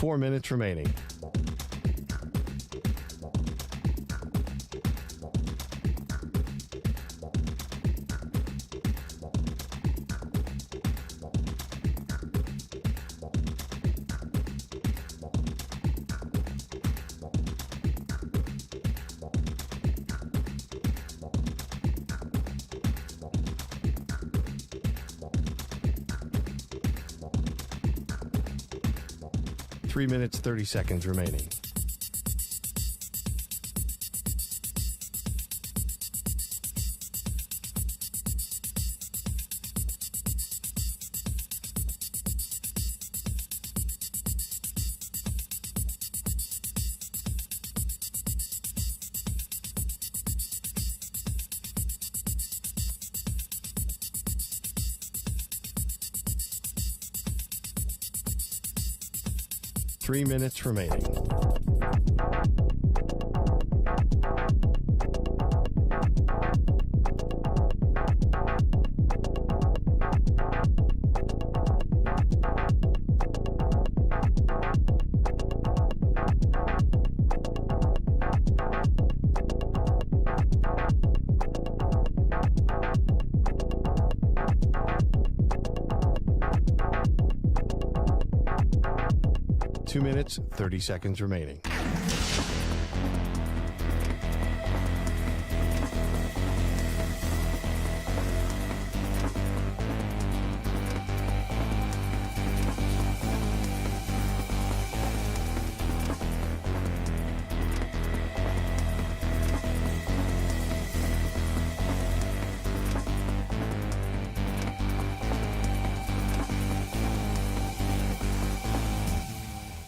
4 minutes remaining. Three minutes, 30 seconds remaining. Three minutes remaining. Two minutes, 30 seconds remaining.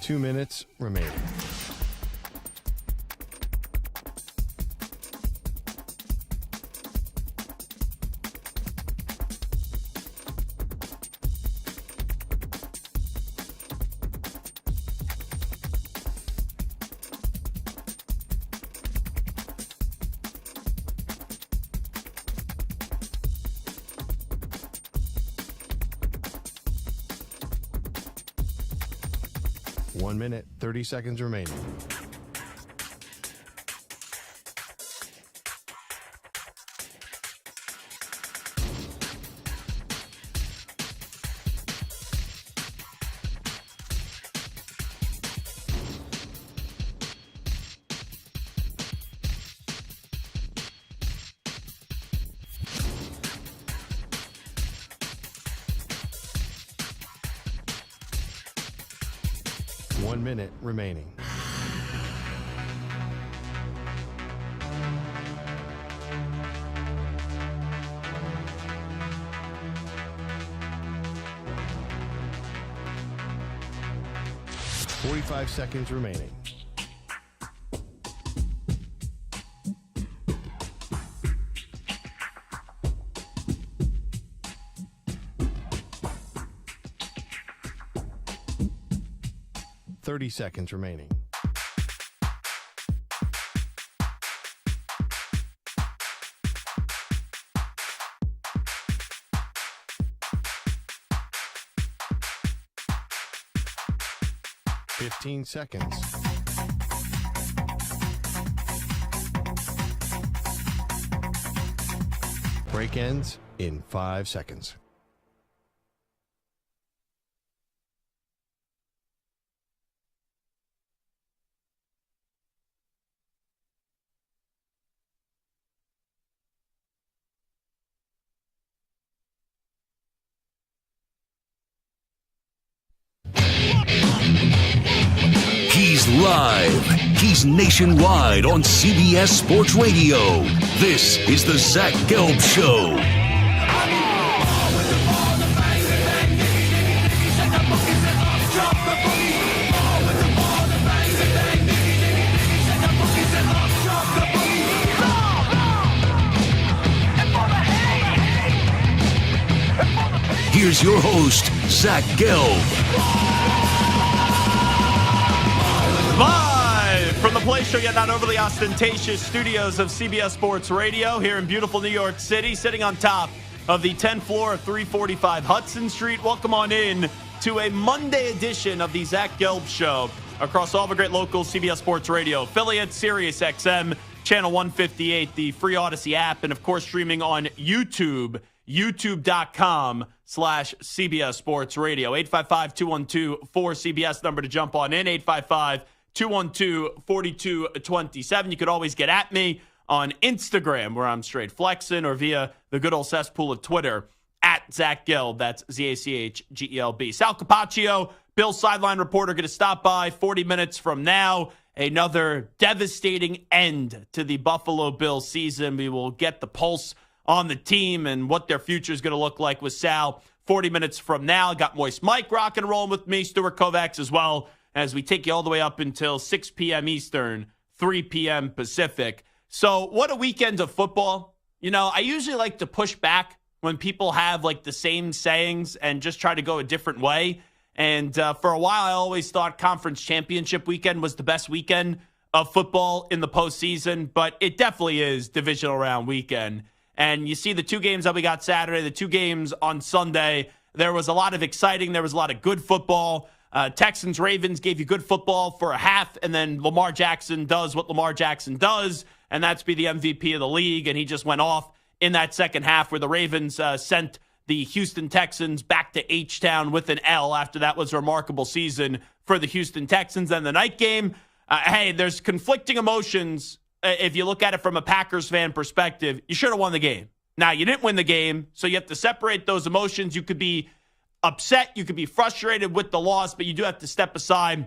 Two minutes remaining. One minute, 30 seconds remaining. One minute remaining. Forty-five seconds remaining. Thirty seconds remaining. Fifteen seconds. Break ends in 5 seconds. He's live. He's nationwide on CBS Sports Radio. This is the Zach Gelb Show. Here's your host, Zach Gelb. Live from the Play Show, yet not overly ostentatious studios of CBS Sports Radio here in beautiful New York City, sitting on top of the 10th floor of 345 Hudson Street. Welcome on in to a Monday edition of the Zach Gelb Show across all the great local CBS Sports Radio affiliates, Sirius XM, Channel 158, the free Odyssey app, and of course streaming on YouTube, youtube.com/CBS Sports Radio. 855-212-4CBS number to jump on in, 855-212-4227. You could always get at me on Instagram, where I'm straight flexing, or via the good old cesspool of Twitter, at Zach Gelb. That's ZACHGELB. Sal Capaccio, Bill's sideline reporter, going to stop by 40 minutes from now. Another devastating end to the Buffalo Bills season. We will get the pulse on the team and what their future is going to look like with Sal 40 minutes from now. Got Moist Mike rock and rolling with me, Stuart Kovacs as well, as we take you all the way up until 6 p.m. Eastern, 3 p.m. Pacific. So what a weekend of football. You know, I usually like to push back when people have like the same sayings and just try to go a different way. And for a while, I always thought conference championship weekend was the best weekend of football in the postseason, but it definitely is divisional round weekend. And you see the two games that we got Saturday, the two games on Sunday, there was a lot of exciting, there was a lot of good football. Texans-Ravens gave you good football for a half, and then Lamar Jackson does what Lamar Jackson does, and that's be the MVP of the league, and he just went off in that second half where the Ravens sent the Houston Texans back to H-Town with an L after that was a remarkable season for the Houston Texans. And the night game, hey, there's conflicting emotions. If you look at it from a Packers fan perspective, you should have won the game. Now, you didn't win the game, so you have to separate those emotions. You could be upset, you could be frustrated with the loss, but you do have to step aside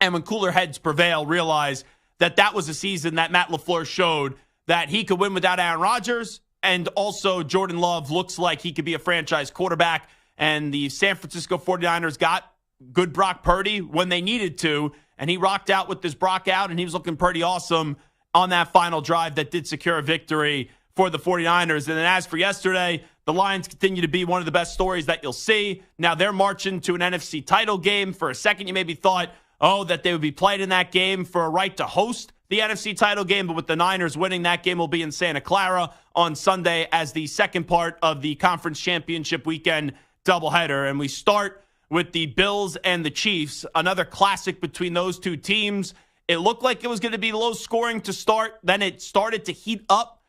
and when cooler heads prevail, realize that that was a season that Matt LaFleur showed that he could win without Aaron Rodgers, and also Jordan Love looks like he could be a franchise quarterback, and the San Francisco 49ers got good Brock Purdy when they needed to, and he rocked out with this Brock out, and he was looking pretty awesome on that final drive that did secure a victory for the 49ers. And then as for yesterday, the Lions continue to be one of the best stories that you'll see. Now they're marching to an NFC title game. For a second, you maybe thought, that they would be played in that game for a right to host the NFC title game. But with the Niners winning, that game will be in Santa Clara on Sunday as the second part of the conference championship weekend doubleheader. And we start with the Bills and the Chiefs, another classic between those two teams. It looked like it was going to be low scoring to start. Then it started to heat up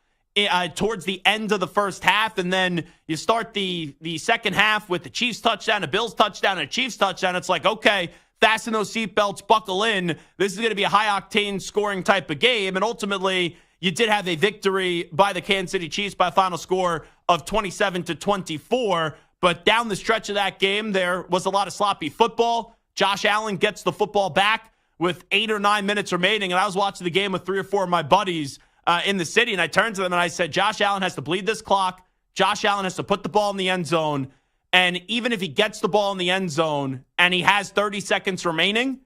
towards the end of the first half, and then you start the second half with the Chiefs touchdown, a Bills touchdown, and a Chiefs touchdown. It's like, okay, fasten those seatbelts, buckle in. This is going to be a high-octane scoring type of game, and ultimately you did have a victory by the Kansas City Chiefs by a final score of 27-24, but down the stretch of that game, there was a lot of sloppy football. Josh Allen gets the football back with 8 or 9 minutes remaining, and I was watching the game with 3 or 4 of my buddies in the city, and I turned to them and I said, Josh Allen has to bleed this clock. Josh Allen has to put the ball in the end zone, and even if he gets the ball in the end zone and he has 30 seconds remaining,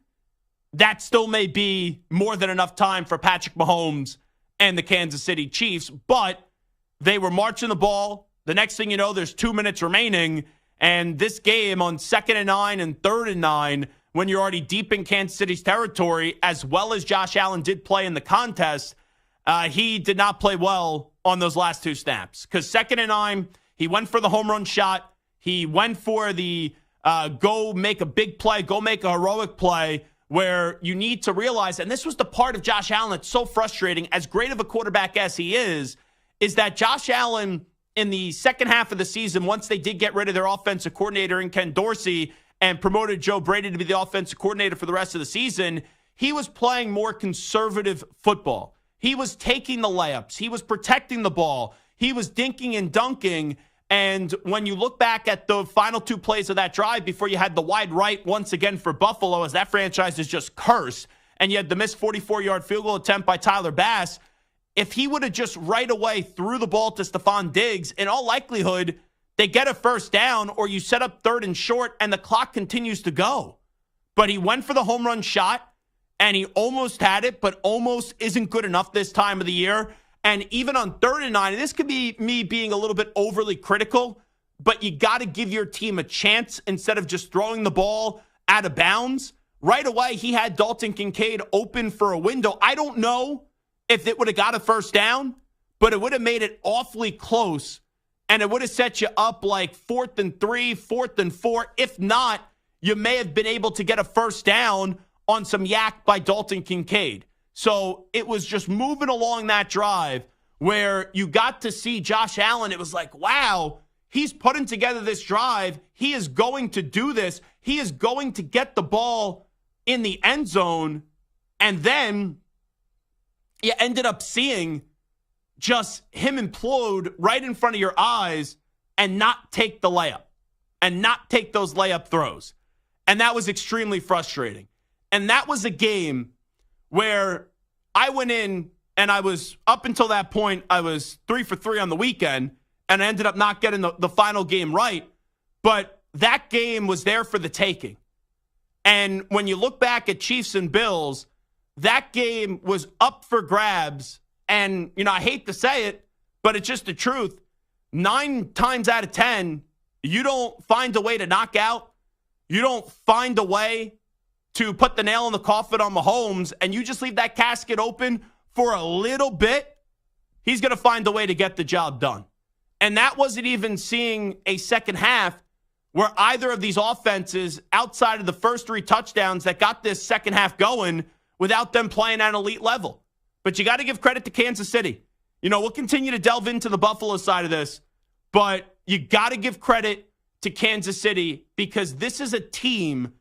that still may be more than enough time for Patrick Mahomes and the Kansas City Chiefs, but they were marching the ball. The next thing you know, there's 2 minutes remaining, and this game on 2nd and 9 and 3rd and 9, when you're already deep in Kansas City's territory, as well as Josh Allen did play in the contest, he did not play well on those last 2 snaps. Because 2nd and 9, he went for the home run shot. He went for the go make a big play, go make a heroic play, where you need to realize, and this was the part of Josh Allen that's so frustrating, as great of a quarterback as he is that Josh Allen in the second half of the season, once they did get rid of their offensive coordinator in Ken Dorsey and promoted Joe Brady to be the offensive coordinator for the rest of the season, he was playing more conservative football. He was taking the layups. He was protecting the ball. He was dinking and dunking. And when you look back at the final 2 plays of that drive before you had the wide right once again for Buffalo, as that franchise is just cursed, and you had the missed 44-yard field goal attempt by Tyler Bass, if he would have just right away threw the ball to Stephon Diggs, in all likelihood, they get a first down, or you set up 3rd and short and the clock continues to go. But he went for the home run shot, and he almost had it, but almost isn't good enough this time of the year. And even on 3rd and 9, and this could be me being a little bit overly critical, but you got to give your team a chance instead of just throwing the ball out of bounds. Right away, he had Dalton Kincaid open for a window. I don't know if it would have got a first down, but it would have made it awfully close, and it would have set you up like 4th and 3, 4th and 4. If not, you may have been able to get a first down on some yak by Dalton Kincaid. So it was just moving along that drive where you got to see Josh Allen. It was like, wow, he's putting together this drive. He is going to do this. He is going to get the ball in the end zone. And then you ended up seeing just him implode right in front of your eyes and not take the layup and not take those layup throws. And that was extremely frustrating. And that was a game where I went in and I was, up until that point, I was 3 for 3 on the weekend, and I ended up not getting the final game right. But that game was there for the taking. And when you look back at Chiefs and Bills, that game was up for grabs. And, I hate to say it, but it's just the truth. 9 times out of 10, you don't find a way to knock out. You don't find a way to put the nail in the coffin on Mahomes, and you just leave that casket open for a little bit, he's going to find a way to get the job done. And that wasn't even seeing a second half where either of these offenses, outside of the first 3 touchdowns that got this second half going, without them playing at an elite level. But you got to give credit to Kansas City. We'll continue to delve into the Buffalo side of this, but you got to give credit to Kansas City because this is a team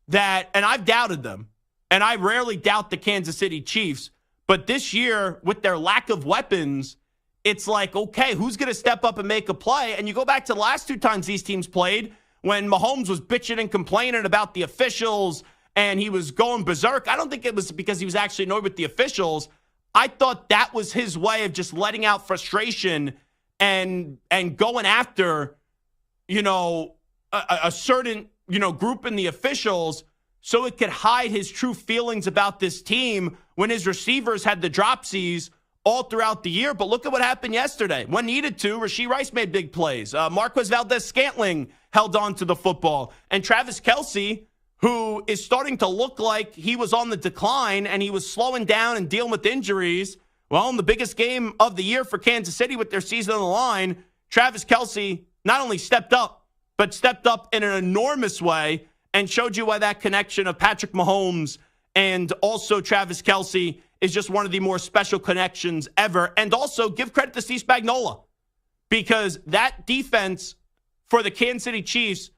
that, and I've doubted them, and I rarely doubt the Kansas City Chiefs, but this year, with their lack of weapons, it's like, okay, who's going to step up and make a play? And you go back to the last 2 times these teams played, when Mahomes was bitching and complaining about the officials, and he was going berserk. I don't think it was because he was actually annoyed with the officials. I thought that was his way of just letting out frustration and going after, a certain, group in the officials so it could hide his true feelings about this team when his receivers had the dropsies all throughout the year. But look at what happened yesterday. When needed to, Rashee Rice made big plays. Marquez Valdez-Scantling held on to the football. And Travis Kelce, who is starting to look like he was on the decline and he was slowing down and dealing with injuries. Well, in the biggest game of the year for Kansas City with their season on the line, Travis Kelce not only stepped up, but stepped up in an enormous way and showed you why that connection of Patrick Mahomes and also Travis Kelce is just one of the more special connections ever. And also give credit to Steve Spagnuolo because that defense for the Kansas City Chiefs,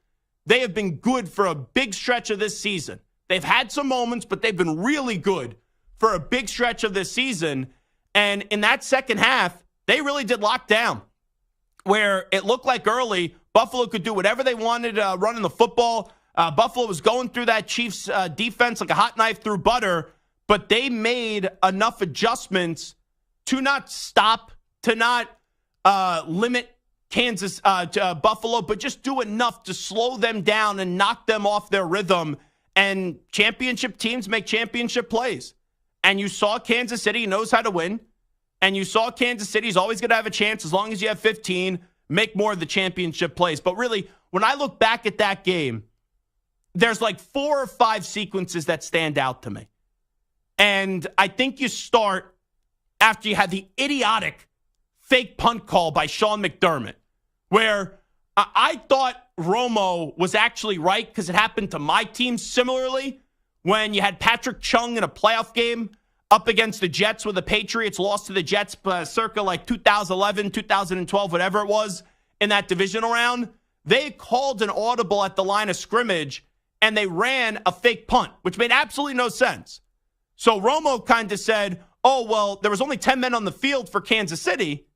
they have been good for a big stretch of this season. They've had some moments, but they've been really good for a big stretch of this season. And in that second half, they really did lock down where it looked like early Buffalo could do whatever they wanted running the football. Buffalo was going through that Chiefs defense like a hot knife through butter, but they made enough adjustments to not stop, to not limit Buffalo, but just do enough to slow them down and knock them off their rhythm. And championship teams make championship plays. And you saw Kansas City knows how to win. And you saw Kansas City's always going to have a chance as long as you have 15, make more of the championship plays. But really, when I look back at that game, there's like 4 or 5 sequences that stand out to me. And I think you start after you had the idiotic fake punt call by Sean McDermott, where I thought Romo was actually right because it happened to my team similarly when you had Patrick Chung in a playoff game up against the Jets where the Patriots lost to the Jets circa like 2011, 2012, whatever it was in that divisional round. They called an audible at the line of scrimmage and they ran a fake punt, which made absolutely no sense. So Romo kind of said, oh, well, there was only 10 men on the field for Kansas City.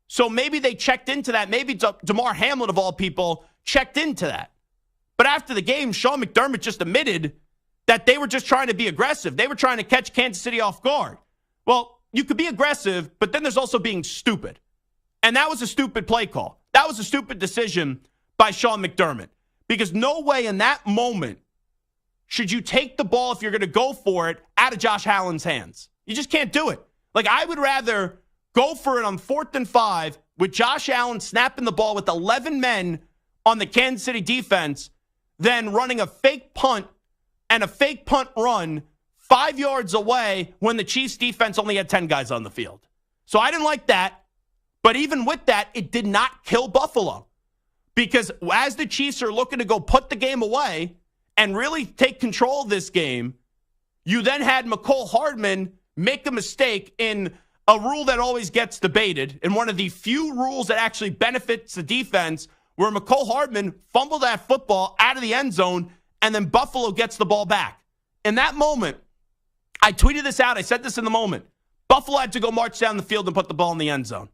So maybe they checked into that. Maybe Damar Hamlin, of all people, checked into that. But after the game, Sean McDermott just admitted that they were just trying to be aggressive. They were trying to catch Kansas City off guard. Well, you could be aggressive, but then there's also being stupid. And that was a stupid play call. That was a stupid decision by Sean McDermott. Because no way in that moment should you take the ball, if you're going to go for it, out of Josh Allen's hands. You just can't do it. Like, I would rather go for it on 4th and 5 with Josh Allen snapping the ball with 11 men on the Kansas City defense than running a fake punt and a fake punt run 5 yards away when the Chiefs defense only had 10 guys on the field. So I didn't like that. But even with that, it did not kill Buffalo. Because as the Chiefs are looking to go put the game away and really take control of this game, you then had McCole Hardman make a mistake in a rule that always gets debated, and one of the few rules that actually benefits the defense, where McCole Hardman fumbled that football out of the end zone, and then Buffalo gets the ball back. In that moment, I tweeted this out. I said this in the moment. Buffalo had to go march down the field and put the ball in the end zone.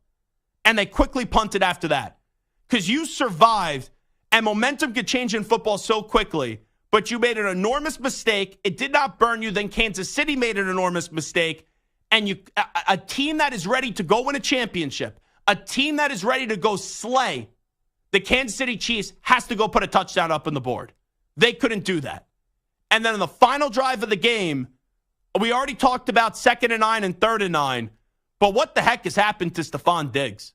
And they quickly punted after that. Because you survived, and momentum could change in football so quickly, but you made an enormous mistake. It did not burn you. Then Kansas City made an enormous mistake. And a team that is ready to go win a championship, a team that is ready to go slay the Kansas City Chiefs, has to go put a touchdown up on the board. They couldn't do that. And then in the final drive of the game, we already talked about 2nd and 9 and 3rd and 9, but what the heck has happened to Stephon Diggs?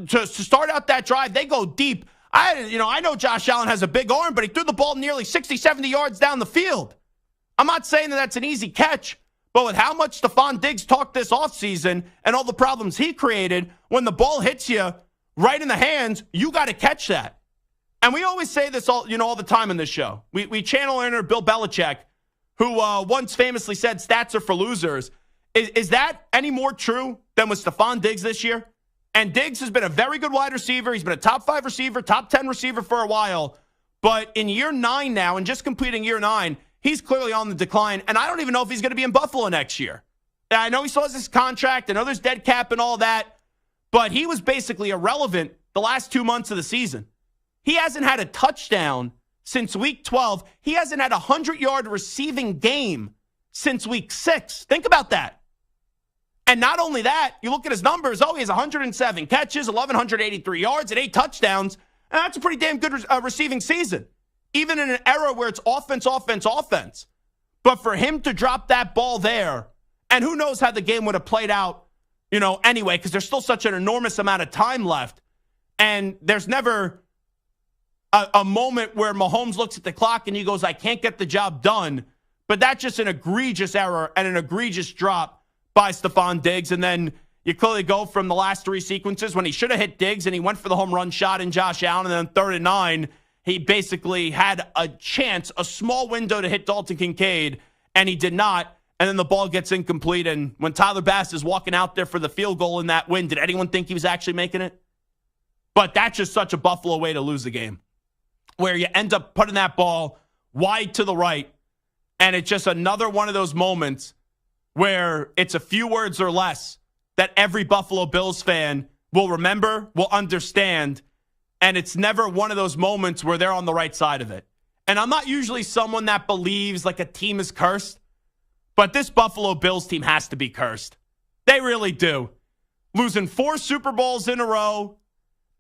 To start out that drive, they go deep. I know Josh Allen has a big arm, but he threw the ball nearly 60, 70 yards down the field. I'm not saying that that's an easy catch, but with how much Stephon Diggs talked this offseason and all the problems he created, when the ball hits you right in the hands, you got to catch that. And we always say this all the time in this show. We channel inner Bill Belichick, who once famously said stats are for losers. Is that any more true than with Stephon Diggs this year? And Diggs has been a very good wide receiver. He's been a top 5 receiver, top 10 receiver for a while. But in year 9 now, and just completing year 9, he's clearly on the decline. And I don't even know if he's going to be in Buffalo next year. I know he still has his contract. I know there's dead cap and all that. But he was basically irrelevant the last 2 months of the season. He hasn't had a touchdown since week 12. He hasn't had a 100-yard receiving game since week 6. Think about that. And not only that, you look at his numbers. He has 107 catches, 1,183 yards, and 8 touchdowns. And that's a pretty damn good receiving season, even in an era where it's offense. But for him to drop that ball there, and who knows how the game would have played out, anyway, because there's still such an enormous amount of time left. And there's never a moment where Mahomes looks at the clock and he goes, I can't get the job done. But that's just an egregious error and an egregious drop by Stephon Diggs. And then you clearly go from the last 3 sequences when he should have hit Diggs and he went for the home run shot in Josh Allen. And then 3rd and 9, he basically had a chance, a small window to hit Dalton Kincaid, and he did not. And then the ball gets incomplete. And when Tyler Bass is walking out there for the field goal in that win, did anyone think he was actually making it? But that's just such a Buffalo way to lose the game, where you end up putting that ball wide to the right. And it's just another one of those moments where it's a few words or less that every Buffalo Bills fan will remember, will understand. And it's never one of those moments where they're on the right side of it. And I'm not usually someone that believes like a team is cursed, but this Buffalo Bills team has to be cursed. They really do. Losing 4 Super Bowls in a row.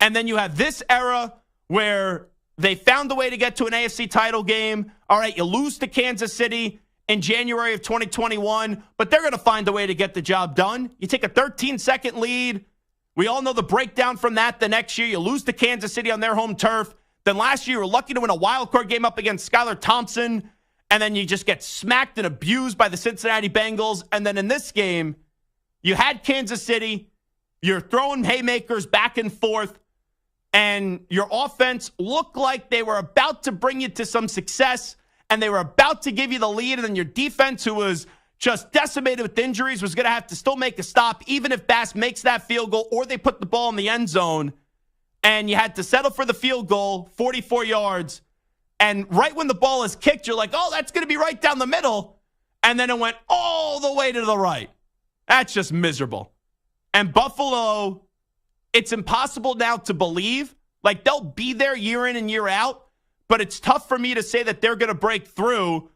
And then you have this era where they found a way to get to an AFC title game. All right, you lose to Kansas City in January of 2021, but they're going to find a way to get the job done. You take a 13-second lead. We all know the breakdown from that the next year. You lose to Kansas City on their home turf. Then last year, you were lucky to win a wild card game up against Skylar Thompson, and then you just get smacked and abused by the Cincinnati Bengals. And then in this game, you had Kansas City. You're throwing haymakers back and forth. And your offense looked like they were about to bring you to some success, and they were about to give you the lead, and then your defense, who was just decimated with injuries, was going to have to still make a stop, even if Bass makes that field goal or they put the ball in the end zone. And you had to settle for the field goal, 44 yards. And right when the ball is kicked, you're like, oh, that's going to be right down the middle. And then it went all the way to the right. That's just miserable. And Buffalo, it's impossible now to believe. Like, they'll be there year in and year out, but it's tough for me to say that they're going to break through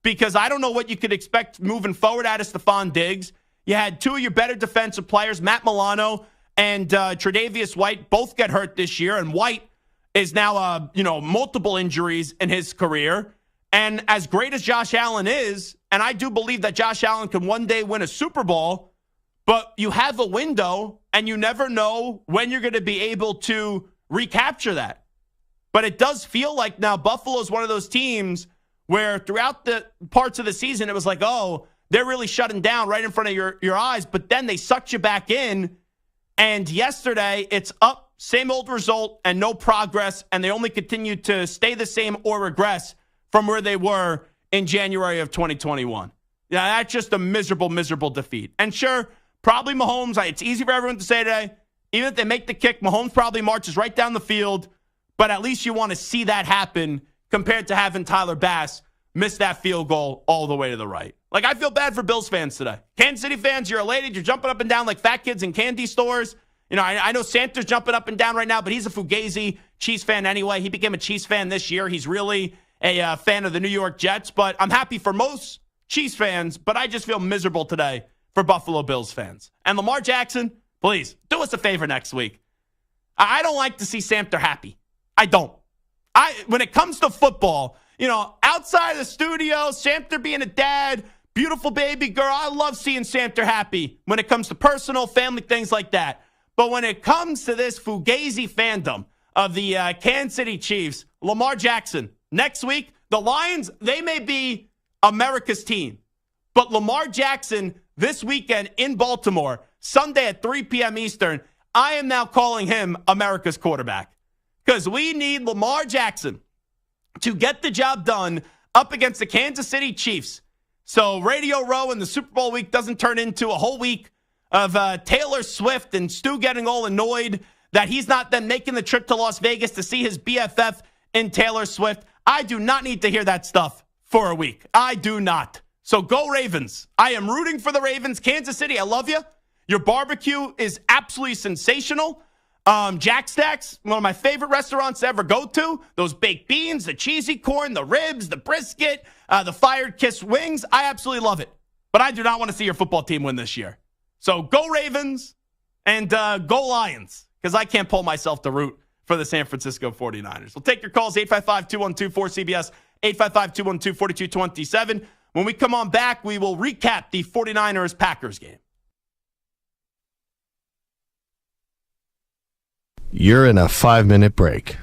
because I don't know what you could expect moving forward out of Stephon Diggs. You had 2 of your better defensive players, Matt Milano and Tre'Davious White, both get hurt this year, and White is now, multiple injuries in his career. And as great as Josh Allen is, and I do believe that Josh Allen can one day win a Super Bowl, but you have a window, and you never know when you're going to be able to recapture that. But it does feel like now Buffalo is one of those teams where throughout the parts of the season, it was like, oh, they're really shutting down right in front of your eyes. But then they sucked you back in. And yesterday, it's up, same old result, and no progress. And they only continue to stay the same or regress from where they were in January of 2021. Yeah, that's just a miserable, miserable defeat. And sure, probably Mahomes, it's easy for everyone to say today, even if they make the kick, Mahomes probably marches right down the field, but at least you want to see that happen compared to having Tyler Bass miss that field goal all the way to the right. Like, I feel bad for Bills fans today. Kansas City fans, you're elated. You're jumping up and down like fat kids in candy stores. You know, I know Santa's jumping up and down right now, but he's a Fugazi Chiefs fan anyway. He became a Chiefs fan this year. He's really a fan of the New York Jets, but I'm happy for most Chiefs fans, but I just feel miserable today for Buffalo Bills fans. And Lamar Jackson, please, do us a favor next week. I don't like to see Samter happy. I don't. When it comes to football, you know, outside of the studio, Samter being a dad, beautiful baby girl, I love seeing Samter happy when it comes to personal, family, things like that. But when it comes to this Fugazi fandom of the Kansas City Chiefs, Lamar Jackson, next week, the Lions, they may be America's team. But Lamar Jackson, this weekend in Baltimore, Sunday at 3 p.m. Eastern, I am now calling him America's quarterback. Because we need Lamar Jackson to get the job done up against the Kansas City Chiefs. So Radio Row and the Super Bowl week doesn't turn into a whole week of Taylor Swift and Stu getting all annoyed that he's not then making the trip to Las Vegas to see his BFF in Taylor Swift. I do not need to hear that stuff for a week. I do not. So go Ravens. I am rooting for the Ravens. Kansas City, I love you. Your barbecue is absolutely sensational. Jack Stack's, one of my favorite restaurants to ever go to. Those baked beans, the cheesy corn, the ribs, the brisket, the fired kiss wings. I absolutely love it. But I do not want to see your football team win this year. So go Ravens and go Lions, because I can't pull myself to root for the San Francisco 49ers. We'll take your calls, 855-212-4CBS, 855-212-4227. When we come on back, we will recap the 49ers-Packers game. You're in a 5-minute break.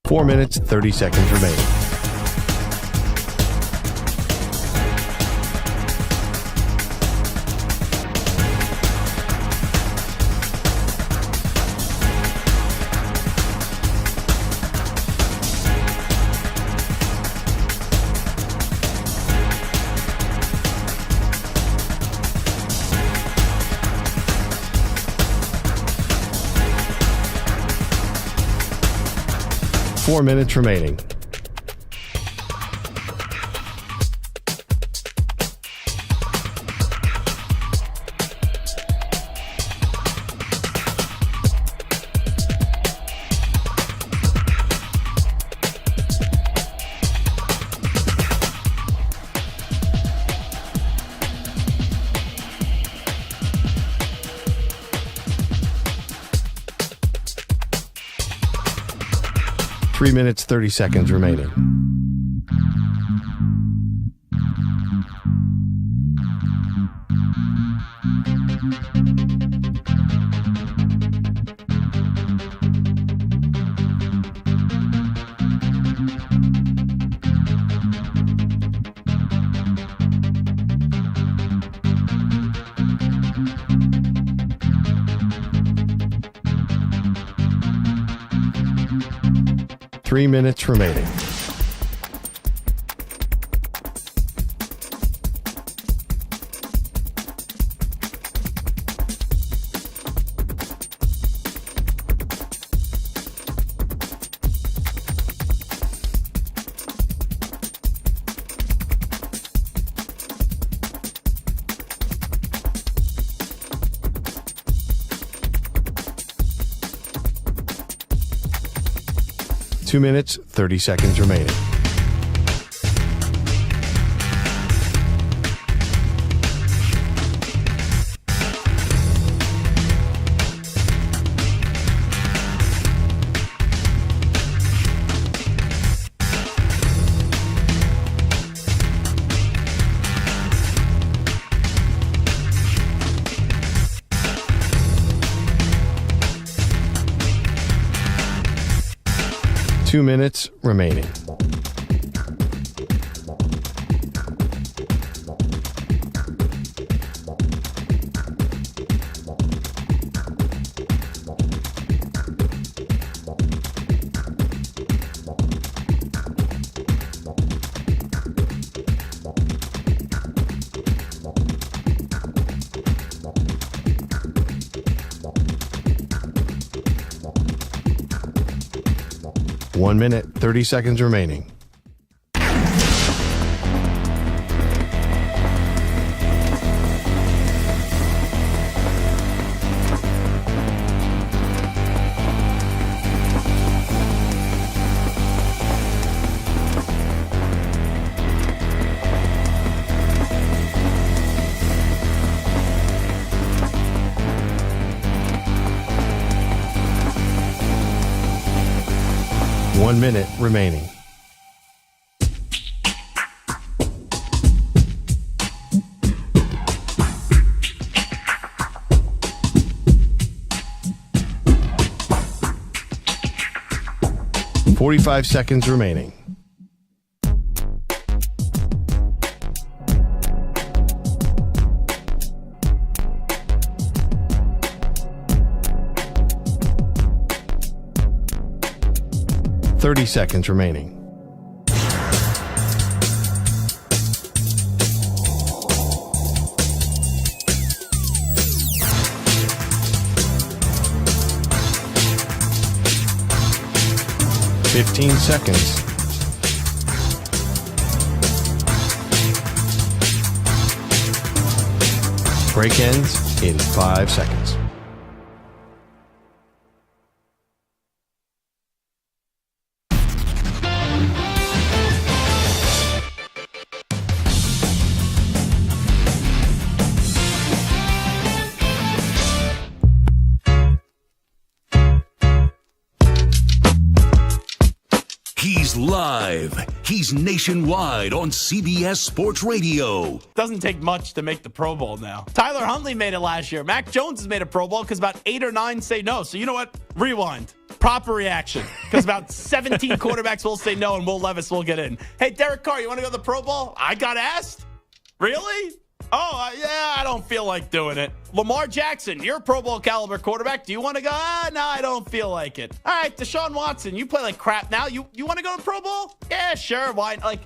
Four minutes, 30 seconds remaining. Four minutes remaining. Three minutes, 30 seconds remaining. Three minutes remaining. Two minutes, 30 seconds remaining. 2 minutes remaining. One minute, 30 seconds remaining. One minute remaining. Forty-five seconds remaining. Thirty seconds remaining. Fifteen seconds. Break ends in 5 seconds. He's live. He's nationwide on CBS Sports Radio. Doesn't take much to make the Pro Bowl now. Tyler Huntley made it last year. Mac Jones has made a Pro Bowl because about 8 or 9 say no. So you know what? Rewind. Proper reaction. Because about 17 quarterbacks will say no and Will Levis will get in. Hey, Derek Carr, you want to go to the Pro Bowl? I got asked. Really? Oh, yeah, I don't feel like doing it. Lamar Jackson, you're a Pro Bowl caliber quarterback. Do you want to go? No, I don't feel like it. All right, Deshaun Watson, you play like crap now. You want to go to Pro Bowl? Yeah, sure. Why? Like,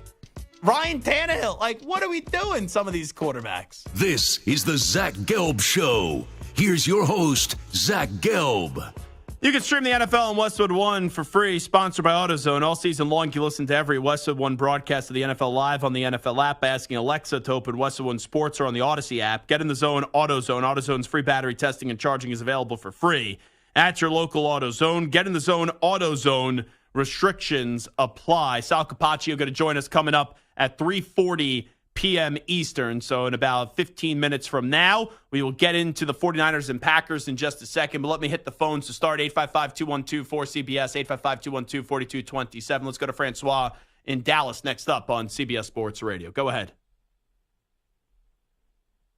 Ryan Tannehill. Like, what are we doing, some of these quarterbacks? This is the Zach Gelb Show. Here's your host, Zach Gelb. You can stream the NFL on Westwood One for free, sponsored by AutoZone. All season long, you listen to every Westwood One broadcast of the NFL live on the NFL app by asking Alexa to open Westwood One Sports or on the Odyssey app. Get in the zone, AutoZone. AutoZone's free battery testing and charging is available for free at your local AutoZone. Get in the zone, AutoZone. Restrictions apply. Sal Capaccio going to join us coming up at 3:40 p.m. Eastern. So in about 15 minutes from now, we will get into the 49ers and Packers in just a second. But let me hit the phones to start. 855-212-4CBS, 855-212-4227. Let's go to Francois in Dallas next up on CBS Sports Radio. Go ahead.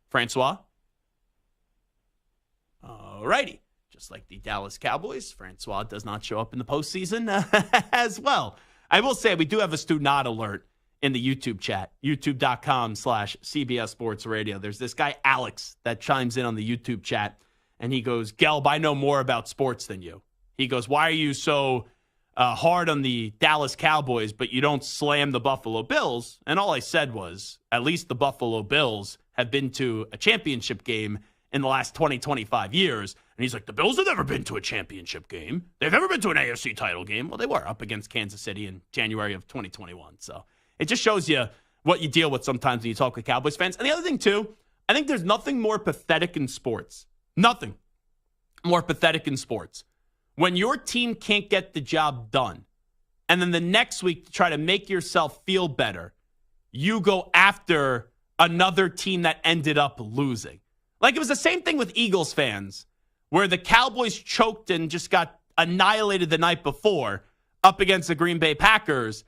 Francois? All righty. Just like the Dallas Cowboys, Francois does not show up in the postseason as well. I will say we do have a student not alert in the YouTube chat, youtube.com/CBS Sports Radio. There's this guy, Alex, that chimes in on the YouTube chat, and he goes, Gelb, I know more about sports than you. He goes, why are you so hard on the Dallas Cowboys, but you don't slam the Buffalo Bills? And all I said was, at least the Buffalo Bills have been to a championship game in the last 20, 25 years. And he's like, the Bills have never been to a championship game. They've never been to an AFC title game. Well, they were up against Kansas City in January of 2021. So it just shows you what you deal with sometimes when you talk with Cowboys fans. And the other thing, too, I think there's nothing more pathetic in sports. Nothing more pathetic in sports. When your team can't get the job done, and then the next week to try to make yourself feel better, you go after another team that ended up losing. Like it was the same thing with Eagles fans, where the Cowboys choked and just got annihilated the night before up against the Green Bay Packers.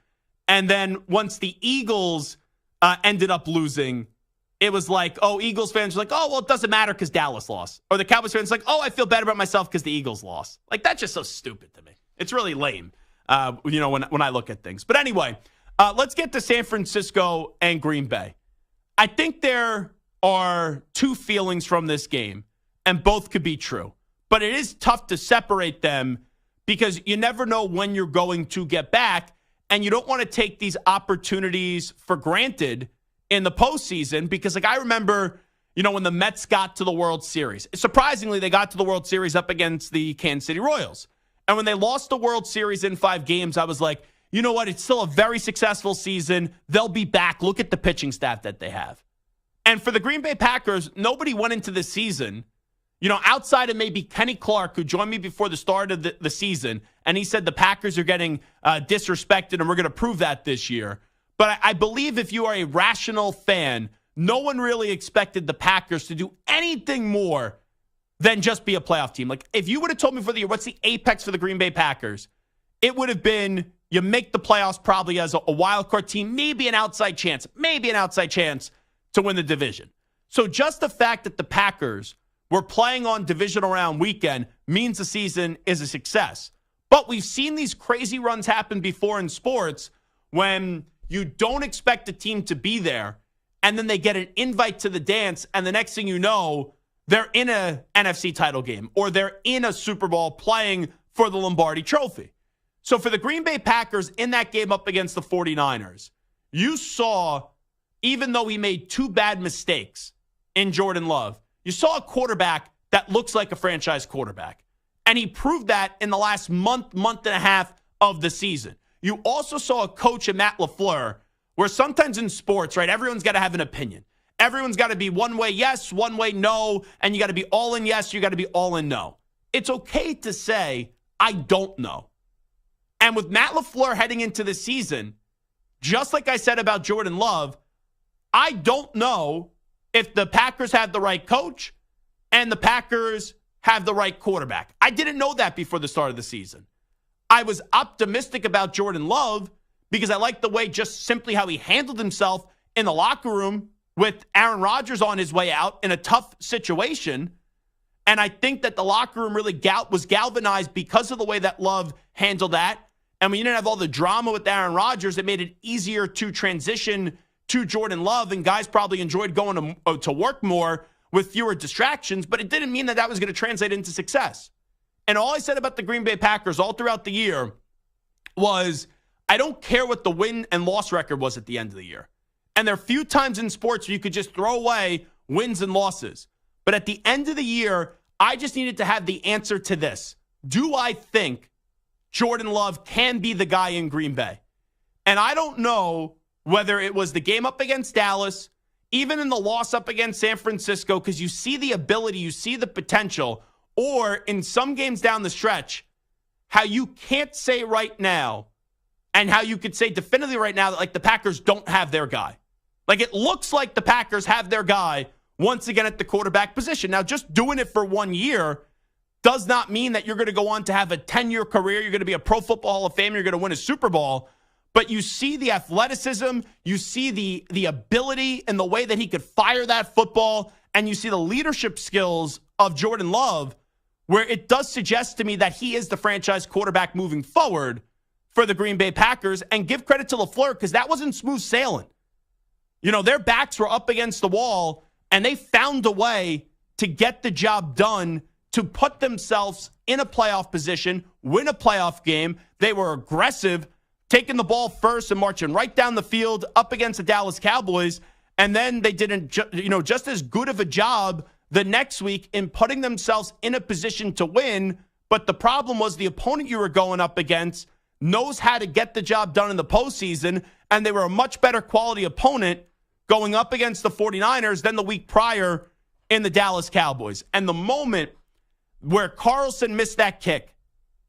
And then once the Eagles ended up losing, it was like, oh, Eagles fans were like, oh, well, it doesn't matter because Dallas lost. Or the Cowboys fans like, oh, I feel better about myself because the Eagles lost. Like, that's just so stupid to me. It's really lame. when I look at things. But anyway, let's get to San Francisco and Green Bay. I think there are two feelings from this game, and both could be true. But it is tough to separate them because you never know when you're going to get back, and you don't want to take these opportunities for granted in the postseason because, I remember, when the Mets got to the World Series. Surprisingly, they got to the World Series up against the Kansas City Royals. And when they lost the World Series in 5 games, I was like, you know what? It's still a very successful season. They'll be back. Look at the pitching staff that they have. And for the Green Bay Packers, nobody went into the season, outside of maybe Kenny Clark, who joined me before the start of the season, and he said the Packers are getting disrespected, and we're going to prove that this year. But I believe if you are a rational fan, no one really expected the Packers to do anything more than just be a playoff team. If you would have told me for the year, what's the apex for the Green Bay Packers, it would have been you make the playoffs probably as a wild card team, maybe an outside chance to win the division. So just the fact that the Packers were playing on Divisional Round weekend means the season is a success. But we've seen these crazy runs happen before in sports when you don't expect a team to be there, and then they get an invite to the dance, and the next thing you know, they're in a NFC title game, or they're in a Super Bowl playing for the Lombardi Trophy. So for the Green Bay Packers in that game up against the 49ers, you saw, even though he made 2 bad mistakes in Jordan Love, you saw a quarterback that looks like a franchise quarterback. And he proved that in the last month and a half of the season. You also saw a coach in Matt LaFleur, where sometimes in sports, right, everyone's got to have an opinion. Everyone's got to be one way yes, one way no, and you got to be all in yes, you got to be all in no. It's okay to say, I don't know. And with Matt LaFleur heading into the season, just like I said about Jordan Love, I don't know if the Packers have the right coach and the Packers have the right quarterback. I didn't know that before the start of the season. I was optimistic about Jordan Love because I liked the way, just simply how he handled himself in the locker room with Aaron Rodgers on his way out in a tough situation. And I think that the locker room really was galvanized because of the way that Love handled that. And when you didn't have all the drama with Aaron Rodgers, it made it easier to transition to Jordan Love. And guys probably enjoyed going to work more with fewer distractions. But it didn't mean that was going to translate into success. And all I said about the Green Bay Packers all throughout the year was, I don't care what the win and loss record was at the end of the year. And there are few times in sports where you could just throw away wins and losses. But at the end of the year, I just needed to have the answer to this. Do I think Jordan Love can be the guy in Green Bay? And I don't know whether it was the game up against Dallas, even in the loss up against San Francisco, because you see the ability, you see the potential, or in some games down the stretch, how you can't say right now and how you could say definitively right now that the Packers don't have their guy. It looks like the Packers have their guy once again at the quarterback position. Now, just doing it for 1 year does not mean that you're going to go on to have a 10-year career. You're going to be a Pro Football Hall of Famer. You're going to win a Super Bowl. But you see the athleticism, you see the ability and the way that he could fire that football, and you see the leadership skills of Jordan Love, where it does suggest to me that he is the franchise quarterback moving forward for the Green Bay Packers. And give credit to LaFleur, because that wasn't smooth sailing. Their backs were up against the wall, and they found a way to get the job done, to put themselves in a playoff position, win a playoff game. They were aggressive, taking the ball first and marching right down the field up against the Dallas Cowboys. And then they did just as good of a job the next week in putting themselves in a position to win. But the problem was the opponent you were going up against knows how to get the job done in the postseason, and they were a much better quality opponent going up against the 49ers than the week prior in the Dallas Cowboys. And the moment where Carlson missed that kick,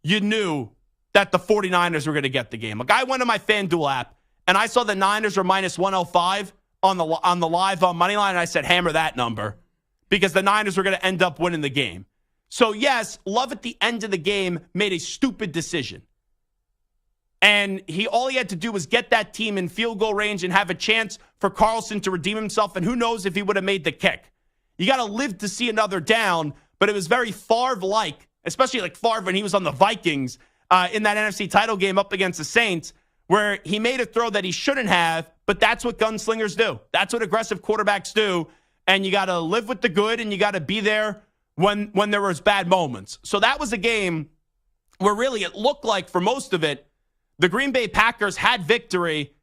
you knew that the 49ers were going to get the game. I went to my FanDuel app, and I saw the Niners were minus 105 on the live money line, and I said, hammer that number, because the Niners were going to end up winning the game. So, yes, Love at the end of the game made a stupid decision. And all he had to do was get that team in field goal range and have a chance for Carlson to redeem himself, and who knows if he would have made the kick. You got to live to see another down, but it was very Favre-like, especially Favre when he was on the Vikings, in that NFC title game up against the Saints, where he made a throw that he shouldn't have, but that's what gunslingers do. That's what aggressive quarterbacks do, and you got to live with the good, and you got to be there when there was bad moments. So that was a game where really it looked like, for most of it, the Green Bay Packers had victory,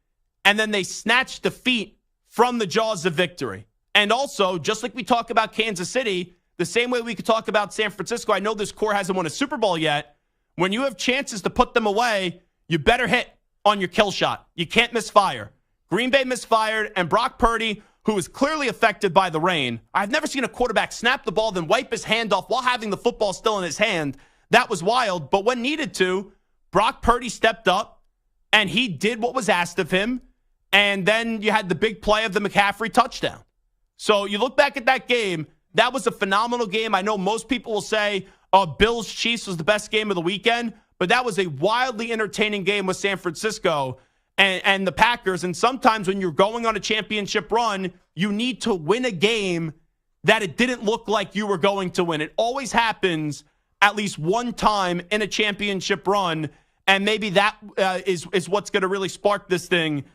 and then they snatched defeat from the jaws of victory. And also, just like we talk about Kansas City, the same way we could talk about San Francisco, I know this core hasn't won a Super Bowl yet. When you have chances to put them away, you better hit on your kill shot. You can't misfire. Green Bay misfired, and Brock Purdy, who was clearly affected by the rain. I've never seen a quarterback snap the ball, then wipe his hand off while having the football still in his hand. That was wild. But when needed to, Brock Purdy stepped up, and he did what was asked of him. And then you had the big play of the McCaffrey touchdown. So you look back at that game, that was a phenomenal game. I know most people will say, Bills-Chiefs was the best game of the weekend, but that was a wildly entertaining game with San Francisco and the Packers. And sometimes when you're going on a championship run, you need to win a game that it didn't look like you were going to win. It always happens at least one time in a championship run, and maybe that is what's going to really spark this thing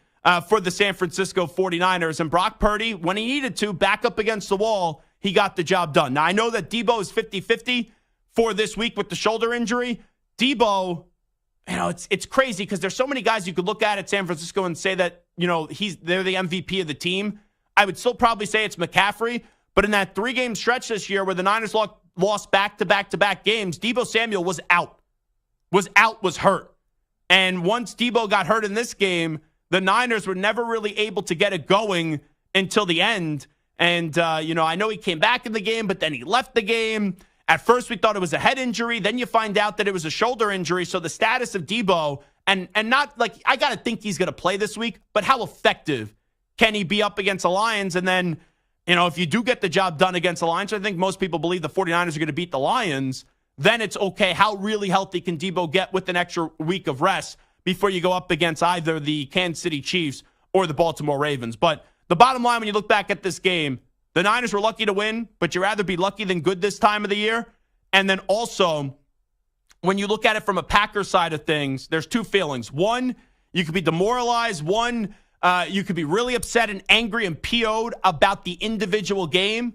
for the San Francisco 49ers. And Brock Purdy, when he needed to, back up against the wall, he got the job done. Now, I know that Debo is 50-50 for this week with the shoulder injury. Debo, it's crazy because there's so many guys you could look at San Francisco and say that, they're the MVP of the team. I would still probably say it's McCaffrey, but in that 3-game stretch this year where the Niners lost back-to-back games, Debo Samuel was out. Was hurt. And once Debo got hurt in this game, the Niners were never really able to get it going until the end. And, I know he came back in the game, but then he left the game. At first, we thought it was a head injury. Then you find out that it was a shoulder injury. So the status of Debo, and not like, I got to think he's going to play this week, but how effective can he be up against the Lions? And then, if you do get the job done against the Lions, I think most people believe the 49ers are going to beat the Lions, then it's okay. How really healthy can Debo get with an extra week of rest before you go up against either the Kansas City Chiefs or the Baltimore Ravens? But the bottom line, when you look back at this game, the Niners were lucky to win, but you'd rather be lucky than good this time of the year. And then also, when you look at it from a Packers side of things, there's two feelings. One, you could be demoralized. One, you could be really upset and angry and PO'd about the individual game.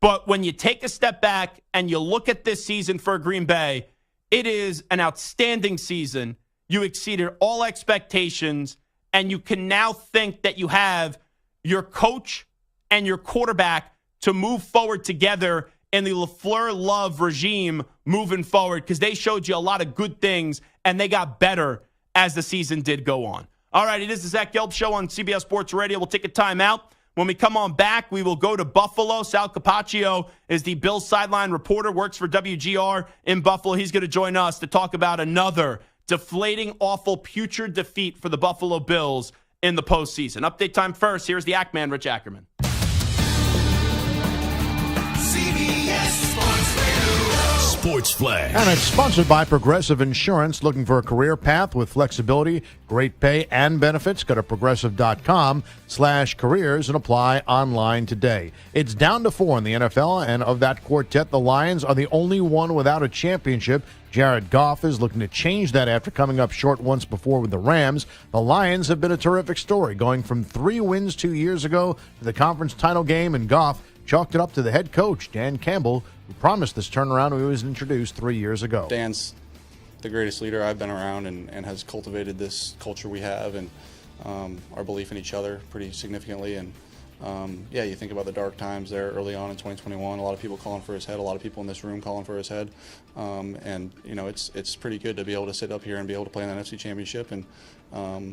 But when you take a step back and you look at this season for Green Bay, it is an outstanding season. You exceeded all expectations, and you can now think that you have your coach and your quarterback to move forward together in the LaFleur Love regime moving forward, because they showed you a lot of good things, and they got better as the season did go on. All right, it is the Zach Gelb Show on CBS Sports Radio. We'll take a timeout. When we come on back, we will go to Buffalo. Sal Capaccio is the Bills sideline reporter, works for WGR in Buffalo. He's going to join us to talk about another deflating, awful, putrid defeat for the Buffalo Bills in the postseason. Update time first. Here's the Ackman, Rich Ackerman. Sports Flash. And it's sponsored by Progressive Insurance. Looking for a career path with flexibility, great pay, and benefits? Go to progressive.com/careers and apply online today. It's down to 4 in the NFL, and of that quartet, the Lions are the only one without a championship. Jared Goff is looking to change that after coming up short once before with the Rams. The Lions have been a terrific story, going from 3 wins 2 years ago to the conference title game, and Goff chalked it up to the head coach, Dan Campbell, who promised this turnaround when he was introduced 3 years ago. Dan's the greatest leader I've been around and has cultivated this culture we have and our belief in each other pretty significantly. And you think about the dark times there early on in 2021, a lot of people calling for his head, a lot of people in this room calling for his head. It's pretty good to be able to sit up here and be able to play in the NFC Championship. And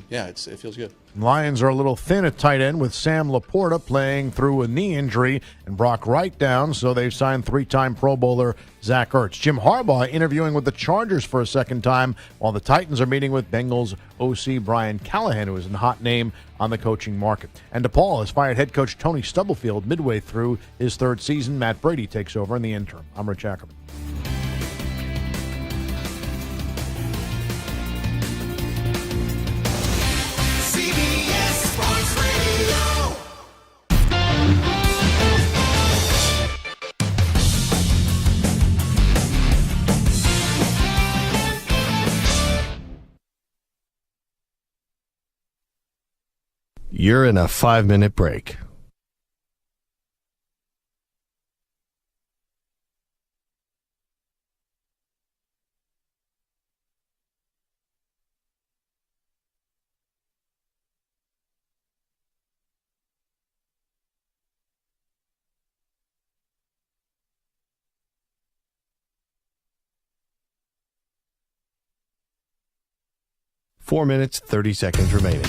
it feels good. Lions are a little thin at tight end with Sam Laporta playing through a knee injury and Brock Wright down, so they've signed 3-time Pro Bowler Zach Ertz. Jim Harbaugh interviewing with the Chargers for a second time, while the Titans are meeting with Bengals OC Brian Callahan, who is a hot name on the coaching market. And DePaul has fired head coach Tony Stubblefield midway through his 3rd season. Matt Brady takes over in the interim. I'm Rich Ackerman. You're in a 5-minute break. Four minutes, 30 seconds remaining.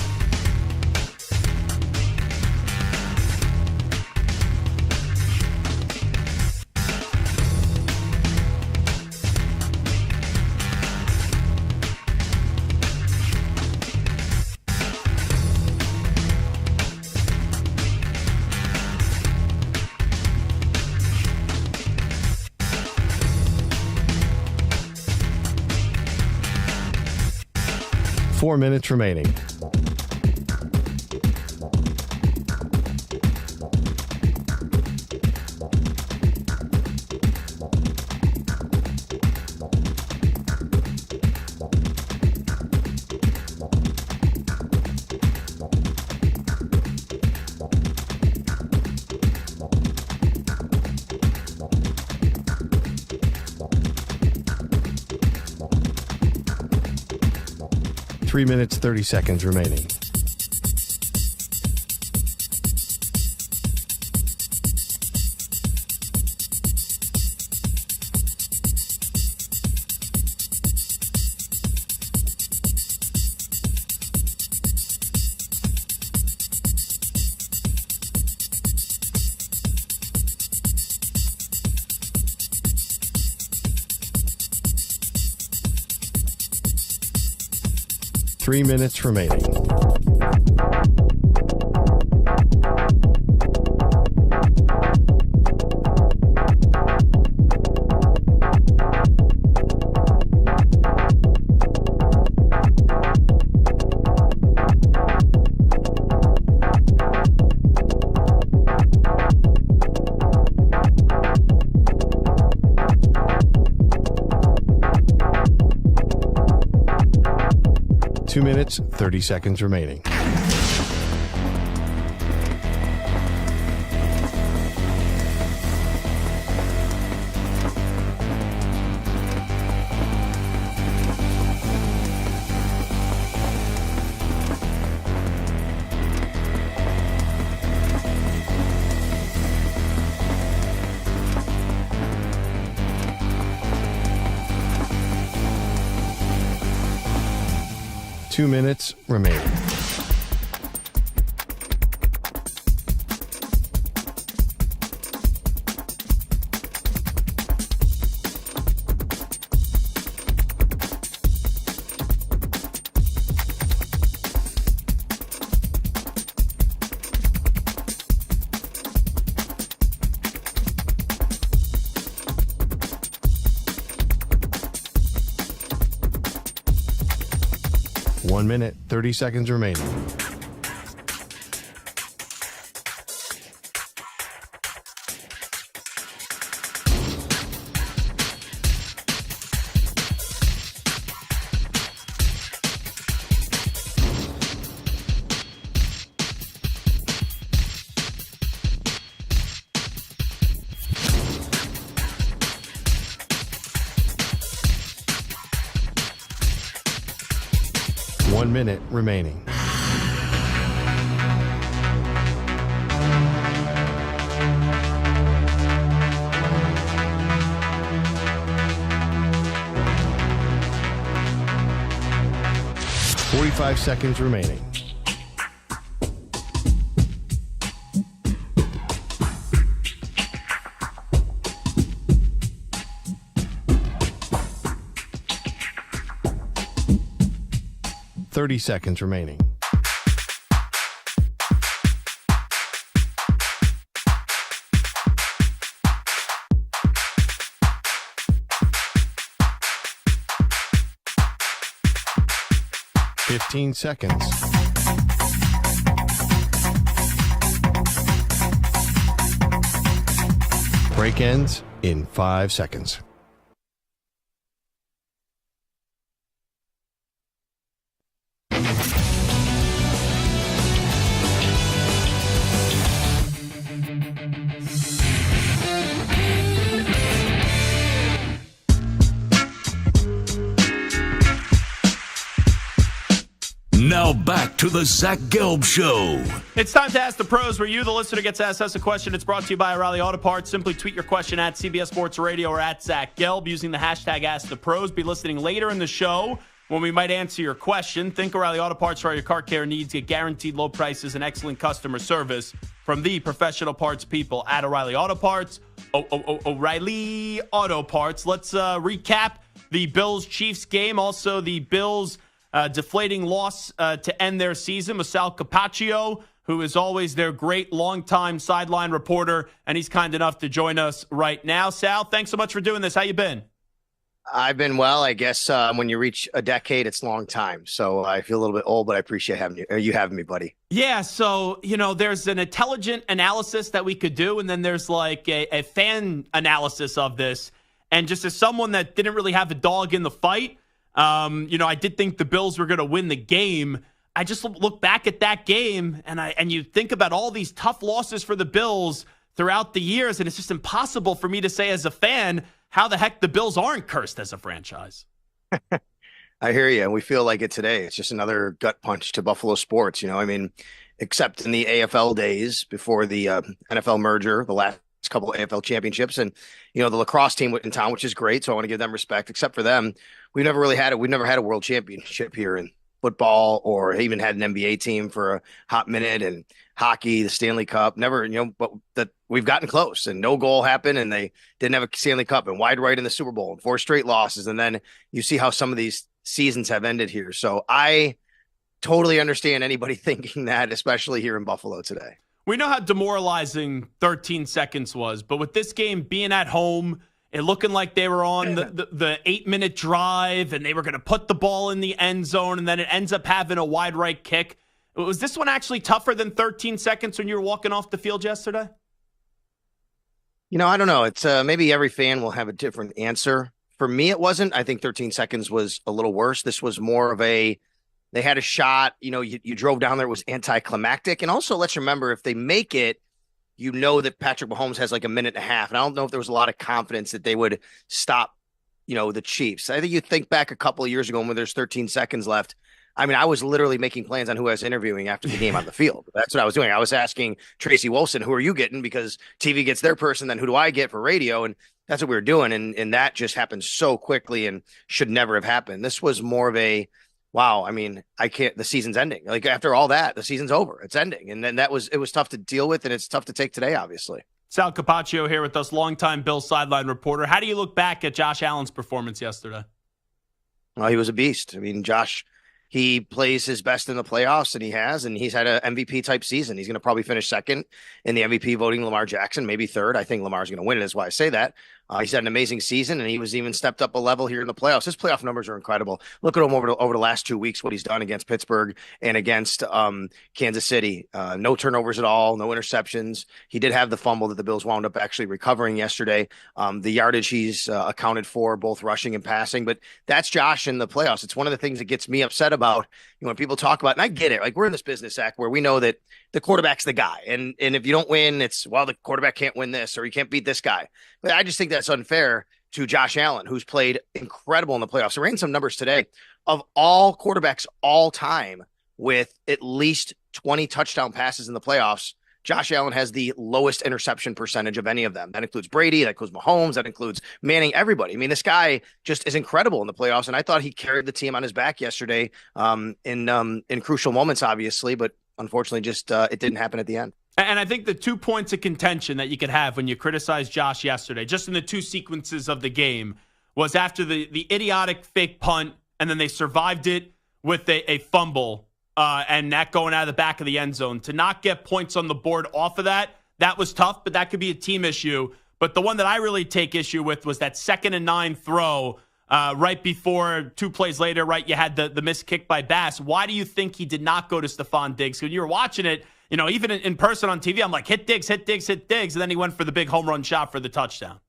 Four minutes remaining. Three minutes, 30 seconds remaining. Three minutes remaining. Two minutes, 30 seconds remaining. Two minutes remaining. One minute, 30 seconds remaining. One minute remaining. Forty-five seconds remaining. Thirty seconds remaining. Fifteen seconds. Break ends in 5 seconds. Now back to the Zach Gelb Show. It's time to Ask the Pros, where you, the listener, gets to ask us a question. It's brought to you by O'Reilly Auto Parts. Simply tweet your question at CBS Sports Radio or at Zach Gelb using the hashtag Ask the Pros. Be listening later in the show when we might answer your question. Think O'Reilly Auto Parts for all your car care needs. Get guaranteed low prices and excellent customer service from the professional parts people at O'Reilly Auto Parts. O'Reilly Auto Parts. Let's recap the Bills-Chiefs game. Also, the Bills' deflating loss to end their season with Sal Capaccio, who is always their great longtime sideline reporter, and he's kind enough to join us right now. Sal, thanks so much for doing this. How you been? I've been well. I guess when you reach a decade, it's a long time. So I feel a little bit old, but I appreciate you having me, buddy. Yeah, so, there's an intelligent analysis that we could do, and then there's like a fan analysis of this. And just as someone that didn't really have a dog in the fight, I did think the Bills were going to win the game. I just look back at that game, and you think about all these tough losses for the Bills throughout the years, and it's just impossible for me to say as a fan how the heck the Bills aren't cursed as a franchise. I hear you, and we feel like it today. It's just another gut punch to Buffalo sports. Except in the AFL days before the NFL merger, the last couple of AFL championships, and the lacrosse team in town, which is great. So I want to give them respect. Except for them, we've never had a world championship here in football, or even had an NBA team for a hot minute, and hockey, the Stanley Cup, never, but that we've gotten close, and no goal happened, and they didn't have a Stanley Cup, and wide right in the Super Bowl, and 4 straight losses. And then you see how some of these seasons have ended here. So I totally understand anybody thinking that, especially here in Buffalo today. We know how demoralizing 13 seconds was, but with this game being at home, it looking like they were on the 8-minute drive, and they were going to put the ball in the end zone, and then it ends up having a wide right kick. Was this one actually tougher than 13 seconds when you were walking off the field yesterday? I don't know. It's maybe every fan will have a different answer. For me, it wasn't. I think 13 seconds was a little worse. This was more of they had a shot. You drove down there. It was anticlimactic. And also, let's remember, if they make it, that Patrick Mahomes has like a minute and a half. And I don't know if there was a lot of confidence that they would stop, the Chiefs. I think you think back a couple of years ago when there's 13 seconds left. I mean, I was literally making plans on who I was interviewing after the game on the field. That's what I was doing. I was asking Tracy Wolfson, who are you getting? Because TV gets their person, then who do I get for radio? And that's what we were doing. And that just happened so quickly and should never have happened. This was more of a, wow, I mean, the season's ending. Like, after all that, the season's over. It's ending. And then it was tough to deal with, and it's tough to take today, obviously. Sal Capaccio here with us, longtime Bills sideline reporter. How do you look back at Josh Allen's performance yesterday? Well, he was a beast. I mean, Josh, he plays his best in the playoffs, and he's had an MVP type season. He's going to probably finish second in the MVP voting, Lamar Jackson, maybe third. I think Lamar's going to win it. That's why I say that. He's had an amazing season, and he was even stepped up a level here in the playoffs. His playoff numbers are incredible. Look at him over the last 2 weeks, what he's done against Pittsburgh and against Kansas City. No turnovers at all, no interceptions. He did have the fumble that the Bills wound up actually recovering yesterday. The yardage he's accounted for, both rushing and passing. But that's Josh in the playoffs. It's one of the things that gets me upset about when people talk about, and I get it, like, we're in this business, Zach, where we know that the quarterback's the guy. And if you don't win, it's, well, the quarterback can't win this, or he can't beat this guy. But I just think that's unfair to Josh Allen, who's played incredible in the playoffs. I ran some numbers today of all quarterbacks all time with at least 20 touchdown passes in the playoffs. Josh Allen has the lowest interception percentage of any of them. That includes Brady, that includes Mahomes, that includes Manning, everybody. I mean, this guy just is incredible in the playoffs, and I thought he carried the team on his back yesterday in crucial moments, obviously, but unfortunately just it didn't happen at the end. And I think the 2 points of contention that you could have when you criticize Josh yesterday, just in the 2 sequences of the game, was after the idiotic fake punt, and then they survived it with a fumble, and that going out of the back of the end zone. To not get points on the board off of that was tough, but that could be a team issue. But the one that I really take issue with was that 2nd and 9 throw right before 2 plays later, right? You had the missed kick by Bass. Why do you think he did not go to Stephon Diggs? When you were watching it, even in person on TV, I'm like, hit Diggs, hit Diggs, hit Diggs. And then he went for the big home run shot for the touchdown.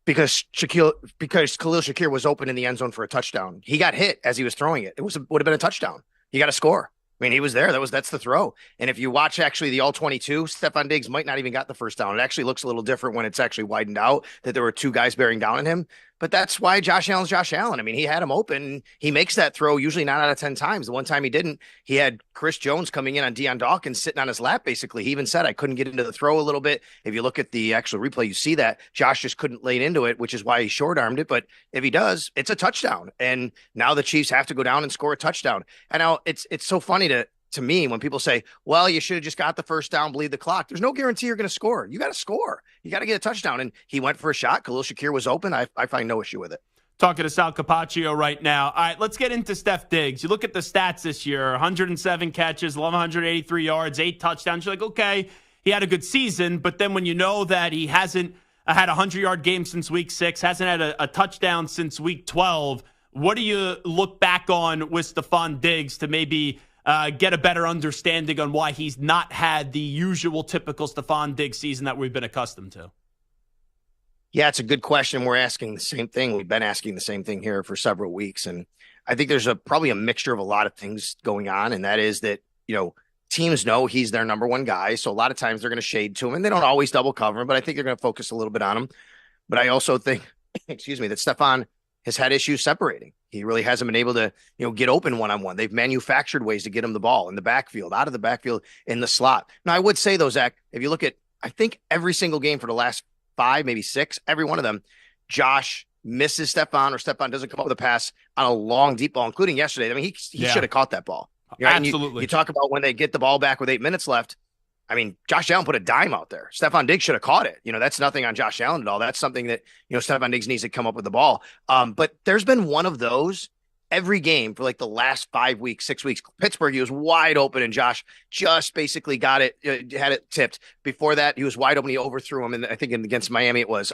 Because Khalil Shakir was open in the end zone for a touchdown. He got hit as he was throwing it. Would have been a touchdown. He got a score. I mean, he was there. That's the throw. And if you watch actually the all-22, Stephon Diggs might not even got the first down. It actually looks a little different when it's actually widened out, that there were 2 guys bearing down on him. But that's why Josh Allen's Josh Allen. I mean, he had him open. He makes that throw usually 9 out of 10 times. The one time he didn't, he had Chris Jones coming in on Deion Dawkins sitting on his lap, basically. He even said, I couldn't get into the throw a little bit. If you look at the actual replay, you see that Josh just couldn't lay into it, which is why he short-armed it. But if he does, it's a touchdown. And now the Chiefs have to go down and score a touchdown. And now it's so funny to me when people say, well, you should have just got the first down, bleed the clock. There's no guarantee you're going to score. You got to score. You got to get a touchdown. And he went for a shot. Khalil Shakir was open. I find no issue with it. Talking to Sal Capaccio right now. All right, let's get into Steph Diggs. You look at the stats this year, 107 catches, 1,183 yards, 8 touchdowns. You're like, okay, he had a good season. But then when you know that he hasn't had a 100-yard game since week 6, hasn't had a touchdown since week 12, what do you look back on with Stephon Diggs to maybe get a better understanding on why he's not had the usual typical Stephon Diggs season that we've been accustomed to? Yeah, it's a good question. We're asking the same thing. We've been asking the same thing here for several weeks. And I think there's probably a mixture of a lot of things going on. And that is that, teams know he's their number one guy. So a lot of times they're going to shade to him, and they don't always double cover him, but I think they're going to focus a little bit on him. But I also think, that Stephon has had issues separating. He really hasn't been able to, get open one-on-one. They've manufactured ways to get him the ball in the backfield, out of the backfield, in the slot. Now, I would say though, Zach, if you look at, I think every single game for the last 5, maybe 6, every one of them, Josh misses Stephon, or Stephon doesn't come up with a pass on a long, deep ball, including yesterday. I mean, he should have caught that ball. Absolutely. You talk about when they get the ball back with 8 minutes left. I mean, Josh Allen put a dime out there. Stephon Diggs should have caught it. That's nothing on Josh Allen at all. That's something that, Stephon Diggs needs to come up with the ball. But there's been one of those every game for like the last 5 weeks, 6 weeks. Pittsburgh, he was wide open, and Josh just basically got it, had it tipped. Before that, he was wide open. He overthrew him, and I think against Miami it was.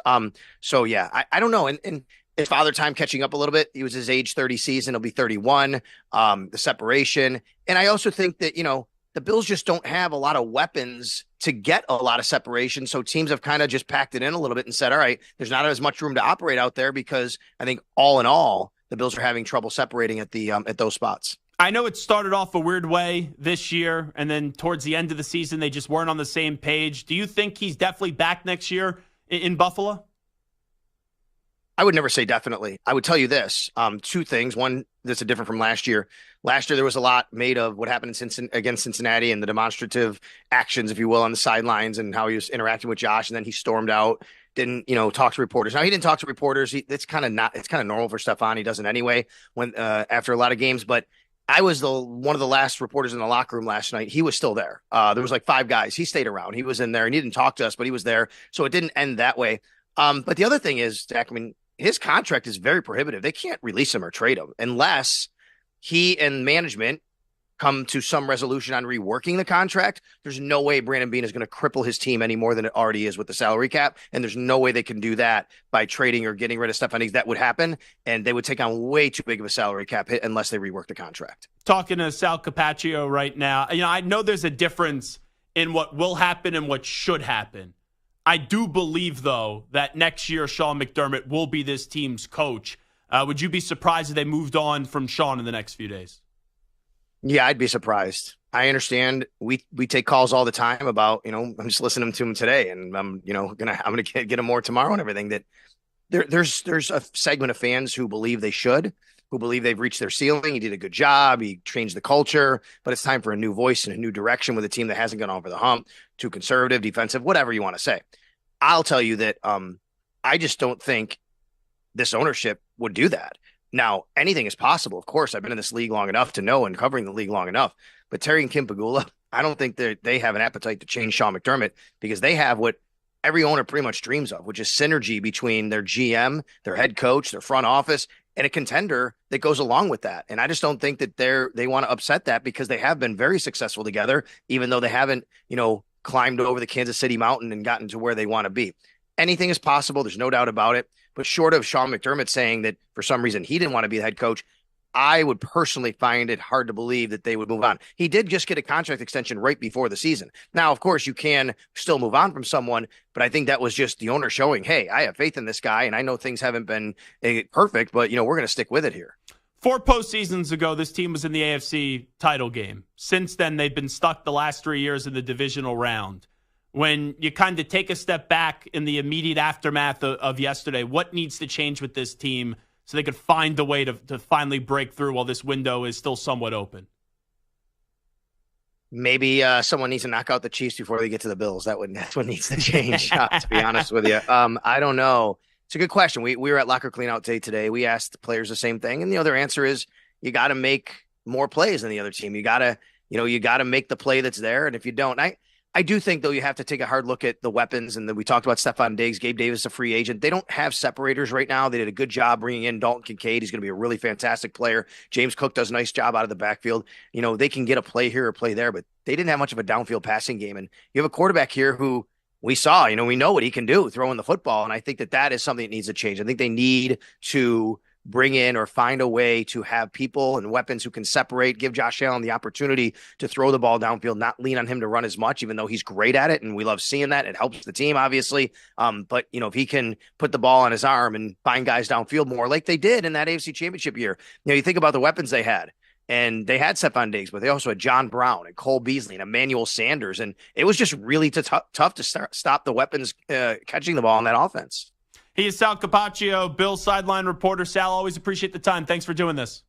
So yeah, I don't know. And his father time catching up a little bit. He was his age 30 season. He'll be 31. The separation. And I also think that, the Bills just don't have a lot of weapons to get a lot of separation. So teams have kind of just packed it in a little bit and said, all right, there's not as much room to operate out there, because I think all in all, the Bills are having trouble separating at those spots. I know it started off a weird way this year, and then towards the end of the season, they just weren't on the same page. Do you think he's definitely back next year in Buffalo? I would never say definitely. I would tell you this, 2 things. One, that's different from last year. Last year, there was a lot made of what happened against Cincinnati and the demonstrative actions, if you will, on the sidelines, and how he was interacting with Josh, and then he stormed out, didn't, talk to reporters. Now, he didn't talk to reporters. It's kind of normal for Stephon. He doesn't anyway when after a lot of games. But I was one of the last reporters in the locker room last night. He was still there. There was like 5 guys. He stayed around. He was in there, and he didn't talk to us, but he was there. So it didn't end that way. But the other thing is, Zach, I mean, his contract is very prohibitive. They can't release him or trade him unless he and management come to some resolution on reworking the contract. There's no way Brandon Beane is going to cripple his team any more than it already is with the salary cap. And there's no way they can do that by trading or getting rid of Stephon Diggs. That would happen, and they would take on way too big of a salary cap hit unless they rework the contract. Talking to Sal Capaccio right now, I know there's a difference in what will happen and what should happen. I do believe, though, that next year Sean McDermott will be this team's coach. Would you be surprised if they moved on from Sean in the next few days? Yeah, I'd be surprised. I understand. We take calls all the time about, I'm just listening to him today, and I'm gonna get him more tomorrow and everything. That there's a segment of fans who believe they should, who believe they've reached their ceiling. He did a good job. He changed the culture, but it's time for a new voice and a new direction with a team that hasn't gone over the hump, too conservative, defensive, whatever you want to say. I'll tell you that I just don't think this ownership would do that. Now, anything is possible. Of course, I've been in this league long enough to know, and covering the league long enough. But Terry and Kim Pagula, I don't think they have an appetite to change Sean McDermott, because they have what every owner pretty much dreams of, which is synergy between their GM, their head coach, their front office, and a contender that goes along with that. And I just don't think that they want to upset that, because they have been very successful together, even though they haven't, climbed over the Kansas City mountain and gotten to where they want to be. Anything is possible. There's no doubt about it. But short of Sean McDermott saying that for some reason he didn't want to be the head coach, I would personally find it hard to believe that they would move on. He did just get a contract extension right before the season. Now, of course, you can still move on from someone, but I think that was just the owner showing, hey, I have faith in this guy, and I know things haven't been perfect, but, we're going to stick with it here. 4 postseasons ago, this team was in the AFC title game. Since then, they've been stuck the last 3 years in the divisional round. when you kind of take a step back in the immediate aftermath of yesterday, what needs to change with this team so they could find a way to finally break through while this window is still somewhat open? Maybe someone needs to knock out the Chiefs before they get to the Bills. That's what needs to change, to be honest with you. I don't know. It's a good question. We were at Locker Cleanout Day today. We asked the players the same thing. And the other answer is you got to make more plays than the other team. You got to make the play that's there. And if you don't, I do think, though, you have to take a hard look at the weapons. And then we talked about Stephon Diggs, Gabe Davis, a free agent. They don't have separators right now. They did a good job bringing in Dalton Kincaid. He's going to be a really fantastic player. James Cook does a nice job out of the backfield. They can get a play here or play there, but they didn't have much of a downfield passing game. And you have a quarterback here who we saw, we know what he can do throwing the football. And I think that is something that needs to change. I think they need to bring in or find a way to have people and weapons who can separate, give Josh Allen the opportunity to throw the ball downfield, not lean on him to run as much, even though he's great at it. And we love seeing that. It helps the team, obviously. But if he can put the ball on his arm and find guys downfield more like they did in that AFC Championship year, you think about the weapons they had. And they had Stephon Diggs, but they also had John Brown and Cole Beasley and Emmanuel Sanders. And it was just really tough to stop the weapons catching the ball on that offense. He is Sal Capaccio, Bill's sideline reporter. Sal, always appreciate the time. Thanks for doing this.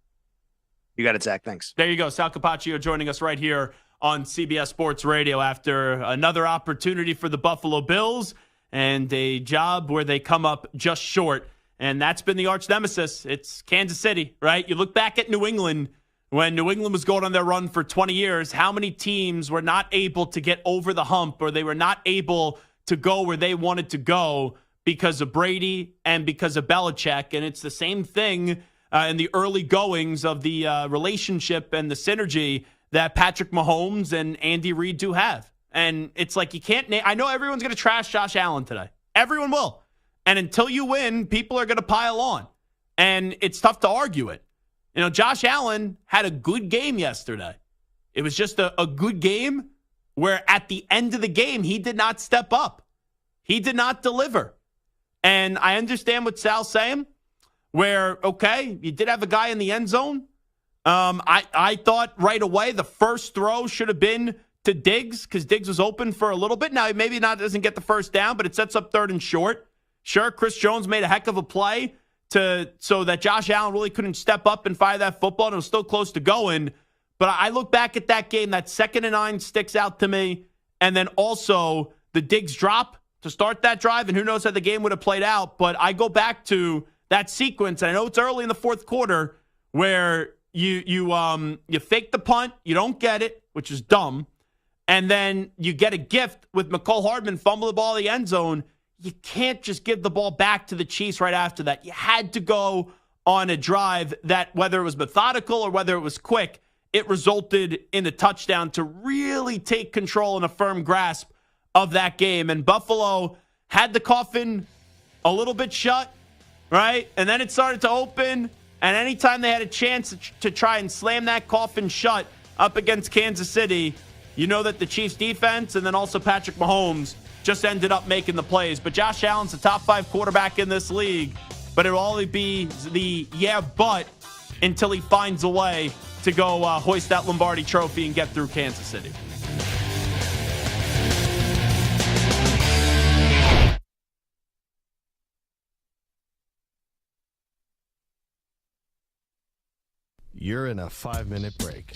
You got it, Zach. Thanks. There you go. Sal Capaccio joining us right here on CBS Sports Radio after another opportunity for the Buffalo Bills and a job where they come up just short. And that's been the arch nemesis. It's Kansas City, right? You look back at New England. When New England was going on their run for 20 years, how many teams were not able to get over the hump, or they were not able to go where they wanted to go because of Brady and because of Belichick? And it's the same thing in the early goings of the relationship and the synergy that Patrick Mahomes and Andy Reid do have. And it's like you can't I know everyone's going to trash Josh Allen today. Everyone will. And until you win, people are going to pile on. And it's tough to argue it. Josh Allen had a good game yesterday. It was just a good game where at the end of the game, he did not step up. He did not deliver. And I understand what Sal's saying, where, okay, you did have a guy in the end zone. I thought right away the first throw should have been to Diggs because Diggs was open for a little bit. Now, maybe doesn't get the first down, but it sets up 3rd and short. Sure, Chris Jones made a heck of a play so that Josh Allen really couldn't step up and fire that football, and it was still close to going. But I look back at that game, that 2nd and 9 sticks out to me, and then also the Diggs drop to start that drive, and who knows how the game would have played out. But I go back to that sequence, and I know it's early in the 4th quarter, where you fake the punt, you don't get it, which is dumb, and then you get a gift with McCole Hardman fumble the ball in the end zone. You can't just give the ball back to the Chiefs right after that. You had to go on a drive that, whether it was methodical or whether it was quick, it resulted in a touchdown to really take control and a firm grasp of that game. And Buffalo had the coffin a little bit shut, right? And then it started to open. And anytime they had a chance to try and slam that coffin shut up against Kansas City, you know that the Chiefs defense and then also Patrick Mahomes just ended up making the plays. But Josh Allen's the top 5 quarterback in this league, but it'll only be the but until he finds a way to go hoist that Lombardi trophy and get through Kansas City. You're in a 5-minute break.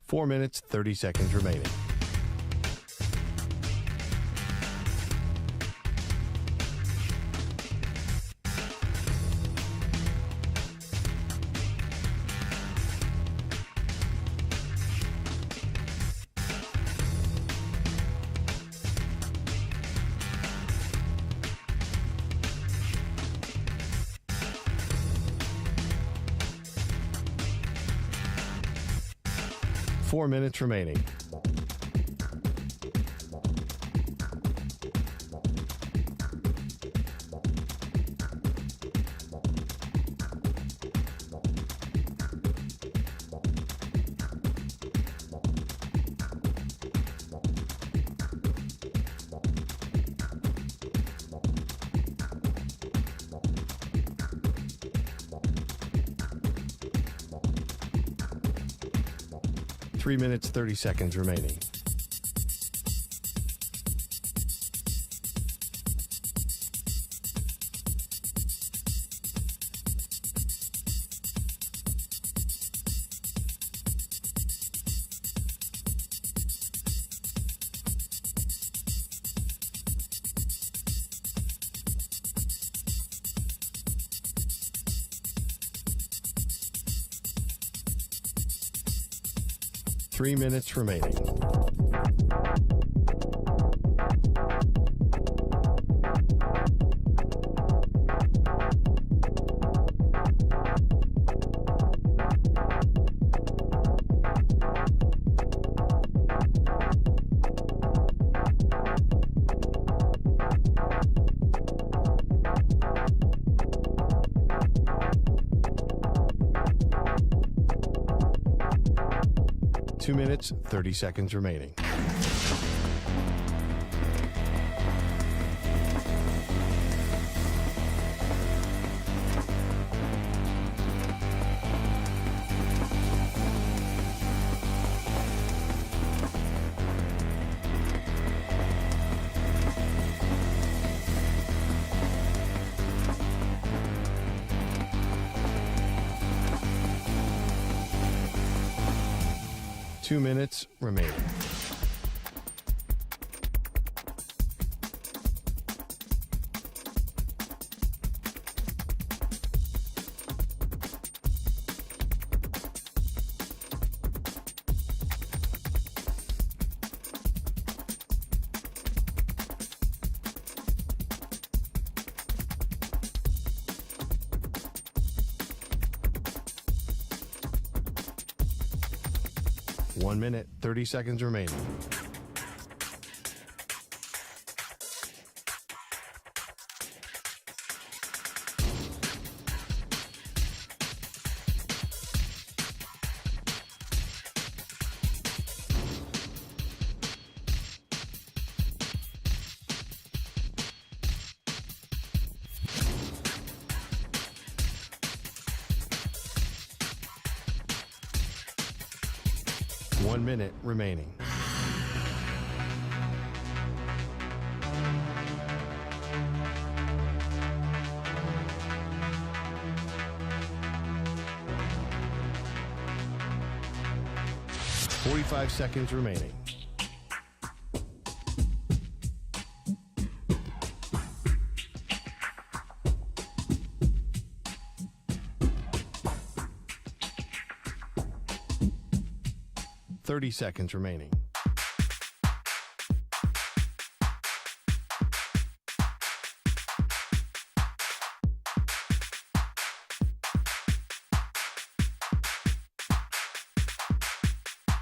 Four minutes, 30 seconds remaining. Four minutes remaining. 3 minutes, 30 seconds remaining. Three minutes remaining. Two minutes, 30 seconds remaining. Two minutes remaining. One minute, 30 seconds remaining. One minute remaining. Forty-five seconds remaining. Thirty seconds remaining.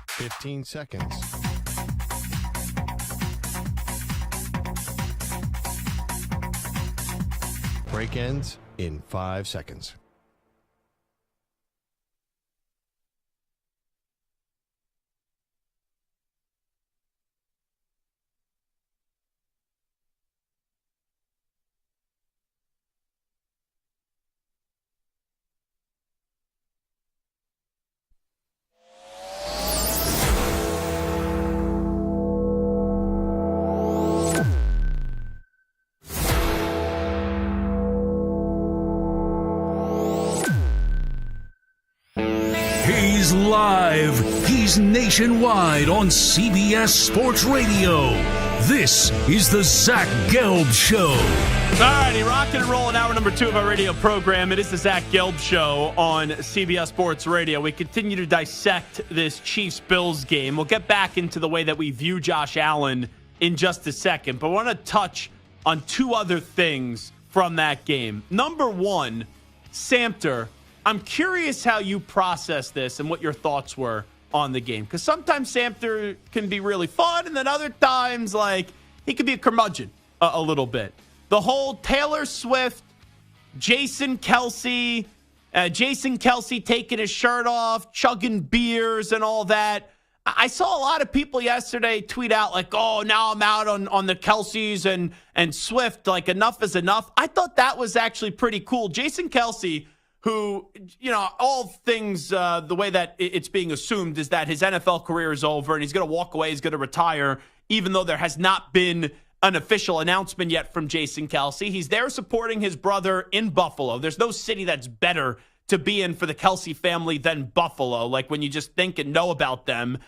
Fifteen seconds. Break ends in 5 seconds. He's live. He's nationwide on CBS Sports Radio. This is the Zach Gelb Show. All righty, rocking and rolling hour number 2 of our radio program. It is the Zach Gelb Show on CBS Sports Radio. We continue to dissect this Chiefs-Bills game. We'll get back into the way that we view Josh Allen in just a second, but I want to touch on 2 other things from that game. Number 1, Samter. I'm curious how you process this and what your thoughts were on the game. Because sometimes Samter can be really fun, and then other times, like, he could be a curmudgeon a little bit. The whole Taylor Swift, Jason Kelsey taking his shirt off, chugging beers and all that. I saw a lot of people yesterday tweet out like, oh, now I'm out on the Kelseys and Swift, like enough is enough. I thought that was actually pretty cool. Jason Kelsey, who, all things, the way that it's being assumed is that his NFL career is over and he's going to walk away, he's going to retire, even though there has not been an official announcement yet from Jason Kelce. He's there supporting his brother in Buffalo. There's no city that's better to be in for the Kelce family than Buffalo. Like when you just think and know about them,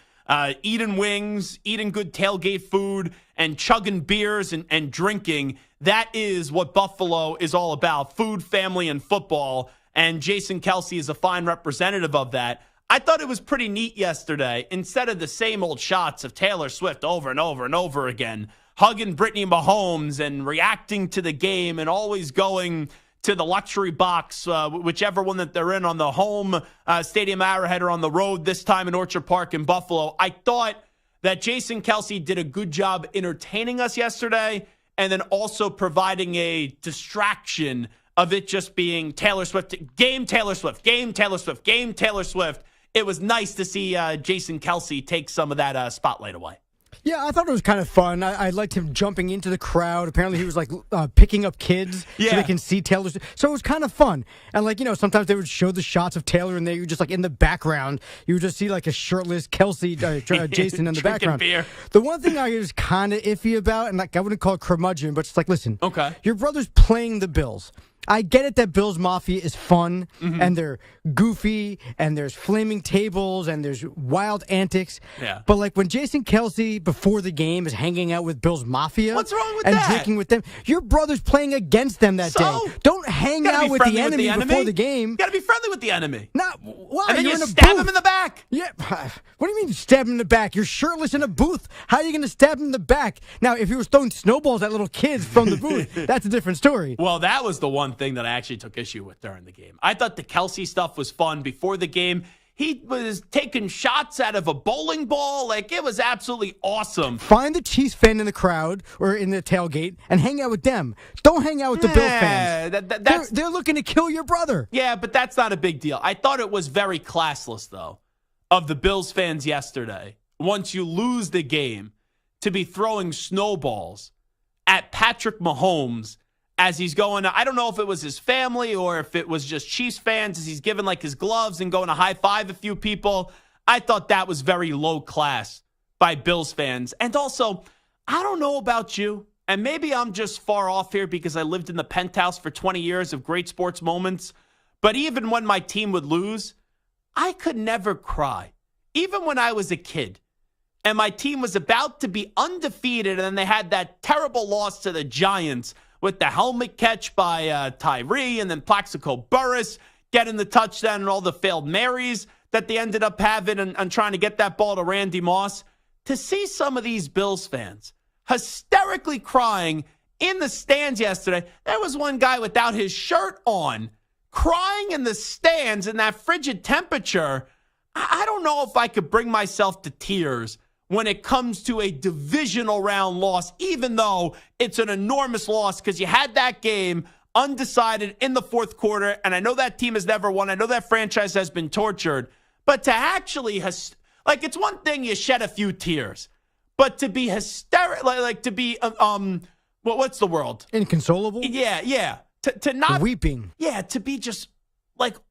eating wings, eating good tailgate food, and chugging beers and drinking. That is what Buffalo is all about, food, family, and football. And Jason Kelce is a fine representative of that. I thought it was pretty neat yesterday. Instead of the same old shots of Taylor Swift over and over and over again, hugging Brittany Mahomes and reacting to the game and always going to the luxury box, whichever one that they're in, on the home Stadium Arrowhead or on the road, this time in Orchard Park in Buffalo. I thought that Jason Kelce did a good job entertaining us yesterday and then also providing a distraction of it just being Taylor Swift, game Taylor Swift, game Taylor Swift, game Taylor Swift. It was nice to see Jason Kelce take some of that spotlight away. Yeah, I thought it was kind of fun. I liked him jumping into the crowd. Apparently, he was like picking up kids so they can see Taylor. So it was kind of fun. And sometimes they would show the shots of Taylor, and they would just in the background, you would just see a shirtless Kelce, Jason in the background. Beer. The one thing I was kind of iffy about, and I wouldn't call it curmudgeon, but it's listen, okay, your brother's playing the Bills. I get it that Bills Mafia is fun, and they're goofy, and there's flaming tables, and there's wild antics. Yeah. But when Jason Kelce, before the game, is hanging out with Bills Mafia. What's wrong with and that? Drinking with them. Your brother's playing against them that day. Don't hang out with the enemy before the game. You got to be friendly with the enemy. Why? And then You're you in a stab booth. him in the back. Yeah. What do you mean stab him in the back? You're shirtless in a booth. How are you going to stab him in the back? Now, if he was throwing snowballs at little kids from the booth, that's a different story. Well, that was the one thing that I actually took issue with during the game. I thought the Kelce stuff was fun before the game. He was taking shots out of a bowling ball. It was absolutely awesome. Find the Chiefs fan in the crowd or in the tailgate and hang out with them. Don't hang out with the Bill fans. They're looking to kill your brother. Yeah, but that's not a big deal. I thought it was very classless, though, of the Bills fans yesterday, once you lose the game, to be throwing snowballs at Patrick Mahomes as he's going. I don't know if it was his family or if it was just Chiefs fans as he's giving his gloves and going to high five a few people. I thought that was very low class by Bills fans. And also, I don't know about you, and maybe I'm just far off here because I lived in the penthouse for 20 years of great sports moments, but even when my team would lose, I could never cry. Even when I was a kid and my team was about to be undefeated and then they had that terrible loss to the Giants with the helmet catch by Tyree and then Plaxico Burress getting the touchdown and all the failed Marys that they ended up having and trying to get that ball to Randy Moss. To see some of these Bills fans hysterically crying in the stands yesterday. There was one guy without his shirt on crying in the stands in that frigid temperature. I don't know if I could bring myself to tears when it comes to a divisional round loss, even though it's an enormous loss because you had that game undecided in the fourth quarter, and I know that team has never won. I know that franchise has been tortured. But to actually, it's one thing you shed a few tears, but to be hysterical, to be, what's the word? Inconsolable? Yeah. To not. Weeping. Yeah, to be just,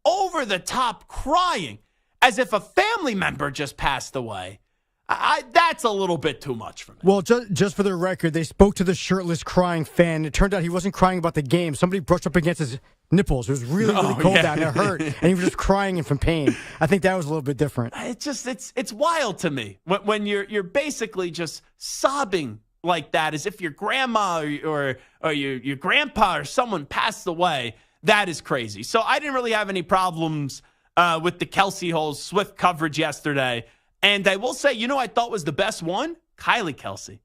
over the top crying as if a family member just passed away. That's a little bit too much for me. Well, just for the record, they spoke to the shirtless crying fan. It turned out he wasn't crying about the game. Somebody brushed up against his nipples. It was really cold out, and it hurt. And he was just crying from pain. I think that was a little bit different. It's wild to me when you're basically just sobbing like that, as if your grandma or your grandpa or someone passed away. That is crazy. So I didn't really have any problems with the Kelce Hole Swift coverage yesterday. And I will say, I thought was the best one? Kylie Kelce.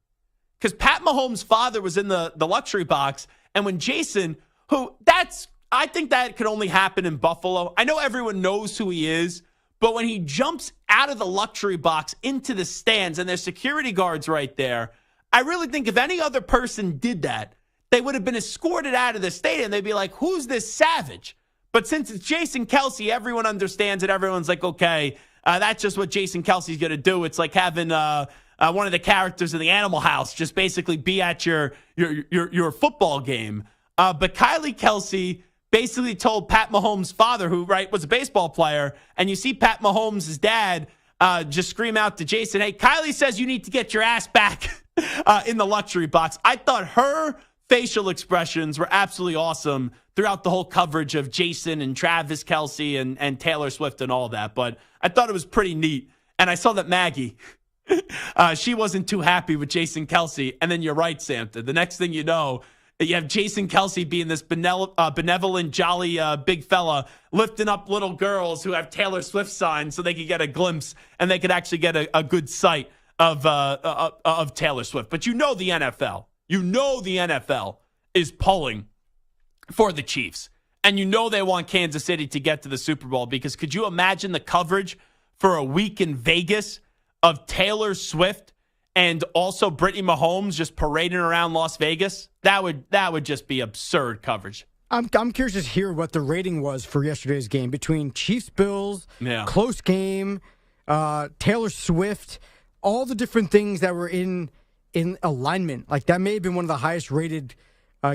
Because Pat Mahomes' father was in the luxury box. And when Jason, I think that could only happen in Buffalo. I know everyone knows who he is. But when he jumps out of the luxury box into the stands and there's security guards right there, I really think if any other person did that, they would have been escorted out of the stadium. They'd be like, who's this savage? But since it's Jason Kelce, everyone understands it. Everyone's like, okay, that's just what Jason Kelce's going to do. It's like having one of the characters in the Animal House just basically be at your football game. But Kylie Kelce basically told Pat Mahomes' father, who was a baseball player, and you see Pat Mahomes' dad just scream out to Jason, hey, Kylie says you need to get your ass back in the luxury box. I thought her facial expressions were absolutely awesome throughout the whole coverage of Jason and Travis Kelce and Taylor Swift and all that. But I thought it was pretty neat. And I saw that Maggie, she wasn't too happy with Jason Kelce. And then you're right, Santa. The next thing you know, you have Jason Kelce being this benevolent, jolly big fella lifting up little girls who have Taylor Swift signs so they could get a glimpse and they could actually get a good sight of Taylor Swift. But the NFL. The NFL is pulling for the Chiefs. And they want Kansas City to get to the Super Bowl because could you imagine the coverage for a week in Vegas of Taylor Swift and also Brittany Mahomes just parading around Las Vegas? That would just be absurd coverage. I'm curious to hear what the rating was for yesterday's game between Chiefs-Bills, close game, Taylor Swift, all the different things that were in alignment. Like that may have been one of the highest rated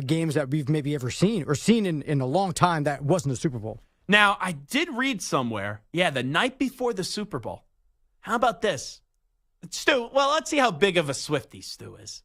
games that we've maybe ever seen in a long time that wasn't a Super Bowl. Now, I did read somewhere, the night before the Super Bowl. How about this? Stu, well, let's see how big of a Swiftie Stu is.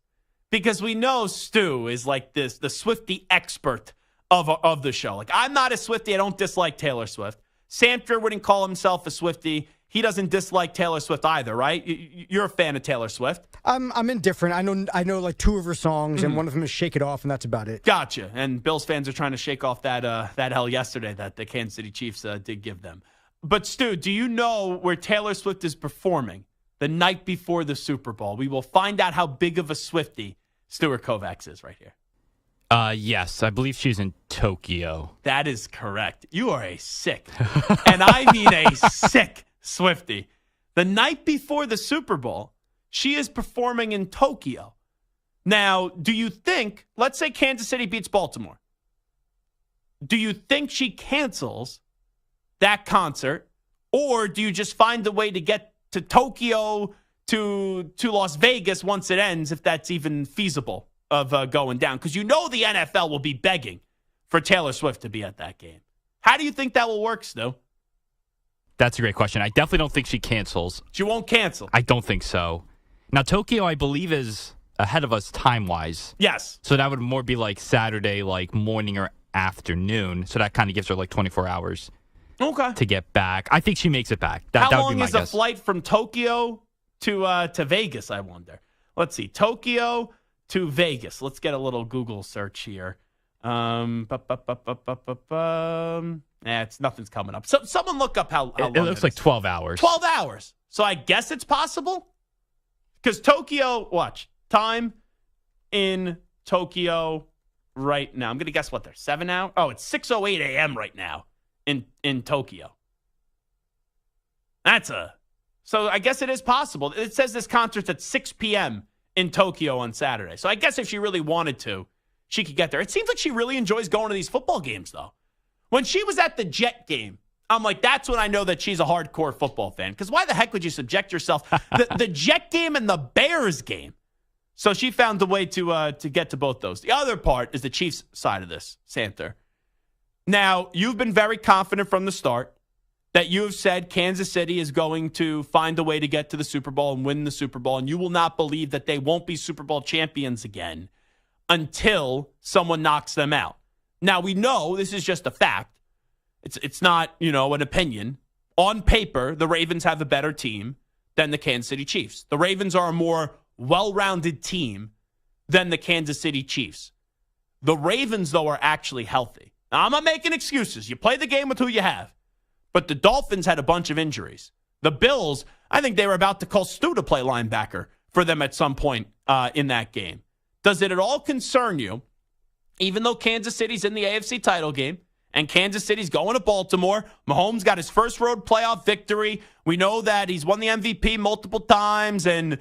Because we know Stu is like the Swiftie expert of the show. Like, I'm not a Swiftie. I don't dislike Taylor Swift. Samter wouldn't call himself a Swiftie. He doesn't dislike Taylor Swift either, right? You're a fan of Taylor Swift. I'm indifferent. I know like two of her songs, and one of them is "Shake It Off," and that's about it. Gotcha. And Bills fans are trying to shake off that hell yesterday that the Kansas City Chiefs did give them. But Stu, do you know where Taylor Swift is performing the night before the Super Bowl? We will find out how big of a Swiftie Stuart Kovacs is right here. Yes, I believe she's in Tokyo. That is correct. You are a sick, and I mean a sick Swiftie. The night before the Super Bowl, she is performing in Tokyo. Now, do you think, let's say Kansas City beats Baltimore. Do you think she cancels that concert, or do you just find a way to get to Tokyo to Las Vegas once it ends, if that's even feasible of going down? Because the NFL will be begging for Taylor Swift to be at that game. How do you think that will work, Stu? That's a great question. I definitely don't think she cancels. She won't cancel. I don't think so. Now, Tokyo, I believe, is ahead of us time-wise. Yes. So that would more be like Saturday, like morning or afternoon. So that kind of gives her like 24 hours to get back. I think she makes it back. That How would be long my is guess. a flight from Tokyo to Vegas, I wonder? Let's see. Tokyo to Vegas. Let's get a little Google search here. Nothing's coming up. So someone look up how long it looks like 12 hours. 12 hours. So I guess it's possible. Because Tokyo, watch, time in Tokyo right now. I'm going to guess what they're 7 hours. Oh, it's 6:08 a.m. right now in Tokyo. So I guess it is possible. It says this concert's at 6 p.m. in Tokyo on Saturday. So I guess if she really wanted to, she could get there. It seems like she really enjoys going to these football games, though. When she was at the Jet game, I'm like, that's when I know that she's a hardcore football fan. Because why the heck would you subject yourself the Jet game and the Bears game? So she found a way to get to both those. The other part is the Chiefs side of this, Santa. Now, you've been very confident from the start that you have said Kansas City is going to find a way to get to the Super Bowl and win the Super Bowl, and you will not believe that they won't be Super Bowl champions again until someone knocks them out. Now, we know this is just a fact. It's not, an opinion. On paper, the Ravens have a better team than the Kansas City Chiefs. The Ravens are a more well-rounded team than the Kansas City Chiefs. The Ravens, though, are actually healthy. Now, I'm not making excuses. You play the game with who you have. But the Dolphins had a bunch of injuries. The Bills, I think they were about to call Stu to play linebacker for them at some point in that game. Does it at all concern you, even though Kansas City's in the AFC title game and Kansas City's going to Baltimore, Mahomes got his first road playoff victory. We know that he's won the MVP multiple times, and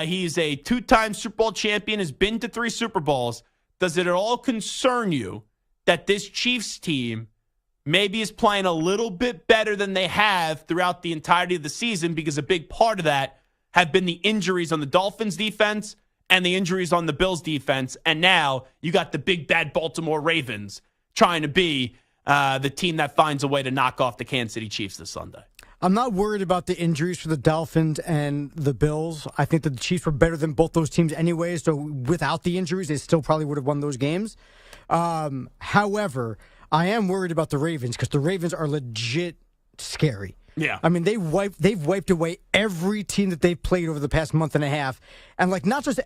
he's a two-time Super Bowl champion, has been to 3 Super Bowls. Does it at all concern you that this Chiefs team maybe is playing a little bit better than they have throughout the entirety of the season, because a big part of that have been the injuries on the Dolphins defense and the injuries on the Bills defense, and now you got the big bad Baltimore Ravens trying to be the team that finds a way to knock off the Kansas City Chiefs this Sunday. I'm not worried about the injuries for the Dolphins and the Bills. I think that the Chiefs were better than both those teams anyway, so without the injuries, they still probably would have won those games. However, I am worried about the Ravens because the Ravens are legit scary. Yeah. I mean, they've wiped away every team that they've played over the past month and a half. And, not just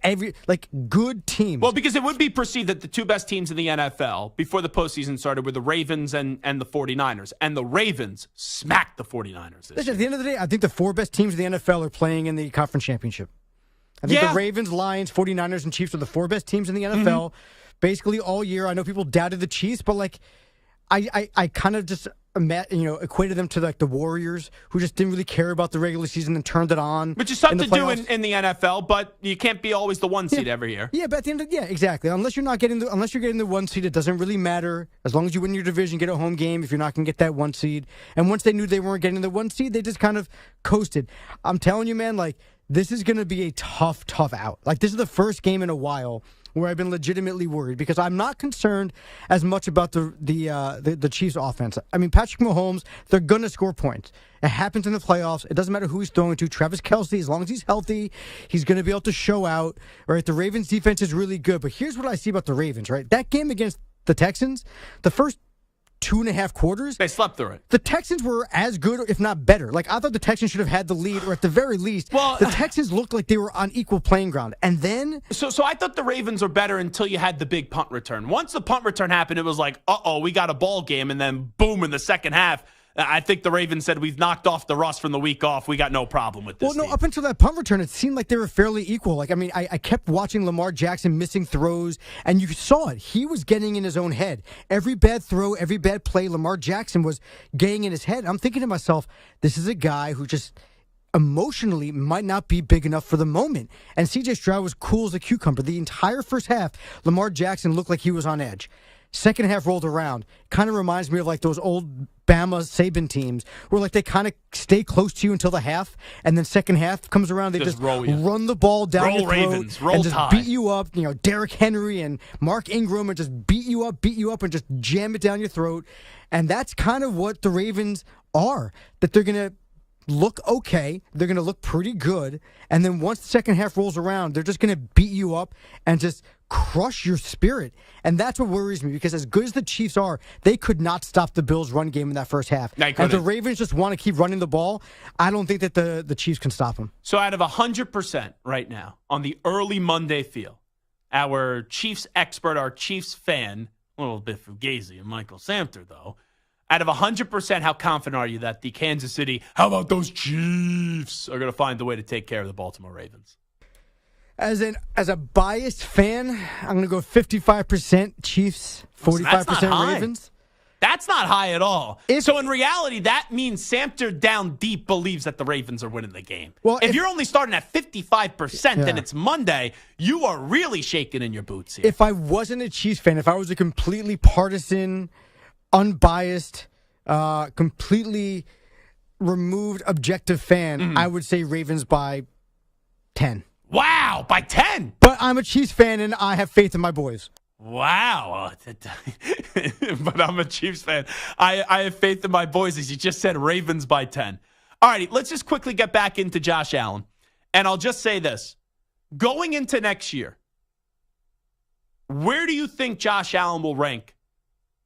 good teams. Well, because it would be perceived that the two best teams in the NFL before the postseason started were the Ravens and the 49ers. And the Ravens smacked the 49ers this year. At the end of the day, I think the four best teams in the NFL are playing in the conference championship. I think the Ravens, Lions, 49ers, and Chiefs are the four best teams in the NFL basically all year. I know people doubted the Chiefs, but, I kind of just equated them to the Warriors, who just didn't really care about the regular season and turned it on. Which is something to do in the NFL, but you can't be always the one seed every year. Yeah, but at the end of exactly. Unless you're getting the one seed, it doesn't really matter. As long as you win your division, get a home game. If you're not going to get that one seed, and once they knew they weren't getting the one seed, they just kind of coasted. I'm telling you, man, this is going to be a tough out. This is the first game in a while where I've been legitimately worried because I'm not concerned as much about the Chiefs' offense. I mean, Patrick Mahomes, they're going to score points. It happens in the playoffs. It doesn't matter who he's throwing to. Travis Kelce, as long as he's healthy, he's going to be able to show out. Right? The Ravens' defense is really good. But here's what I see about the Ravens, right? That game against the Texans, the first 2.5 quarters, they slept through it. The Texans were as good, if not better. I thought the Texans should have had the lead, or at the very least, the Texans looked like they were on equal playing ground. And then, so I thought the Ravens were better until you had the big punt return. Once the punt return happened, it was we got a ball game, and then boom, in the second half, I think the Ravens said, we've knocked off the rust from the week off. We got no problem with this. Well, no, up until that punt return, it seemed like they were fairly equal. I kept watching Lamar Jackson missing throws, and you saw it. He was getting in his own head. Every bad throw, every bad play, Lamar Jackson was getting in his head. I'm thinking to myself, this is a guy who just emotionally might not be big enough for the moment. And C.J. Stroud was cool as a cucumber. The entire first half, Lamar Jackson looked like he was on edge. Second half rolled around. Kind of reminds me of those old Bama Saban teams where they kind of stay close to you until the half, and then second half comes around, they just run the ball down your throat Ravens, and just beat you up. Derrick Henry and Mark Ingram and just beat you up and just jam it down your throat. And that's kind of what the Ravens are, that they're going to look okay. They're going to look pretty good. And then once the second half rolls around, they're just going to beat you up and just crush your spirit. And that's what worries me, because as good as the Chiefs are, they could not stop the Bills' run game in that first half. And the Ravens just want to keep running the ball. I don't think that the Chiefs can stop them. So out of 100% right now on the early Monday feel, our Chiefs expert, our Chiefs fan, a little bit fugazi and Michael Samter, though, out of 100%, how confident are you that the Kansas City, how about those Chiefs, are going to find the way to take care of the Baltimore Ravens? As a biased fan, I'm going to go 55% Chiefs, 45% Ravens. That's not high at all. So in reality, that means Samter down deep believes that the Ravens are winning the game. Well, if you're only starting at 55% and it's Monday, you are really shaking in your boots here. If I wasn't a Chiefs fan, if I was a completely partisan, unbiased, completely removed, objective fan, I would say Ravens by 10. Wow, by 10. But I'm a Chiefs fan, and I have faith in my boys. Wow. But I'm a Chiefs fan. I have faith in my boys, as you just said, Ravens by 10. All righty, let's just quickly get back into Josh Allen. And I'll just say this. Going into next year, where do you think Josh Allen will rank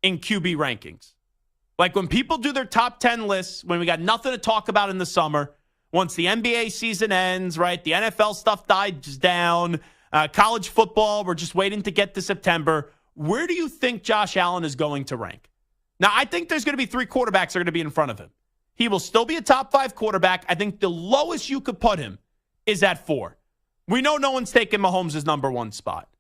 in QB rankings? When people do their top 10 lists, when we got nothing to talk about in the summer, once the NBA season ends, right, the NFL stuff dies down, college football, we're just waiting to get to September. Where do you think Josh Allen is going to rank? Now, I think there's going to be 3 quarterbacks that are going to be in front of him. He will still be a top 5 quarterback. I think the lowest you could put him is at 4. We know no one's taking Mahomes' number 1 spot.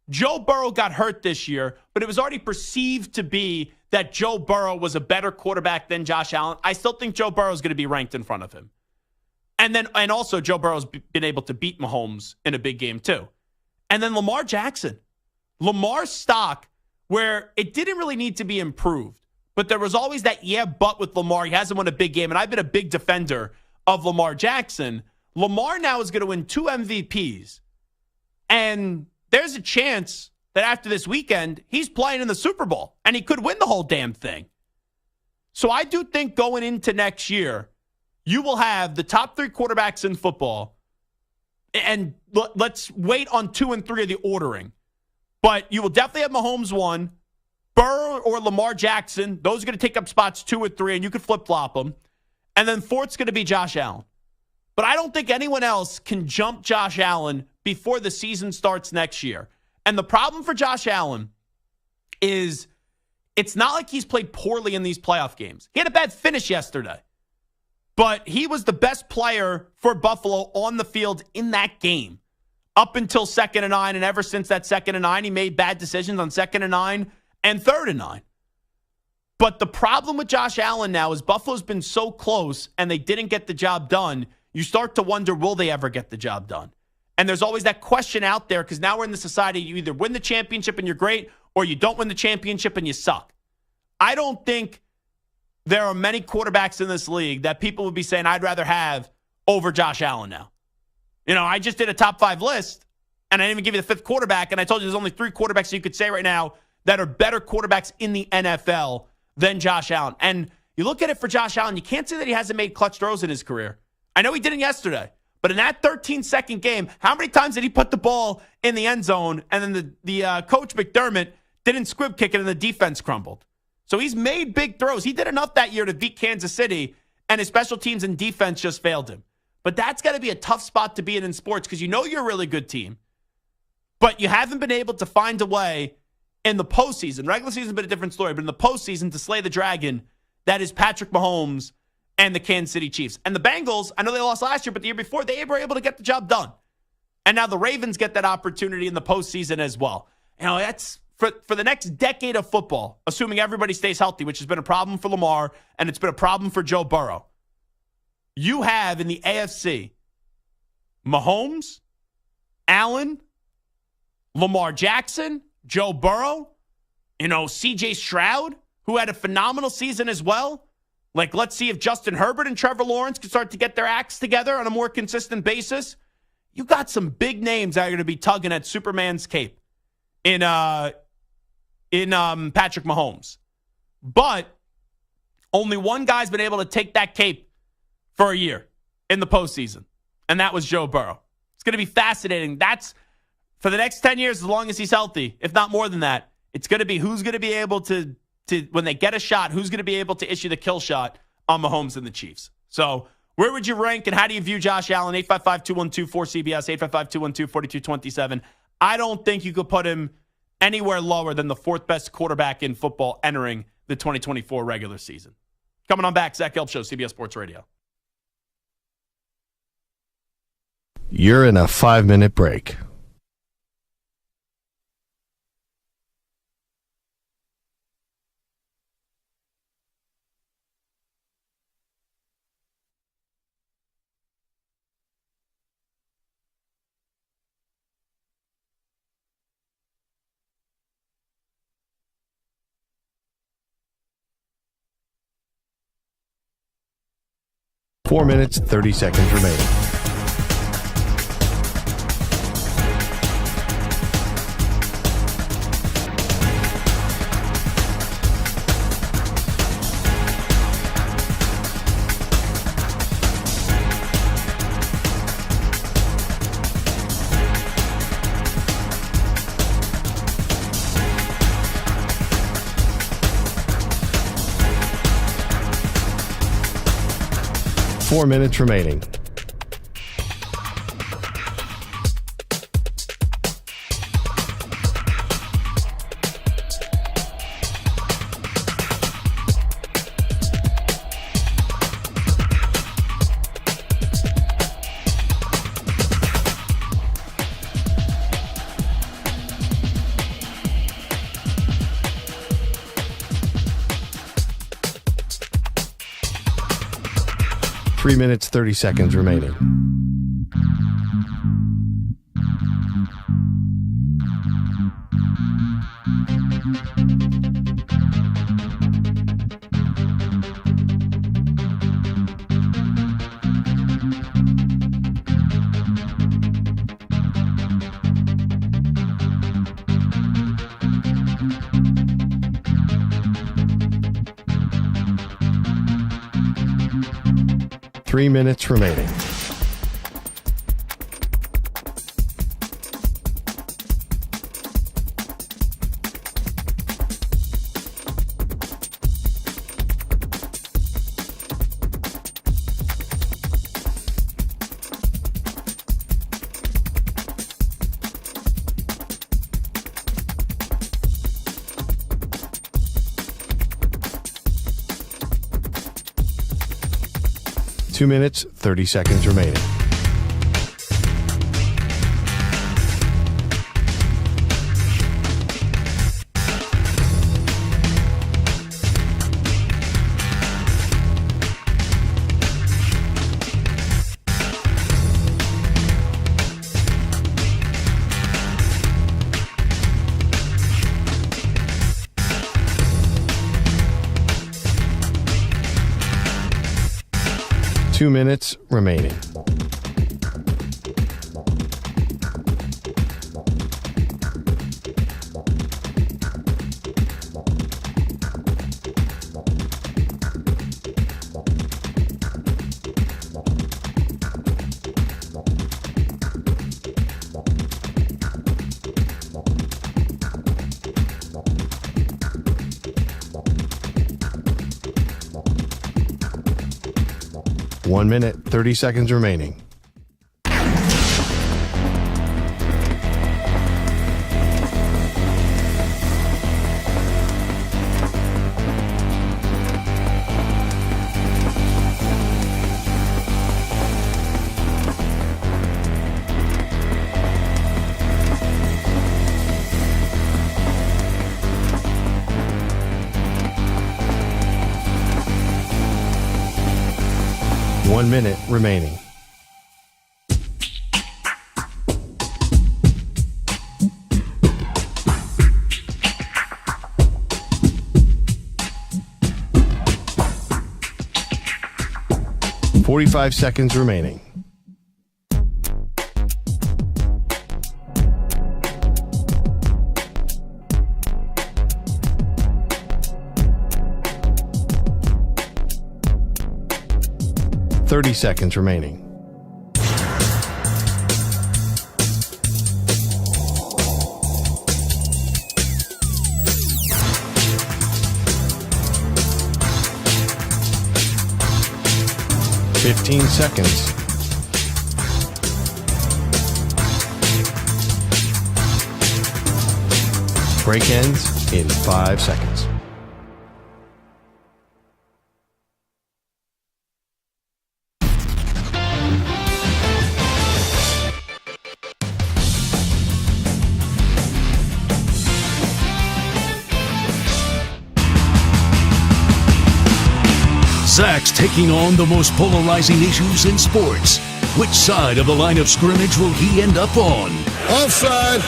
Joe Burrow got hurt this year, but it was already perceived to be that Joe Burrow was a better quarterback than Josh Allen. I still think Joe Burrow is going to be ranked in front of him. And also Joe Burrow's been able to beat Mahomes in a big game too. And then Lamar Jackson. Lamar's stock, where it didn't really need to be improved, but there was always that but with Lamar. He hasn't won a big game, and I've been a big defender of Lamar Jackson. Lamar now is going to win 2 MVPs. And there's a chance that after this weekend, he's playing in the Super Bowl, and he could win the whole damn thing. So I do think going into next year, you will have the top 3 quarterbacks in football. And let's wait on 2 and 3 of the ordering. But you will definitely have Mahomes 1, Burrow or Lamar Jackson. Those are going to take up spots 2 or 3, and you could flip-flop them. And then 4th's going to be Josh Allen. But I don't think anyone else can jump Josh Allen before the season starts next year. And the problem for Josh Allen is it's not like he's played poorly in these playoff games. He had a bad finish yesterday. But he was the best player for Buffalo on the field in that game up until 2nd and 9. And ever since that 2nd and 9, he made bad decisions on 2nd and 9 and 3rd and 9. But the problem with Josh Allen now is Buffalo's been so close and they didn't get the job done. You start to wonder, will they ever get the job done? And there's always that question out there because now we're in the society, you either win the championship and you're great or you don't win the championship and you suck. I don't think there are many quarterbacks in this league that people would be saying I'd rather have over Josh Allen now. You know, I just did a top 5 list, and I didn't even give you the 5th quarterback, and I told you there's only 3 quarterbacks you could say right now that are better quarterbacks in the NFL than Josh Allen. And you look at it for Josh Allen, you can't say that he hasn't made clutch throws in his career. I know he didn't yesterday, but in that 13-second game, how many times did he put the ball in the end zone, and then the coach McDermott didn't squib kick it and the defense crumbled? So he's made big throws. He did enough that year to beat Kansas City, and his special teams and defense just failed him. But that's got to be a tough spot to be in sports because you know you're a really good team, but you haven't been able to find a way in the postseason. Regular season's been a different story, but in the postseason to slay the dragon, that is Patrick Mahomes and the Kansas City Chiefs. And the Bengals, I know they lost last year, but the year before, they were able to get the job done. And now the Ravens get that opportunity in the postseason as well. You know, that's for the next decade of football, assuming everybody stays healthy, which has been a problem for Lamar, and it's been a problem for Joe Burrow. You have in the AFC Mahomes, Allen, Lamar Jackson, Joe Burrow, C.J. Stroud, who had a phenomenal season as well. Like, let's see if Justin Herbert and Trevor Lawrence can start to get their acts together on a more consistent basis. You got some big names that are going to be tugging at Superman's cape in Patrick Mahomes. But only one guy's been able to take that cape for a year in the postseason, and that was Joe Burrow. It's going to be fascinating. That's for the next 10 years, as long as he's healthy, if not more than that. It's going to be who's going to be able to when they get a shot, who's going to be able to issue the kill shot on Mahomes and the Chiefs. So where would you rank and how do you view Josh Allen? 855-212-4CBS, 855-212-4227. I don't think you could put him anywhere lower than the 4th best quarterback in football entering the 2024 regular season. Coming on back, Zach Gelb Show, CBS Sports Radio. You're in a 5-minute break. Four minutes, 30 seconds remaining. Four minutes remaining. Three minutes, 30 seconds remaining. 3 minutes remaining. Two minutes, 30 seconds remaining. Two minutes remaining. One minute, 30 seconds remaining. One minute remaining. "45 seconds remaining. "30 seconds remaining. "15 seconds. Break ends in 5 seconds. Zach's taking on the most polarizing issues in sports. Which side of the line of scrimmage will he end up on? Offside.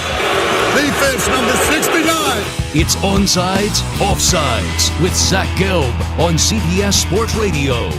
Defense number 69. It's Onsides, Offsides with Zach Gelb on CBS Sports Radio.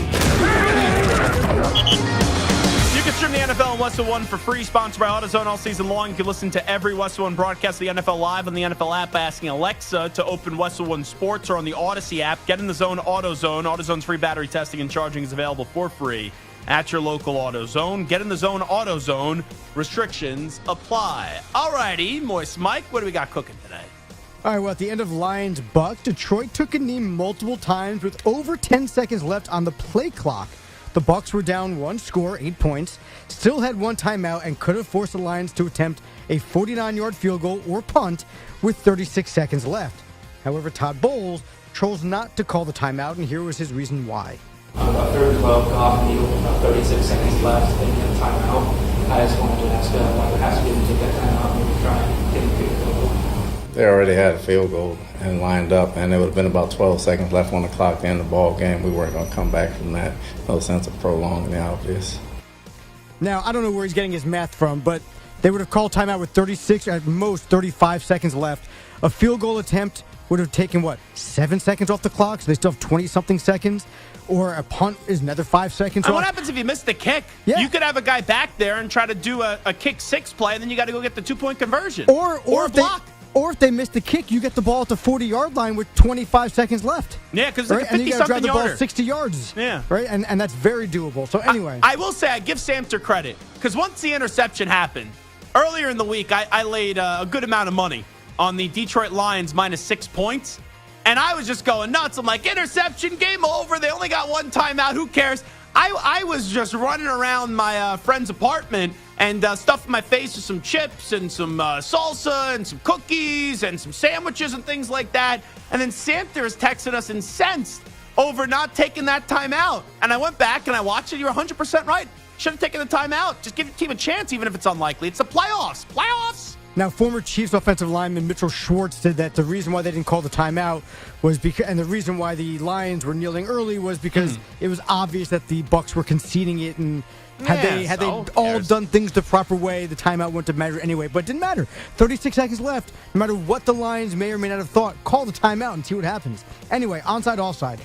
You can stream the NFL on Westwood One for free, sponsored by AutoZone all season long. You can listen to every Westwood One broadcast of the NFL live on the NFL app by asking Alexa to open Westwood One Sports, or on the Odyssey app. Get in the zone, AutoZone. AutoZone's free battery testing and charging is available for free at your local AutoZone. Get in the zone, AutoZone. Restrictions apply. All righty, Moist Mike, what do we got cooking today? All right, well, at the end of Lions-Bucks, Detroit took a knee multiple times with over 10 seconds left on the play clock. The Bucks were down one score, 8 points, still had one timeout, and could have forced the Lions to attempt a 49-yard field goal or punt with 36 seconds left. However, Todd Bowles chose not to call the timeout, and here was his reason why. About 3rd 12, off field, about 36 seconds left, taking a timeout. I just wanted to ask why there has to be to take that timeout and maybe try and get a field goal. They already had a field goal and lined up, and there would have been about 12 seconds left on the clock to end the ball game. We weren't going to come back from that. No sense of prolonging the obvious. Now, I don't know where he's getting his math from, but they would have called timeout with 36, at most 35 seconds left. A field goal attempt would have taken, 7 seconds off the clock, so they still have 20-something seconds. Or a punt is another 5 seconds. And what happens if you miss the kick? Yeah. You could have a guy back there and try to do a kick six play, and then you got to go get the 2-point conversion. Or a block. Or if they miss the kick, you get the ball at the 40-yard line with 25 seconds left. Yeah, because right? it's like and a you got to drive 50-something the ball yarder. 60 yards. Yeah. Right? And that's very doable. So anyway. I will say I give Samter credit because once the interception happened, earlier in the week, I laid a good amount of money on the Detroit Lions minus 6 points. And I was just going nuts. I'm like, interception, game over. They only got one timeout. Who cares? I was just running around my friend's apartment and stuffing my face with some chips and some salsa and some cookies and some sandwiches and things like that. And then Samter is texting us incensed over not taking that timeout. And I went back and I watched it. You're 100% right. Should have taken the timeout. Just give your team a chance, even if it's unlikely. It's the playoffs. Playoffs. Now, former Chiefs offensive lineman Mitchell Schwartz said that the reason why they didn't call the timeout was because, and the reason why the Lions were kneeling early was because it was obvious that the Bucs were conceding it, and had they all done things the proper way, the timeout wouldn't have mattered anyway. But it didn't matter. 36 seconds left. No matter what the Lions may or may not have thought, call the timeout and see what happens. Anyway, onside, offside.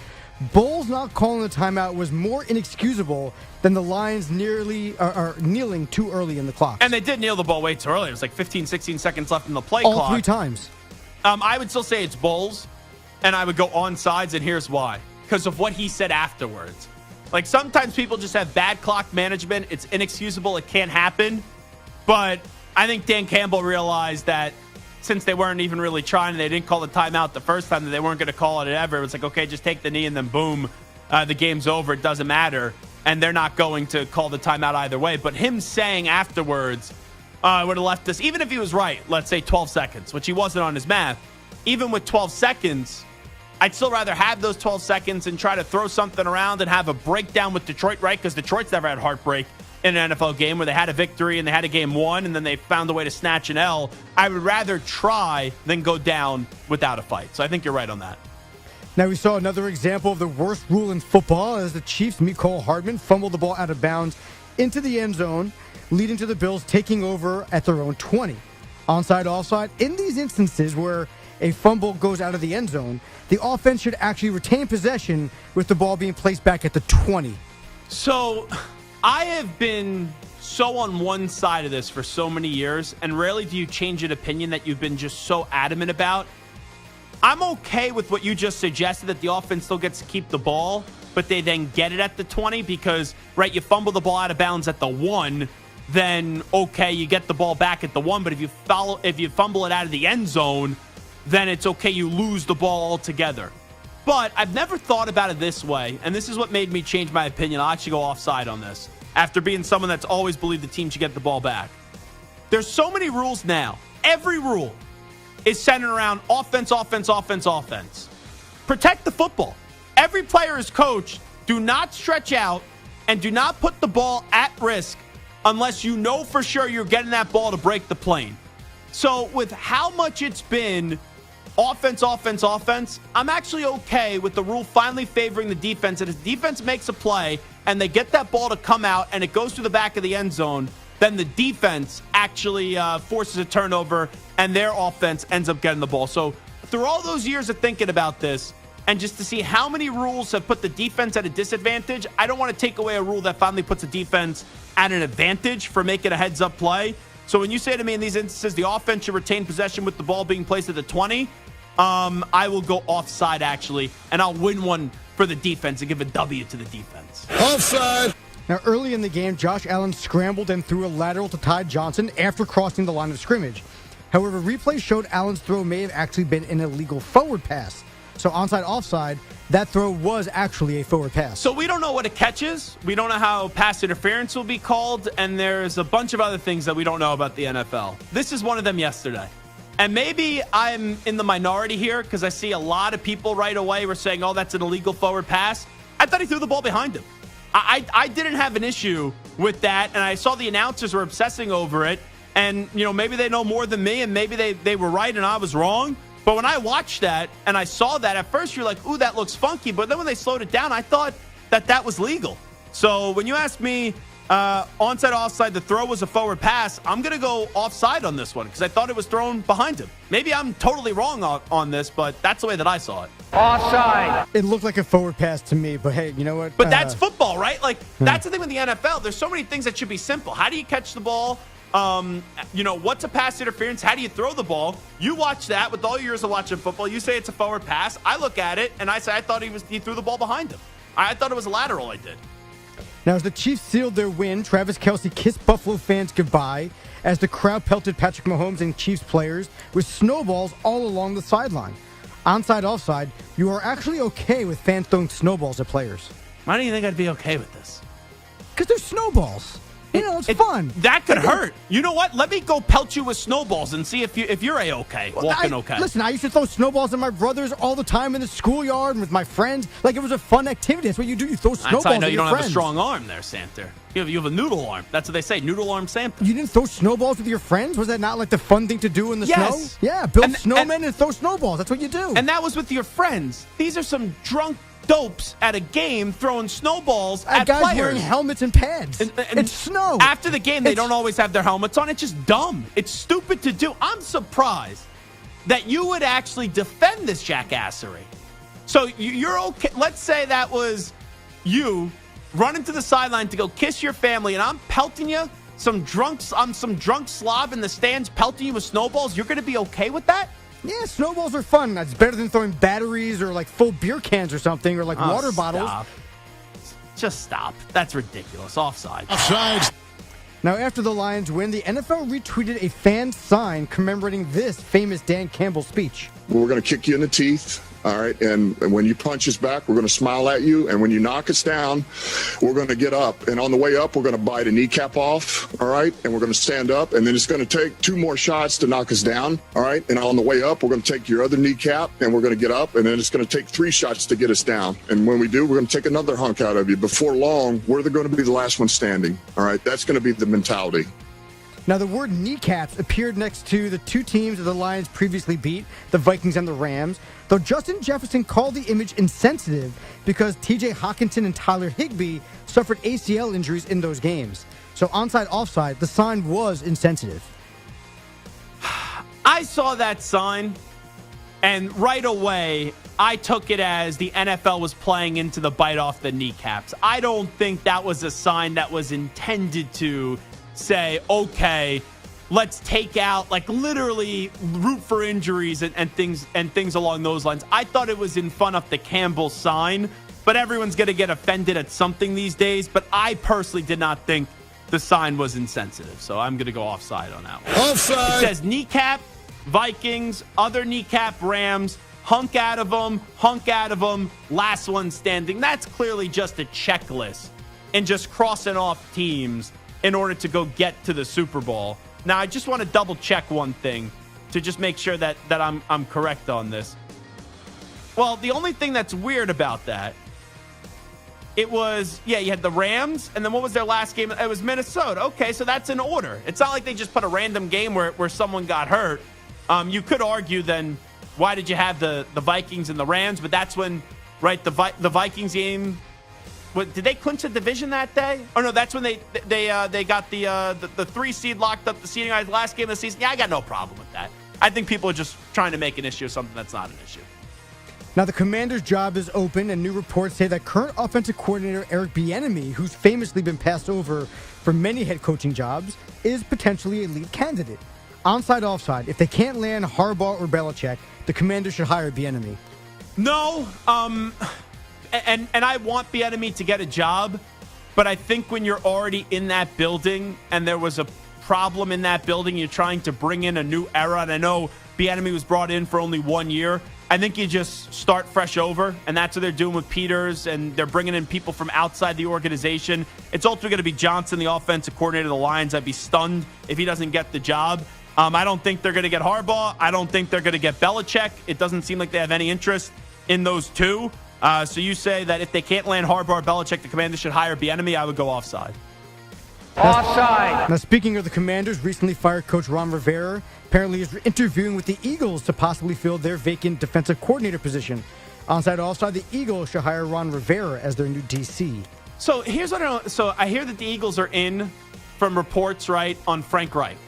Bulls not calling the timeout was more inexcusable than the Lions kneeling too early in the clock. And they did kneel the ball way too early. It was like 15, 16 seconds left in the play all clock. All 3 times. I would still say it's Bulls, and I would go on sides, and here's why. Because of what he said afterwards. Like, sometimes people just have bad clock management. It's inexcusable. It can't happen. But I think Dan Campbell realized that since they weren't even really trying and they didn't call the timeout the first time, that they weren't going to call it ever. It was like, okay, just take the knee and then boom, the game's over. It doesn't matter. And they're not going to call the timeout either way. But him saying afterwards would have left us, even if he was right, let's say 12 seconds, which he wasn't on his math. Even with 12 seconds, I'd still rather have those 12 seconds and try to throw something around and have a breakdown with Detroit, right? Because Detroit's never had heartbreak in an NFL game where they had a victory and they had a game won and then they found a way to snatch an L. I would rather try than go down without a fight. So I think you're right on that. Now we saw another example of the worst rule in football as the Chiefs' Mecole Hardman fumbled the ball out of bounds into the end zone, leading to the Bills taking over at their own 20. Onside, offside. In these instances where a fumble goes out of the end zone, the offense should actually retain possession with the ball being placed back at the 20. So I have been so on one side of this for so many years, and rarely do you change an opinion that you've been just so adamant about. I'm okay with what you just suggested, that the offense still gets to keep the ball, but they then get it at the 20 because, right, you fumble the ball out of bounds at the 1, then, okay, you get the ball back at the 1, but if you fumble it out of the end zone, then it's okay, you lose the ball altogether. But I've never thought about it this way, and this is what made me change my opinion. I'll actually go offside on this, after being someone that's always believed the team should get the ball back. There's so many rules now. Every rule is centered around offense, offense, offense, offense. Protect the football. Every player is coached. Do not stretch out and do not put the ball at risk unless you know for sure you're getting that ball to break the plane. So with how much it's been offense, offense, offense, I'm actually okay with the rule finally favoring the defense. And if the defense makes a play and they get that ball to come out and it goes through the back of the end zone, then the defense actually forces a turnover and their offense ends up getting the ball. So through all those years of thinking about this, and just to see how many rules have put the defense at a disadvantage, I don't want to take away a rule that finally puts the defense at an advantage for making a heads-up play. So when you say to me in these instances, the offense should retain possession with the ball being placed at the 20, I will go offside, actually, and I'll win one for the defense and give a W to the defense. Offside. Now, early in the game, Josh Allen scrambled and threw a lateral to Ty Johnson after crossing the line of scrimmage. However, replay showed Allen's throw may have actually been an illegal forward pass. So onside, offside, that throw was actually a forward pass. So we don't know what a catch is. We don't know how pass interference will be called. And there's a bunch of other things that we don't know about the NFL. This is one of them yesterday. And maybe I'm in the minority here because I see a lot of people right away were saying, oh, that's an illegal forward pass. I thought he threw the ball behind him. I didn't have an issue with that. And I saw the announcers were obsessing over it. And, you know, maybe they know more than me and maybe they were right and I was wrong. But when I watched that and I saw that, at first you're like, ooh, that looks funky. But then when they slowed it down, I thought that was legal. So when you ask me onside, offside, the throw was a forward pass, I'm going to go offside on this one because I thought it was thrown behind him. Maybe I'm totally wrong on this, but that's the way that I saw it. Offside. It looked like a forward pass to me, but hey, you know what? But that's football, right? Like, that's the thing with the NFL. There's so many things that should be simple. How do you catch the ball? what's a pass interference? How do you throw the ball? You watch that with all your years of watching football. You say it's a forward pass. I look at it and I say I thought he threw the ball behind him. I thought it was a lateral. I did. Now, as the Chiefs sealed their win, Travis Kelce kissed Buffalo fans goodbye as the crowd pelted Patrick Mahomes and Chiefs players with snowballs all along the sideline. Onside, offside, you are actually okay with fans throwing snowballs at players. Why do you think I'd be okay with this? Because they're snowballs. It's fun. That could hurt. You know what? Let me go pelt you with snowballs and see if you're okay. Walking okay. Listen, I used to throw snowballs at my brothers all the time in the schoolyard and with my friends. Like, it was a fun activity. That's what you do. You throw snowballs That's how I know at you your don't friends. have a strong arm there, Santa. You have a noodle arm. That's what they say. Noodle arm Santa. You didn't throw snowballs with your friends? Was that not like the fun thing to do in the Yes. snow? Yeah, build snowmen and throw snowballs. That's what you do. And that was with your friends. These are some drunk dopes at a game throwing snowballs at guys players. wearing helmets and pads. And it's snow. After the game, they don't always have their helmets on. It's just dumb. It's stupid to do. I'm surprised that you would actually defend this jackassery. So you're okay. Let's say that was you running to the sideline to go kiss your family, and I'm pelting you, some drunk slob in the stands pelting you with snowballs. You're going to be okay with that? Yeah, snowballs are fun. That's better than throwing batteries or like full beer cans or something, or like water bottles. Just stop. That's ridiculous. Offside. Offside. Now, after the Lions win, the NFL retweeted a fan sign commemorating this famous Dan Campbell speech. We're going to kick you in the teeth. All right. And when you punch us back, we're going to smile at you. And when you knock us down, we're going to get up. And on the way up, we're going to bite a kneecap off. All right. And we're going to stand up. And then it's going to take 2 more shots to knock us down. All right. And on the way up, we're going to take your other kneecap and we're going to get up. And then it's going to take 3 shots to get us down. And when we do, we're going to take another hunk out of you. Before long, we're going to be the last one standing. All right. That's going to be the mentality. Now, the word kneecaps appeared next to the 2 teams that the Lions previously beat, the Vikings and the Rams, though Justin Jefferson called the image insensitive because TJ Hawkinson and Tyler Higbee suffered ACL injuries in those games. So onside, offside, the sign was insensitive. I saw that sign, and right away, I took it as the NFL was playing into the bite off the kneecaps. I don't think that was a sign that was intended to say, okay, let's take out, like, literally root for injuries and things along those lines. I thought it was in fun of the Campbell sign, but everyone's going to get offended at something these days. But I personally did not think the sign was insensitive, so I'm going to go offside on that one. Offside. It says kneecap Vikings, other kneecap Rams, hunk out of them, last one standing. That's clearly just a checklist and just crossing off teams in order to go get to the Super Bowl. Now, I just want to double check one thing to just make sure that I'm correct on this. Well, the only thing that's weird about that, it was, you had the Rams, and then what was their last game? It was Minnesota. Okay, so that's in order. It's not like they just put a random game where someone got hurt. You could argue then, why did you have the Vikings and the Rams? But that's when, right, the Vikings game. What, did they clinch the division that day? Oh no, that's when they got the 3 seed locked up the seeding last game of the season. Yeah, I got no problem with that. I think people are just trying to make an issue of something that's not an issue. Now, the Commanders' job is open, and new reports say that current offensive coordinator Eric Bieniemy, who's famously been passed over for many head coaching jobs, is potentially a lead candidate. Onside, offside, if they can't land Harbaugh or Belichick, the Commanders should hire Bieniemy. No, And I want Bieniemy to get a job, but I think when you're already in that building and there was a problem in that building, you're trying to bring in a new era, and I know Bieniemy was brought in for only 1 year. I think you just start fresh over, and that's what they're doing with Peters, and they're bringing in people from outside the organization. It's ultimately going to be Johnson, the offensive coordinator of the Lions. I'd be stunned if he doesn't get the job. I don't think they're going to get Harbaugh. I don't think they're going to get Belichick. It doesn't seem like they have any interest in those two. So you say that if they can't land Harbaugh or Belichick, the Commanders should hire Bieniemy. I would go offside. Offside. Now, speaking of the Commanders, recently fired coach Ron Rivera apparently is interviewing with the Eagles to possibly fill their vacant defensive coordinator position. Onside, offside, the Eagles should hire Ron Rivera as their new DC. So here's what I know. So I hear that the Eagles are in from reports, right, on Frank Reich.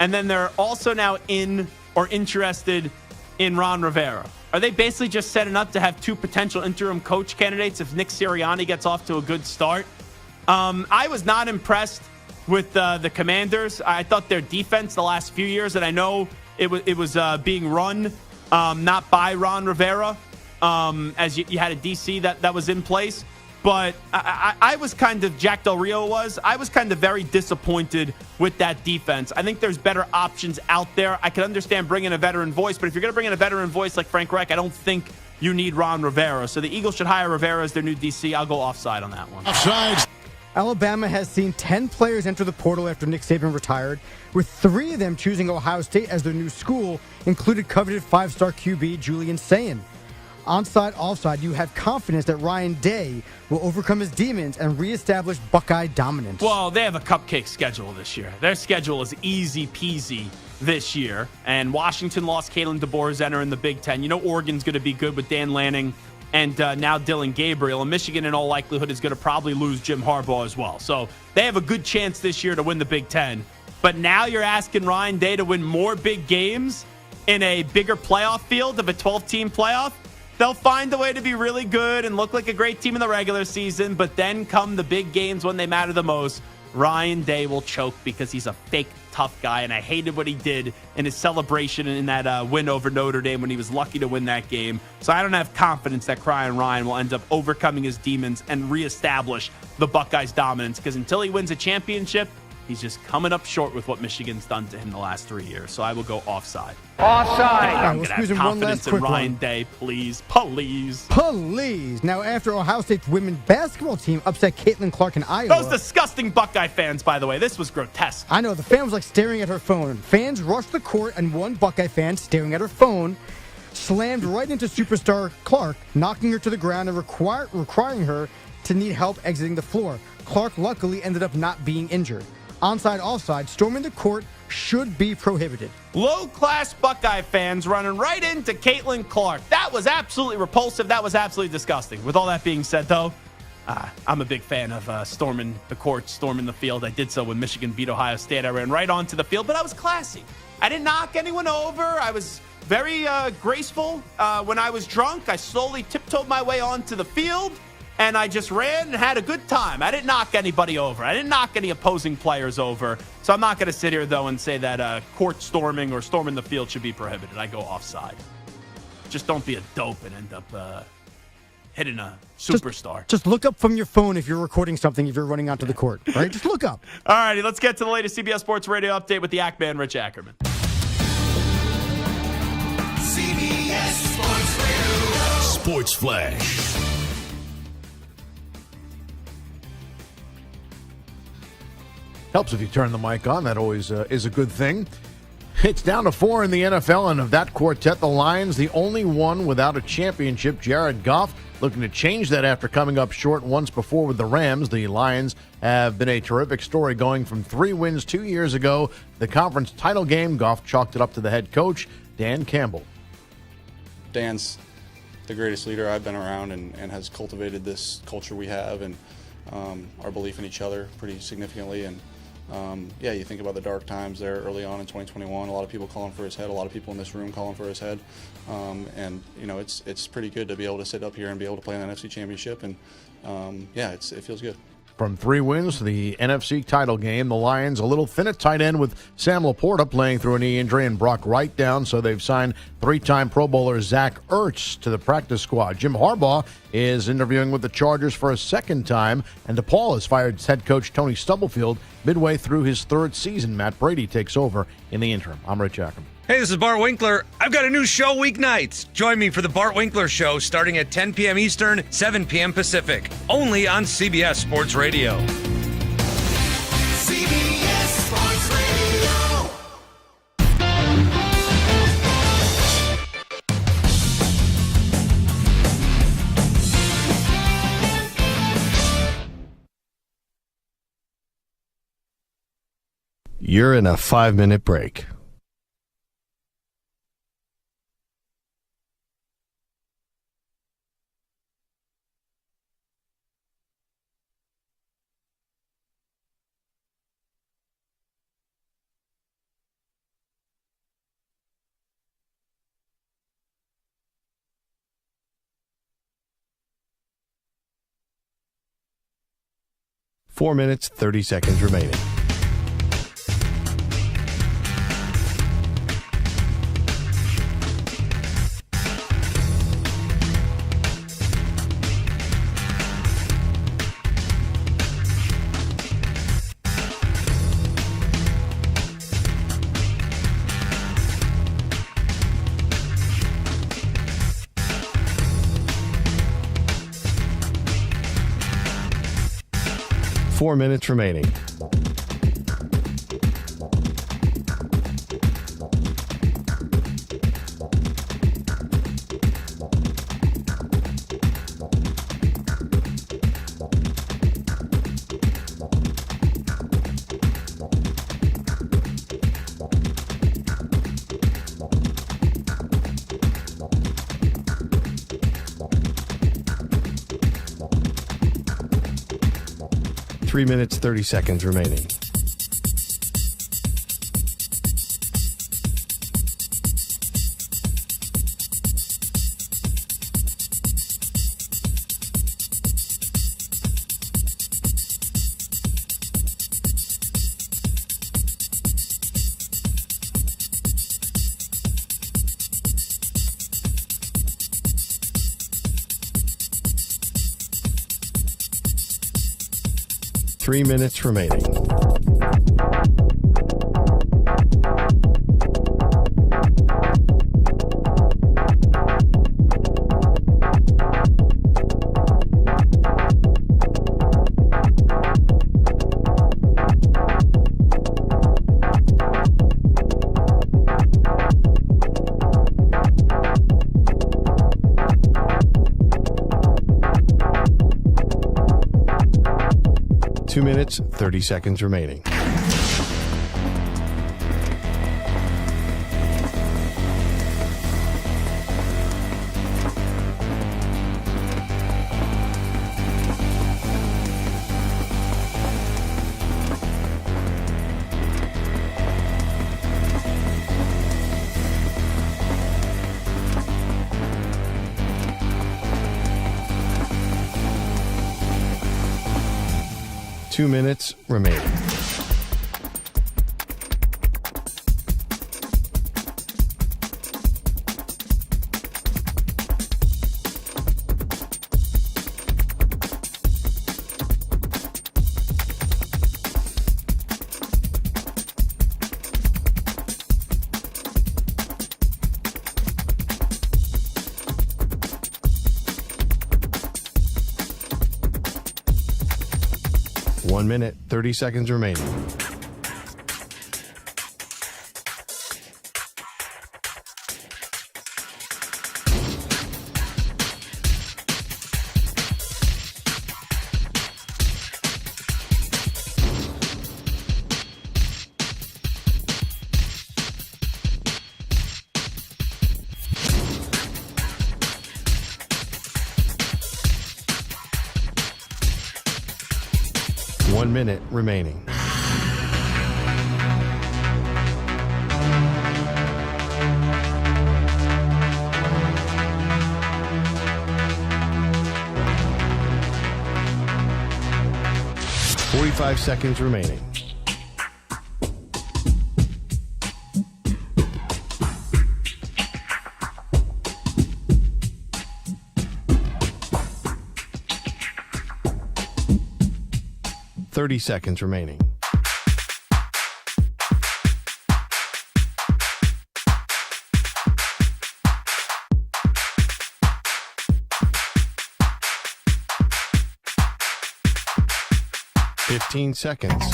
And then they're also now in or interested in Ron Rivera. Are they basically just setting up to have 2 potential interim coach candidates if Nick Sirianni gets off to a good start? I was not impressed with the Commanders. I thought their defense the last few years, and I know it was being run not by Ron Rivera, as you had a DC that was in place. But I was kind of, Jack Del Rio I was kind of very disappointed with that defense. I think there's better options out there. I can understand bringing a veteran voice, but if you're going to bring in a veteran voice like Frank Reich, I don't think you need Ron Rivera. So the Eagles should hire Rivera as their new DC. I'll go offside on that one. Offside. Alabama has seen 10 players enter the portal after Nick Saban retired, with 3 of them choosing Ohio State as their new school, included coveted 5-star QB Julian Sayin. Onside, offside, you have confidence that Ryan Day will overcome his demons and reestablish Buckeye dominance. Well, they have a cupcake schedule this year. Their schedule is easy peasy this year. And Washington lost Kalen DeBoer in the Big Ten. You know Oregon's going to be good with Dan Lanning and now Dylan Gabriel. And Michigan, in all likelihood, is going to probably lose Jim Harbaugh as well. So they have a good chance this year to win the Big Ten. But now you're asking Ryan Day to win more big games in a bigger playoff field of a 12-team playoff? They'll find a way to be really good and look like a great team in the regular season, but then come the big games when they matter the most, Ryan Day will choke because he's a fake tough guy, and I hated what he did in his celebration in that win over Notre Dame when he was lucky to win that game. So I don't have confidence that Crying Ryan will end up overcoming his demons and reestablish the Buckeyes' dominance, because until he wins a championship, he's just coming up short with what Michigan's done to him the last 3 years. So I will go offside. Offside. I'm going to have confidence in Ryan Day, please. Please. Please. Now, after Ohio State's women's basketball team upset Caitlin Clark in Iowa. Those disgusting Buckeye fans, by the way. This was grotesque. I know. The fan was like staring at her phone. Fans rushed the court, and one Buckeye fan, staring at her phone, slammed right into superstar Clark, knocking her to the ground and requiring her to need help exiting the floor. Clark luckily ended up not being injured. Onside, offside, storming the court should be prohibited. Low-class Buckeye fans running right into Caitlin Clark. That was absolutely repulsive. That was absolutely disgusting. With all that being said, though, I'm a big fan of storming the court, storming the field. I did so when Michigan beat Ohio State. I ran right onto the field, but I was classy. I didn't knock anyone over. I was very graceful. When I was drunk, I slowly tiptoed my way onto the field, and I just ran and had a good time. I didn't knock anybody over. I didn't knock any opposing players over. So I'm not going to sit here, though, and say that court storming or storming the field should be prohibited. I go offside. Just don't be a dope and end up hitting a superstar. Just look up from your phone if you're recording something, if you're running onto the court, right? Just look up. All righty, let's get to the latest CBS Sports Radio update with the Ackman, Rich Ackerman. CBS Sports Radio. Sports Flash. Helps if you turn the mic on. That always is a good thing. It's down to 4 in the NFL, and of that quartet, the Lions, the only one without a championship. Jared Goff looking to change that after coming up short once before with the Rams. The Lions have been a terrific story, going from 3 wins 2 years ago. The conference title game, Goff chalked it up to the head coach, Dan Campbell. Dan's the greatest leader I've been around and has cultivated this culture we have and our belief in each other pretty significantly. And yeah, you think about the dark times there early on in 2021. A lot of people calling for his head. A lot of people in this room calling for his head. And you know, it's pretty good to be able to sit up here and be able to play in an NFC Championship. And yeah, it feels good. From 3 wins to the NFC title game, the Lions a little thin at tight end with Sam Laporta playing through a knee injury and Brock Wright down, so they've signed 3-time Pro Bowler Zach Ertz to the practice squad. Jim Harbaugh is interviewing with the Chargers for a second time, and DePaul has fired head coach Tony Stubblefield midway through his 3rd season. Matt Brady takes over in the interim. I'm Rich Ackerman. Hey, this is Bart Winkler. I've got a new show weeknights. Join me for the Bart Winkler Show starting at 10 p.m. Eastern, 7 p.m. Pacific, only on CBS Sports Radio. CBS Sports Radio. You're in a 5-minute break. Four minutes, 30 seconds remaining. 4 minutes remaining. Three minutes, 30 seconds remaining. Three minutes remaining. Two minutes, 30 seconds remaining. Two minutes remaining. One minute, 30 seconds remaining. One minute remaining. Forty-five seconds remaining. Thirty seconds remaining. Fifteen seconds.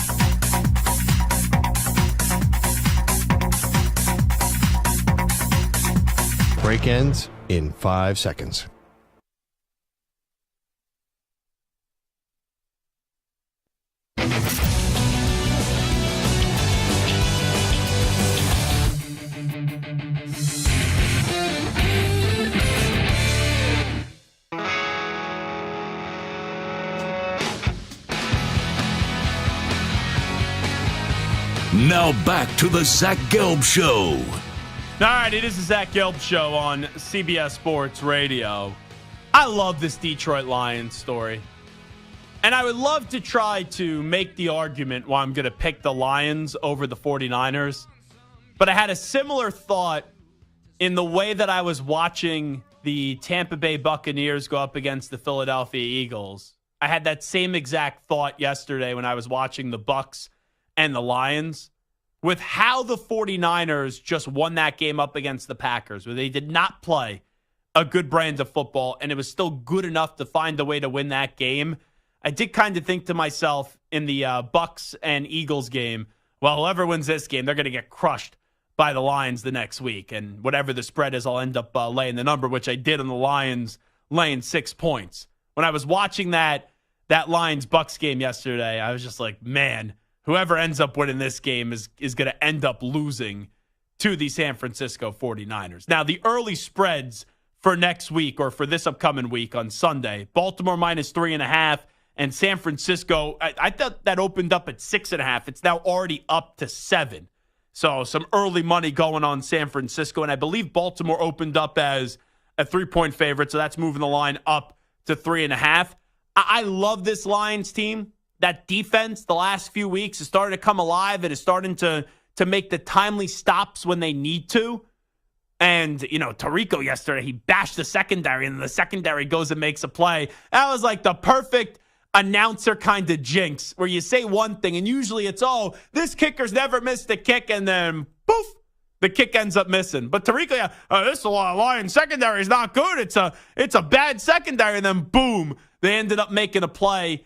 Break ends in 5 seconds. Now back to the Zach Gelb Show. All right, it is the Zach Gelb Show on CBS Sports Radio. I love this Detroit Lions story. And I would love to try to make the argument why I'm going to pick the Lions over the 49ers. But I had a similar thought in the way that I was watching the Tampa Bay Buccaneers go up against the Philadelphia Eagles. I had that same exact thought yesterday when I was watching the Bucs and the Lions, with how the 49ers just won that game up against the Packers, where they did not play a good brand of football, and it was still good enough to find a way to win that game. I did kind of think to myself, in the Bucks and Eagles game. Well, whoever wins this game, they're going to get crushed by the Lions the next week. And whatever the spread is, I'll end up laying the number, which I did on the Lions, laying 6 points. When I was watching that Lions-Bucks game yesterday, I was just like, man, whoever ends up winning this game is going to end up losing to the San Francisco 49ers. Now, the early spreads for next week or for this upcoming week on Sunday, Baltimore -3.5 and San Francisco, I thought that opened up at 6.5. It's now already up to 7. So some early money going on San Francisco. And I believe Baltimore opened up as a 3-point favorite. So that's moving the line up to 3.5. I love this Lions team. That defense the last few weeks is starting to come alive and is starting to make the timely stops when they need to. And, Tirico yesterday, he bashed the secondary, and the secondary goes and makes a play. That was like the perfect announcer kind of jinx where you say one thing, and usually it's, this kicker's never missed a kick, and then, poof, the kick ends up missing. But Tirico, this Lions secondary is not good. It's a bad secondary, and then, boom, they ended up making a play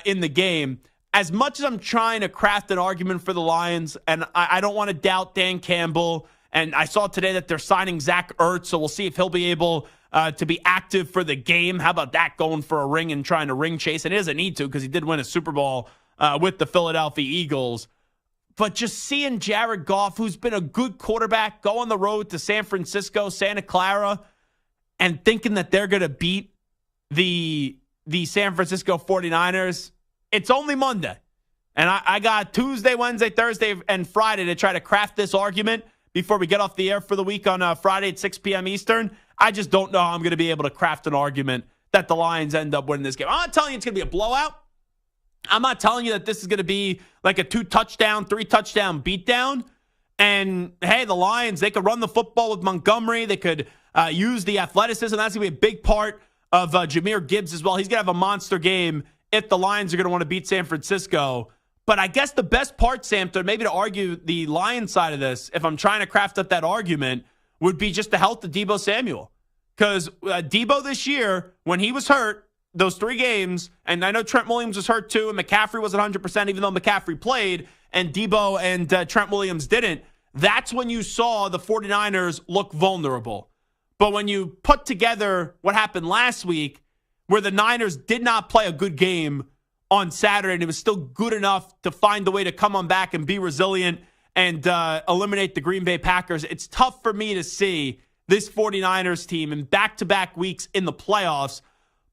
in the game. As much as I'm trying to craft an argument for the Lions, and I don't want to doubt Dan Campbell, and I saw today that they're signing Zach Ertz, so we'll see if he'll be able to be active for the game. How about that, going for a ring and trying to ring chase? And he doesn't need to because he did win a Super Bowl with the Philadelphia Eagles. But just seeing Jared Goff, who's been a good quarterback, go on the road to San Francisco, Santa Clara, and thinking that they're going to beat the San Francisco 49ers, it's only Monday. And I got Tuesday, Wednesday, Thursday, and Friday to try to craft this argument before we get off the air for the week on Friday at 6 p.m. Eastern. I just don't know how I'm going to be able to craft an argument that the Lions end up winning this game. I'm not telling you it's going to be a blowout. I'm not telling you that this is going to be like a 2-touchdown, 3-touchdown beatdown. And, hey, the Lions, they could run the football with Montgomery. They could use the athleticism. That's going to be a big part of Jahmyr Gibbs as well. He's going to have a monster game if the Lions are going to want to beat San Francisco. But I guess the best part, Sam, maybe to argue the Lions side of this, if I'm trying to craft up that argument, would be just the health of Deebo Samuel. Because Deebo this year, when he was hurt, those 3 games, and I know Trent Williams was hurt too, and McCaffrey wasn't 100%, even though McCaffrey played, and Deebo and Trent Williams didn't, that's when you saw the 49ers look vulnerable. But when you put together what happened last week, where the Niners did not play a good game on Saturday, and it was still good enough to find a way to come on back and be resilient and eliminate the Green Bay Packers, it's tough for me to see this 49ers team in back-to-back weeks in the playoffs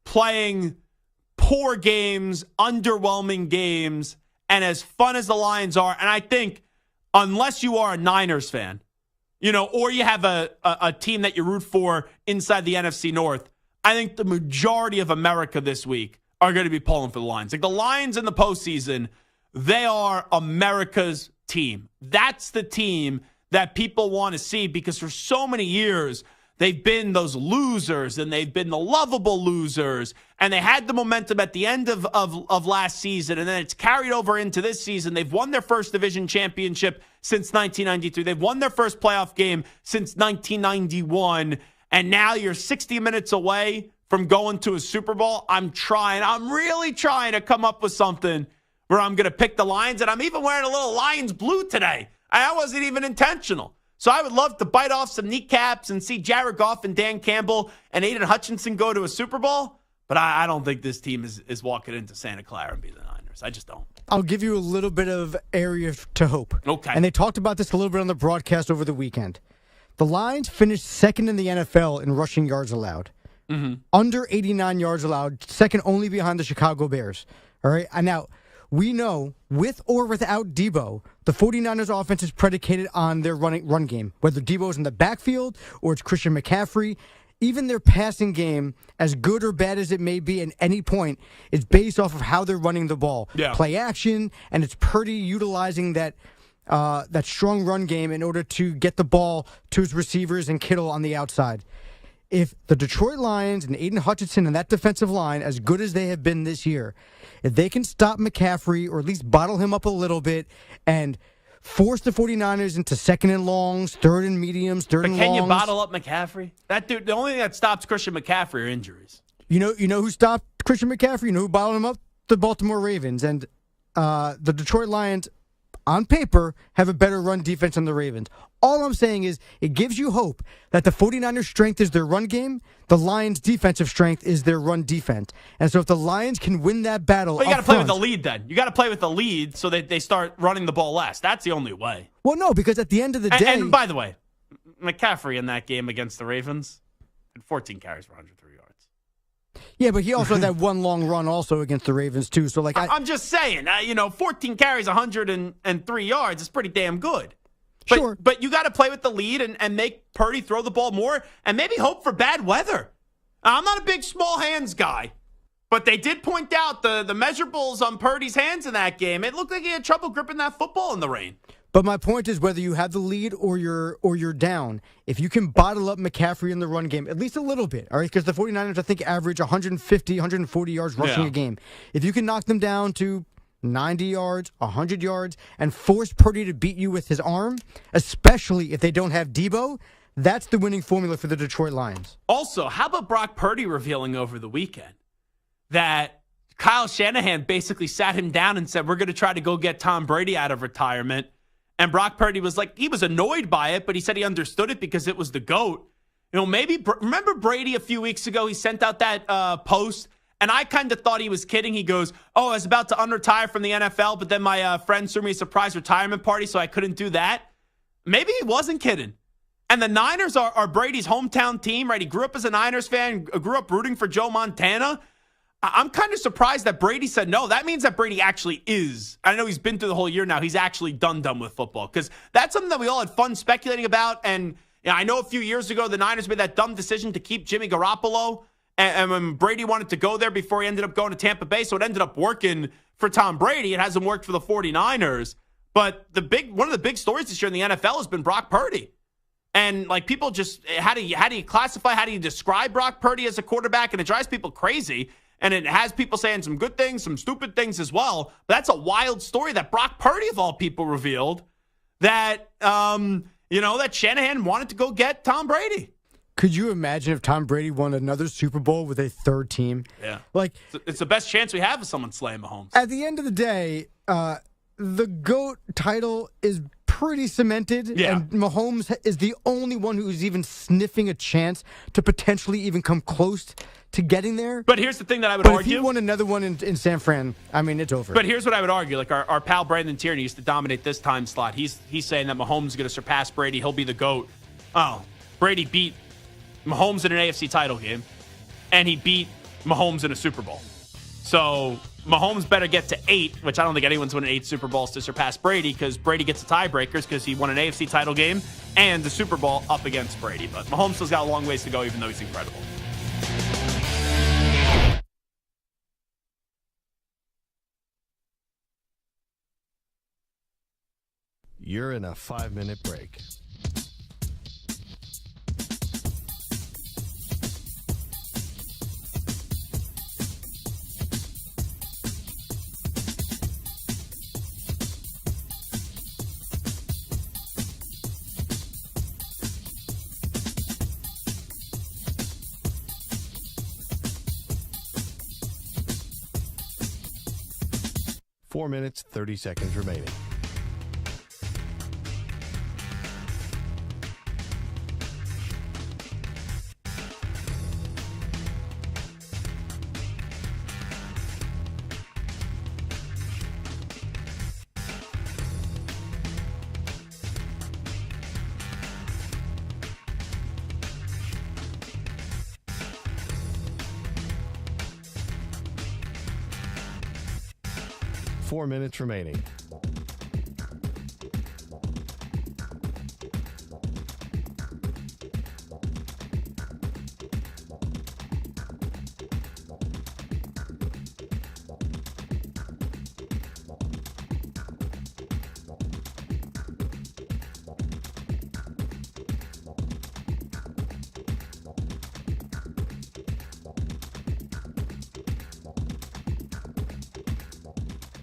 playing poor games, underwhelming games, and as fun as the Lions are, and I think unless you are a Niners fan, or you have a team that you root for inside the NFC North, I think the majority of America this week are going to be pulling for the Lions. Like the Lions in the postseason, they are America's team. That's the team that people want to see because for so many years, they've been those losers and they've been the lovable losers. And they had the momentum at the end of last season. And then it's carried over into this season. They've won their first division championship since 1993. They've won their first playoff game since 1991. And now you're 60 minutes away from going to a Super Bowl. I'm really trying to come up with something where I'm going to pick the Lions. And I'm even wearing a little Lions blue today. I wasn't even intentional. So I would love to bite off some kneecaps and see Jared Goff and Dan Campbell and Aiden Hutchinson go to a Super Bowl. But I don't think this team is walking into Santa Clara and be the Niners. I just don't. I'll give you a little bit of area to hope. Okay. And they talked about this a little bit on the broadcast over the weekend. The Lions finished second in the NFL in rushing yards allowed. Mm-hmm. Under 89 yards allowed, second only behind the Chicago Bears. All right. And now, we know, with or without Deebo, the 49ers offense is predicated on their run game, whether Deebo's in the backfield or it's Christian McCaffrey. Even their passing game, as good or bad as it may be at any point, is based off of how they're running the ball. Yeah. Play action, and it's Purdy utilizing that strong run game in order to get the ball to his receivers and Kittle on the outside. If the Detroit Lions and Aiden Hutchinson and that defensive line, as good as they have been this year, if they can stop McCaffrey or at least bottle him up a little bit and force the 49ers into second and longs, third and mediums, third and longs. But can you bottle up McCaffrey? That dude, the only thing that stops Christian McCaffrey are injuries. You know who stopped Christian McCaffrey? You know who bottled him up? The Baltimore Ravens. And the Detroit Lions, on paper, have a better run defense than the Ravens. All I'm saying is it gives you hope that the 49ers' strength is their run game, the Lions' defensive strength is their run defense. And so if the Lions can win that battle, well, you got to play with the lead then. You got to play with the lead so that they start running the ball less. That's the only way. Well, no, because at the end of the day... And by the way, McCaffrey in that game against the Ravens had 14 carries for 103 yards. Yeah, but he also had that one long run also against the Ravens, too. So, like, I'm just saying, 14 carries, 103 yards is pretty damn good. But, sure. But you got to play with the lead and make Purdy throw the ball more and maybe hope for bad weather. I'm not a big small hands guy, but they did point out the measurables on Purdy's hands in that game. It looked like he had trouble gripping that football in the rain. But my point is whether you have the lead or you're down, if you can bottle up McCaffrey in the run game, at least a little bit, all right? Because the 49ers, I think, average 150, 140 yards rushing a game. If you can knock them down to 90 yards, 100 yards, and force Purdy to beat you with his arm, especially if they don't have Debo, that's the winning formula for the Detroit Lions. Also, how about Brock Purdy revealing over the weekend that Kyle Shanahan basically sat him down and said, we're going to try to go get Tom Brady out of retirement. And Brock Purdy was like, he was annoyed by it, but he said he understood it because it was the GOAT. Maybe, remember Brady a few weeks ago? He sent out that post, and I kind of thought he was kidding. He goes, I was about to unretire from the NFL, but then my friends threw me a surprise retirement party, so I couldn't do that. Maybe he wasn't kidding. And the Niners are Brady's hometown team, right? He grew up as a Niners fan, grew up rooting for Joe Montana. I'm kind of surprised that Brady said no. That means that Brady actually is. I know he's been through the whole year now. He's actually done with football because that's something that we all had fun speculating about. And I know a few years ago, the Niners made that dumb decision to keep Jimmy Garoppolo. And when Brady wanted to go there before he ended up going to Tampa Bay, so it ended up working for Tom Brady. It hasn't worked for the 49ers. But one of the big stories this year in the NFL has been Brock Purdy. And like people just, how do you classify, how do you describe Brock Purdy as a quarterback? And it drives people crazy. And it has people saying some good things, some stupid things as well. But that's a wild story that Brock Purdy, of all people, revealed that, that Shanahan wanted to go get Tom Brady. Could you imagine if Tom Brady won another Super Bowl with a third team? Yeah. Like, it's the best chance we have of someone slaying Mahomes. At the end of the day, the GOAT title is pretty cemented, and Mahomes is the only one who's even sniffing a chance to potentially even come close to getting there. But here's the thing that I would argue. If he won another one in San Fran, I mean, it's over. But here's what I would argue. Like our pal Brandon Tierney used to dominate this time slot. He's saying that Mahomes is going to surpass Brady. He'll be the GOAT. Oh, Brady beat Mahomes in an AFC title game, and he beat Mahomes in a Super Bowl. So Mahomes better get to 8, which I don't think anyone's winning 8 Super Bowls to surpass Brady because Brady gets the tiebreakers because he won an AFC title game and the Super Bowl up against Brady. But Mahomes still's got a long ways to go, even though he's incredible. You're in a 5-minute break. Four minutes, 30 seconds remaining. Four minutes remaining.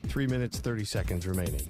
Three minutes, 30 seconds remaining.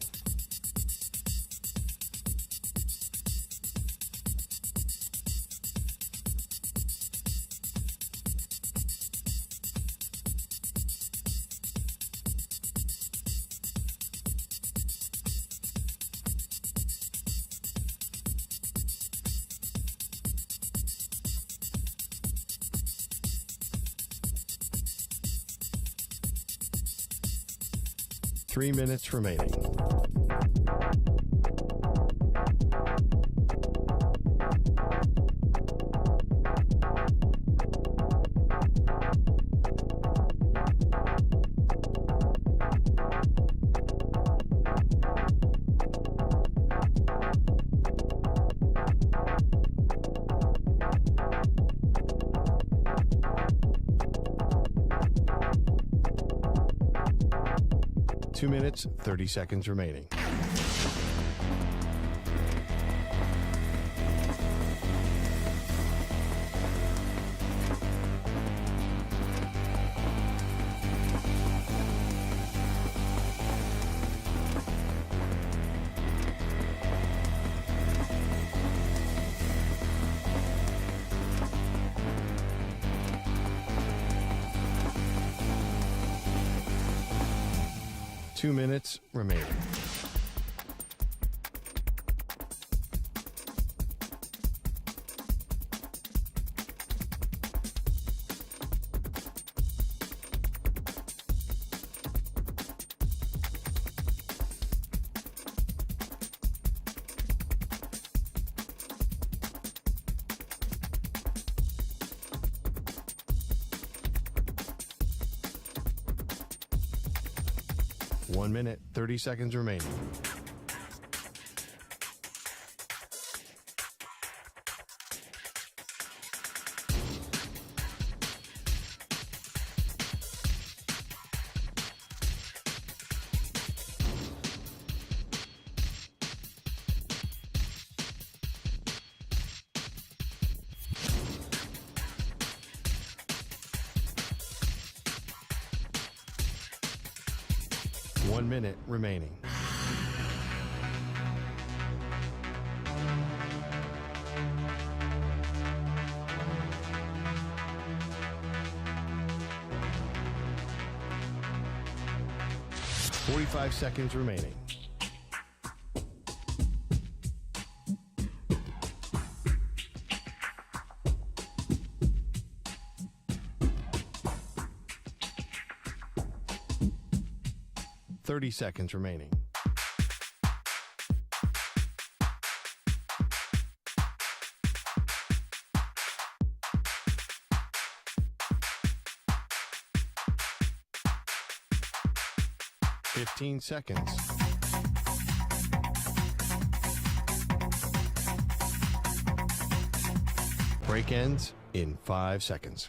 3 minutes remaining. Two minutes, 30 seconds remaining. Two minutes remaining. One minute, 30 seconds remaining. One minute remaining. Forty-five seconds remaining. Thirty seconds remaining. Fifteen seconds. Break ends in 5 seconds.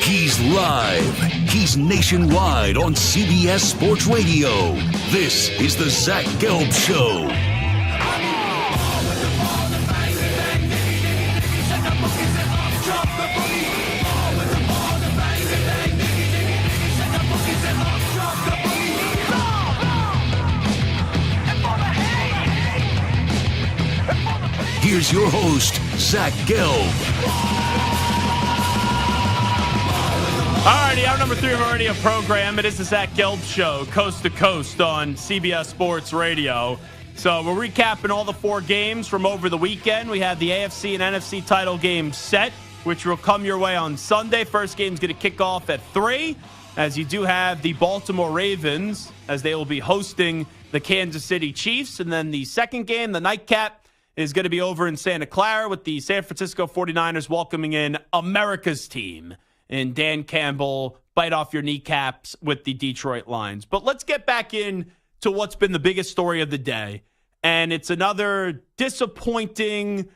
He's live. He's nationwide on CBS Sports Radio. This is the Zach Gelb Show. Here's your host, Zach Gelb. All righty, hour number 3 of our radio program. It is the Zach Gelb Show, coast to coast on CBS Sports Radio. So we're recapping all the 4 games from over the weekend. We have the AFC and NFC title game set, which will come your way on Sunday. First game's going to kick off at 3, as you do have the Baltimore Ravens, as they will be hosting the Kansas City Chiefs. And then the second game, the nightcap, is going to be over in Santa Clara with the San Francisco 49ers welcoming in America's team. And Dan Campbell bite off your kneecaps with the Detroit Lions. But let's get back in to what's been the biggest story of the day. And it's another disappointing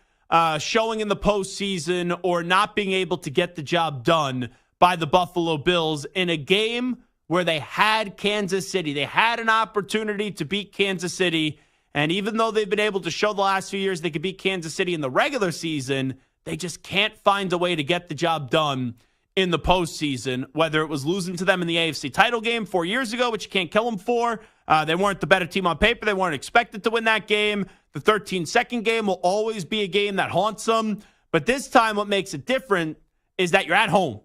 showing in the postseason, or not being able to get the job done by the Buffalo Bills in a game where they had Kansas City. They had an opportunity to beat Kansas City. And even though they've been able to show the last few years they could beat Kansas City in the regular season, they just can't find a way to get the job done in the postseason, whether it was losing to them in the AFC title game 4 years ago, which you can't kill them for. They weren't the better team on paper. They weren't expected to win that game. The 13-second game will always be a game that haunts them. But this time what makes it different is that you're at home.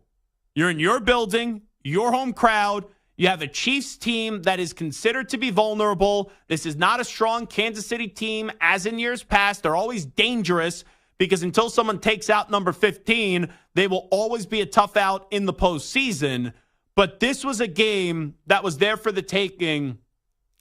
You're in your building, your home crowd. You have a Chiefs team that is considered to be vulnerable. This is not a strong Kansas City team as in years past. They're always dangerous because until someone takes out number 15, they will always be a tough out in the postseason. But this was a game that was there for the taking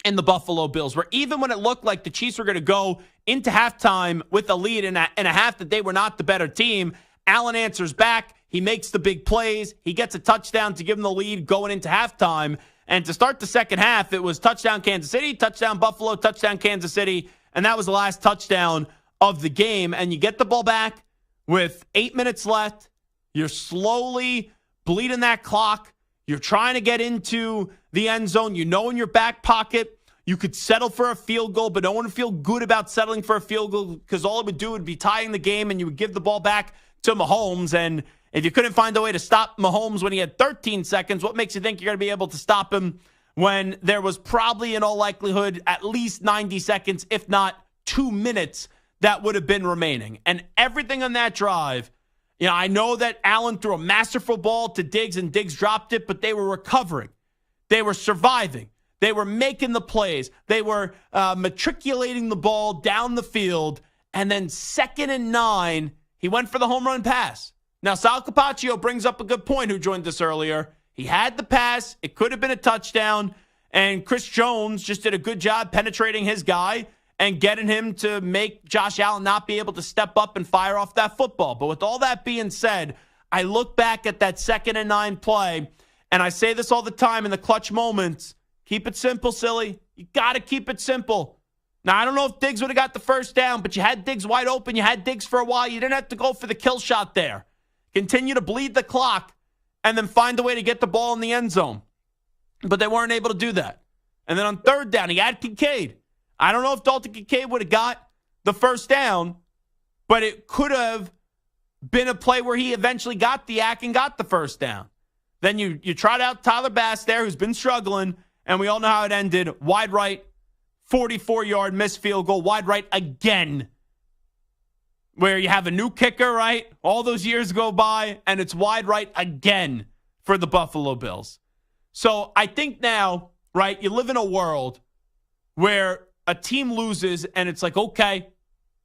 in the Buffalo Bills, where even when it looked like the Chiefs were going to go into halftime with a lead in a half that they were not the better team, Allen answers back. He makes the big plays. He gets a touchdown to give them the lead going into halftime. And to start the second half, it was touchdown Kansas City, touchdown Buffalo, touchdown Kansas City. And that was the last touchdown of the game. And you get the ball back with 8 minutes left. You're slowly bleeding that clock. You're trying to get into the end zone. You know in your back pocket you could settle for a field goal, but don't want to feel good about settling for a field goal because all it would do would be tying the game and you would give the ball back to Mahomes. And if you couldn't find a way to stop Mahomes when he had 13 seconds, what makes you think you're going to be able to stop him when there was probably in all likelihood at least 90 seconds, if not 2 minutes, that would have been remaining? And everything on that drive, I know that Allen threw a masterful ball to Diggs and Diggs dropped it, but they were recovering. They were surviving. They were making the plays. They were matriculating the ball down the field. And then 2nd and 9, he went for the home run pass. Now, Sal Capaccio brings up a good point, who joined us earlier. He had the pass. It could have been a touchdown. And Chris Jones just did a good job penetrating his guy and getting him to make Josh Allen not be able to step up and fire off that football. But with all that being said, I look back at that 2nd and 9 play, and I say this all the time in the clutch moments. Keep it simple, silly. You got to keep it simple. Now, I don't know if Diggs would have got the first down, but you had Diggs wide open. You had Diggs for a while. You didn't have to go for the kill shot there. Continue to bleed the clock and then find a way to get the ball in the end zone. But they weren't able to do that. And then on 3rd down, he had Kincaid. I don't know if Dalton Kincaid would have got the first down, but it could have been a play where he eventually got the yak and got the first down. Then you trot out Tyler Bass there, who's been struggling, and we all know how it ended. Wide right, 44-yard missed field goal, wide right again, where you have a new kicker, right? All those years go by, and it's wide right again for the Buffalo Bills. So I think now, right, you live in a world where a team loses, and it's like, okay,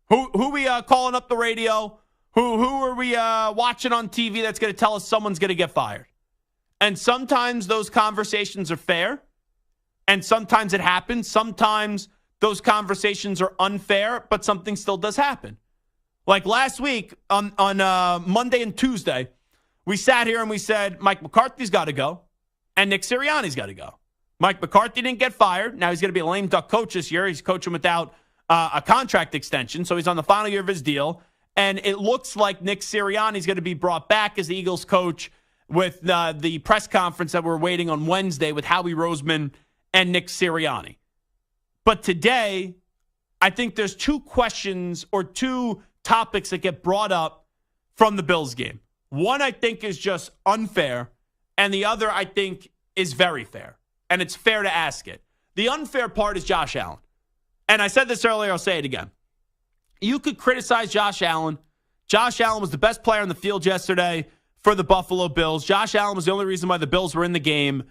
who we calling up the radio? Who are we watching on TV that's going to tell us someone's going to get fired? And sometimes those conversations are fair, and sometimes it happens. Sometimes those conversations are unfair, but something still does happen. Like last week on Monday and Tuesday, we sat here and we said, Mike McCarthy's got to go and Nick Sirianni's got to go. Mike McCarthy didn't get fired. Now he's going to be a lame duck coach this year. He's coaching without a contract extension, so he's on the final year of his deal. And it looks like Nick Sirianni's going to be brought back as the Eagles coach with the press conference that we're waiting on Wednesday with Howie Roseman and Nick Sirianni. But today, I think there's two questions or two topics that get brought up from the Bills game. One, I think, is just unfair, and the other, I think, is very fair. And it's fair to ask it. The unfair part is Josh Allen. And I said this earlier, I'll say it again. You could criticize Josh Allen. Josh Allen was the best player on the field yesterday for the Buffalo Bills. Josh Allen was the only reason why the Bills were in the game.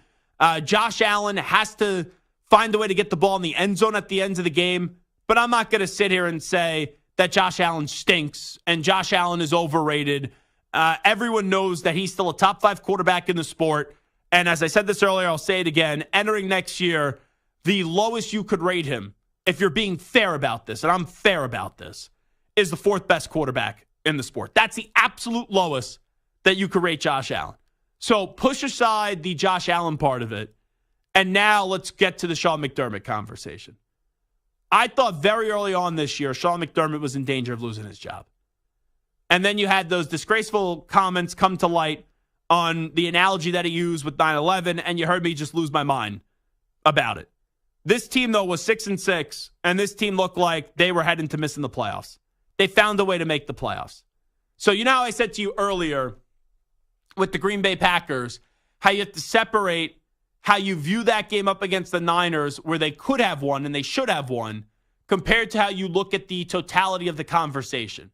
Josh Allen has to find a way to get the ball in the end zone at the end of the game. But I'm not going to sit here and say that Josh Allen stinks and Josh Allen is overrated. Everyone knows that he's still a top 5 quarterback in the sport. And as I said this earlier, I'll say it again. Entering next year, the lowest you could rate him, if you're being fair about this, and I'm fair about this, is the 4th best quarterback in the sport. That's the absolute lowest that you could rate Josh Allen. So push aside the Josh Allen part of it, and now let's get to the Sean McDermott conversation. I thought very early on this year, Sean McDermott was in danger of losing his job. And then you had those disgraceful comments come to light on the analogy that he used with 9/11, and you heard me just lose my mind about it. This team, though, was 6-6, and this team looked like they were heading to missing the playoffs. They found a way to make the playoffs. So you know how I said to you earlier with the Green Bay Packers, how you have to separate how you view that game up against the Niners, where they could have won and they should have won, compared to how you look at the totality of the conversation.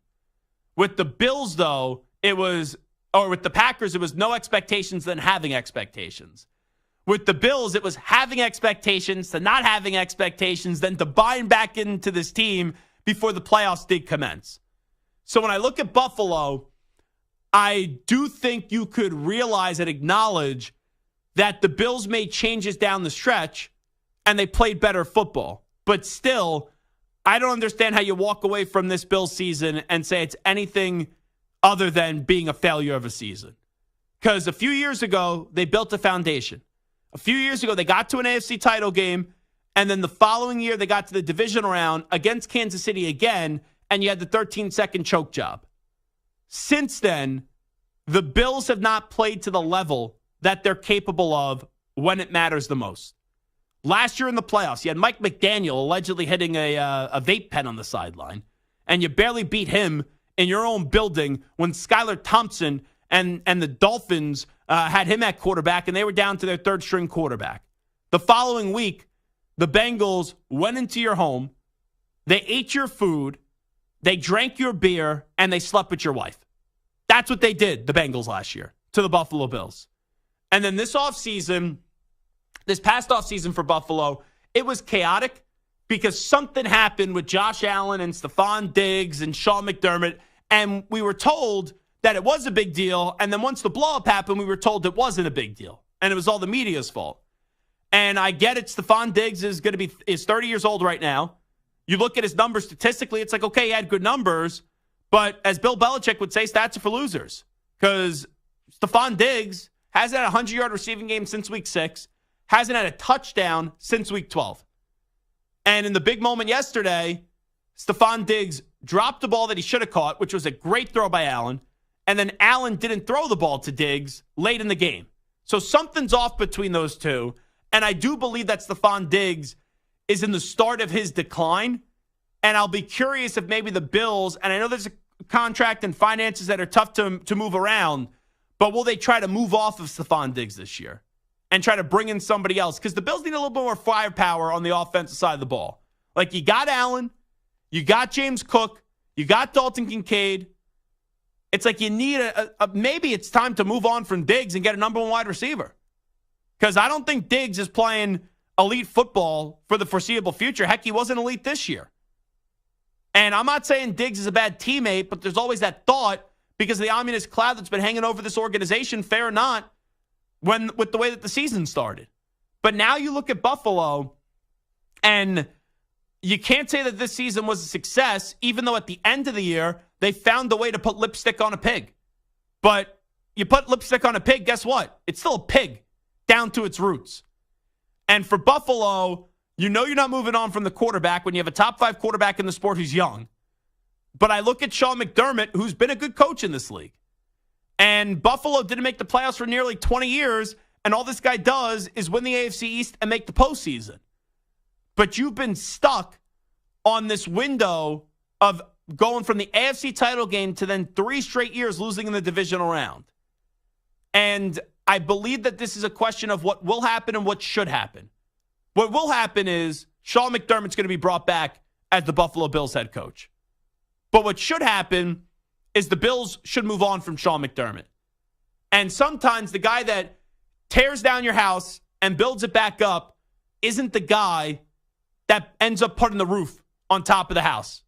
With the Bills, though, it was Or with the Packers, it was no expectations, then having expectations. With the Bills, it was having expectations to not having expectations, then to buying back into this team before the playoffs did commence. So when I look at Buffalo, I do think you could realize and acknowledge that the Bills made changes down the stretch and they played better football. But still, I don't understand how you walk away from this Bills season and say it's anything other than being a failure of a season. Because a few years ago, they built a foundation. A few years ago, they got to an AFC title game, and then the following year, they got to the divisional round against Kansas City again, and you had the 13-second choke job. Since then, the Bills have not played to the level that they're capable of when it matters the most. Last year in the playoffs, you had Mike McDaniel allegedly hitting a vape pen on the sideline, and you barely beat him in your own building when Skylar Thompson and the Dolphins had him at quarterback, and they were down to their third-string quarterback. The following week, the Bengals went into your home, they ate your food, they drank your beer, and they slept with your wife. That's what they did, the Bengals last year, to the Buffalo Bills. And then this past offseason for Buffalo, it was chaotic because something happened with Josh Allen and Stephon Diggs and Sean McDermott, and we were told that it was a big deal, and then once the blow-up happened, we were told it wasn't a big deal, and it was all the media's fault. And I get it, Stephon Diggs is 30 years old right now. You look at his numbers statistically, it's like, okay, he had good numbers, but as Bill Belichick would say, stats are for losers. Because Stephon Diggs hasn't had a 100-yard receiving game since week 6, hasn't had a touchdown since week 12. And in the big moment yesterday, Stephon Diggs dropped the ball that he should have caught, which was a great throw by Allen, and then Allen didn't throw the ball to Diggs late in the game. So something's off between those two, and I do believe that Stephon Diggs is in the start of his decline, and I'll be curious if maybe the Bills, and I know there's a contract and finances that are tough to move around, but will they try to move off of Stephon Diggs this year and try to bring in somebody else? Because the Bills need a little bit more firepower on the offensive side of the ball. Like, you got Allen, you got James Cook, you got Dalton Kincaid. It's like you need maybe it's time to move on from Diggs and get a number one wide receiver. Because I don't think Diggs is playing elite football for the foreseeable future. Heck, he wasn't elite this year. And I'm not saying Diggs is a bad teammate, but there's always that thought because of the ominous cloud that's been hanging over this organization, fair or not, with the way that the season started. But now you look at Buffalo, and you can't say that this season was a success, even though at the end of the year, they found a way to put lipstick on a pig. But you put lipstick on a pig, guess what? It's still a pig down to its roots. And for Buffalo, you know you're not moving on from the quarterback when you have a top 5 quarterback in the sport who's young. But I look at Sean McDermott, who's been a good coach in this league. And Buffalo didn't make the playoffs for nearly 20 years, and all this guy does is win the AFC East and make the postseason. But you've been stuck on this window of going from the AFC title game to then 3 straight years losing in the divisional round. And I believe that this is a question of what will happen and what should happen. What will happen is Sean McDermott's going to be brought back as the Buffalo Bills head coach. But what should happen is the Bills should move on from Sean McDermott. And sometimes the guy that tears down your house and builds it back up isn't the guy that ends up putting the roof on top of the house.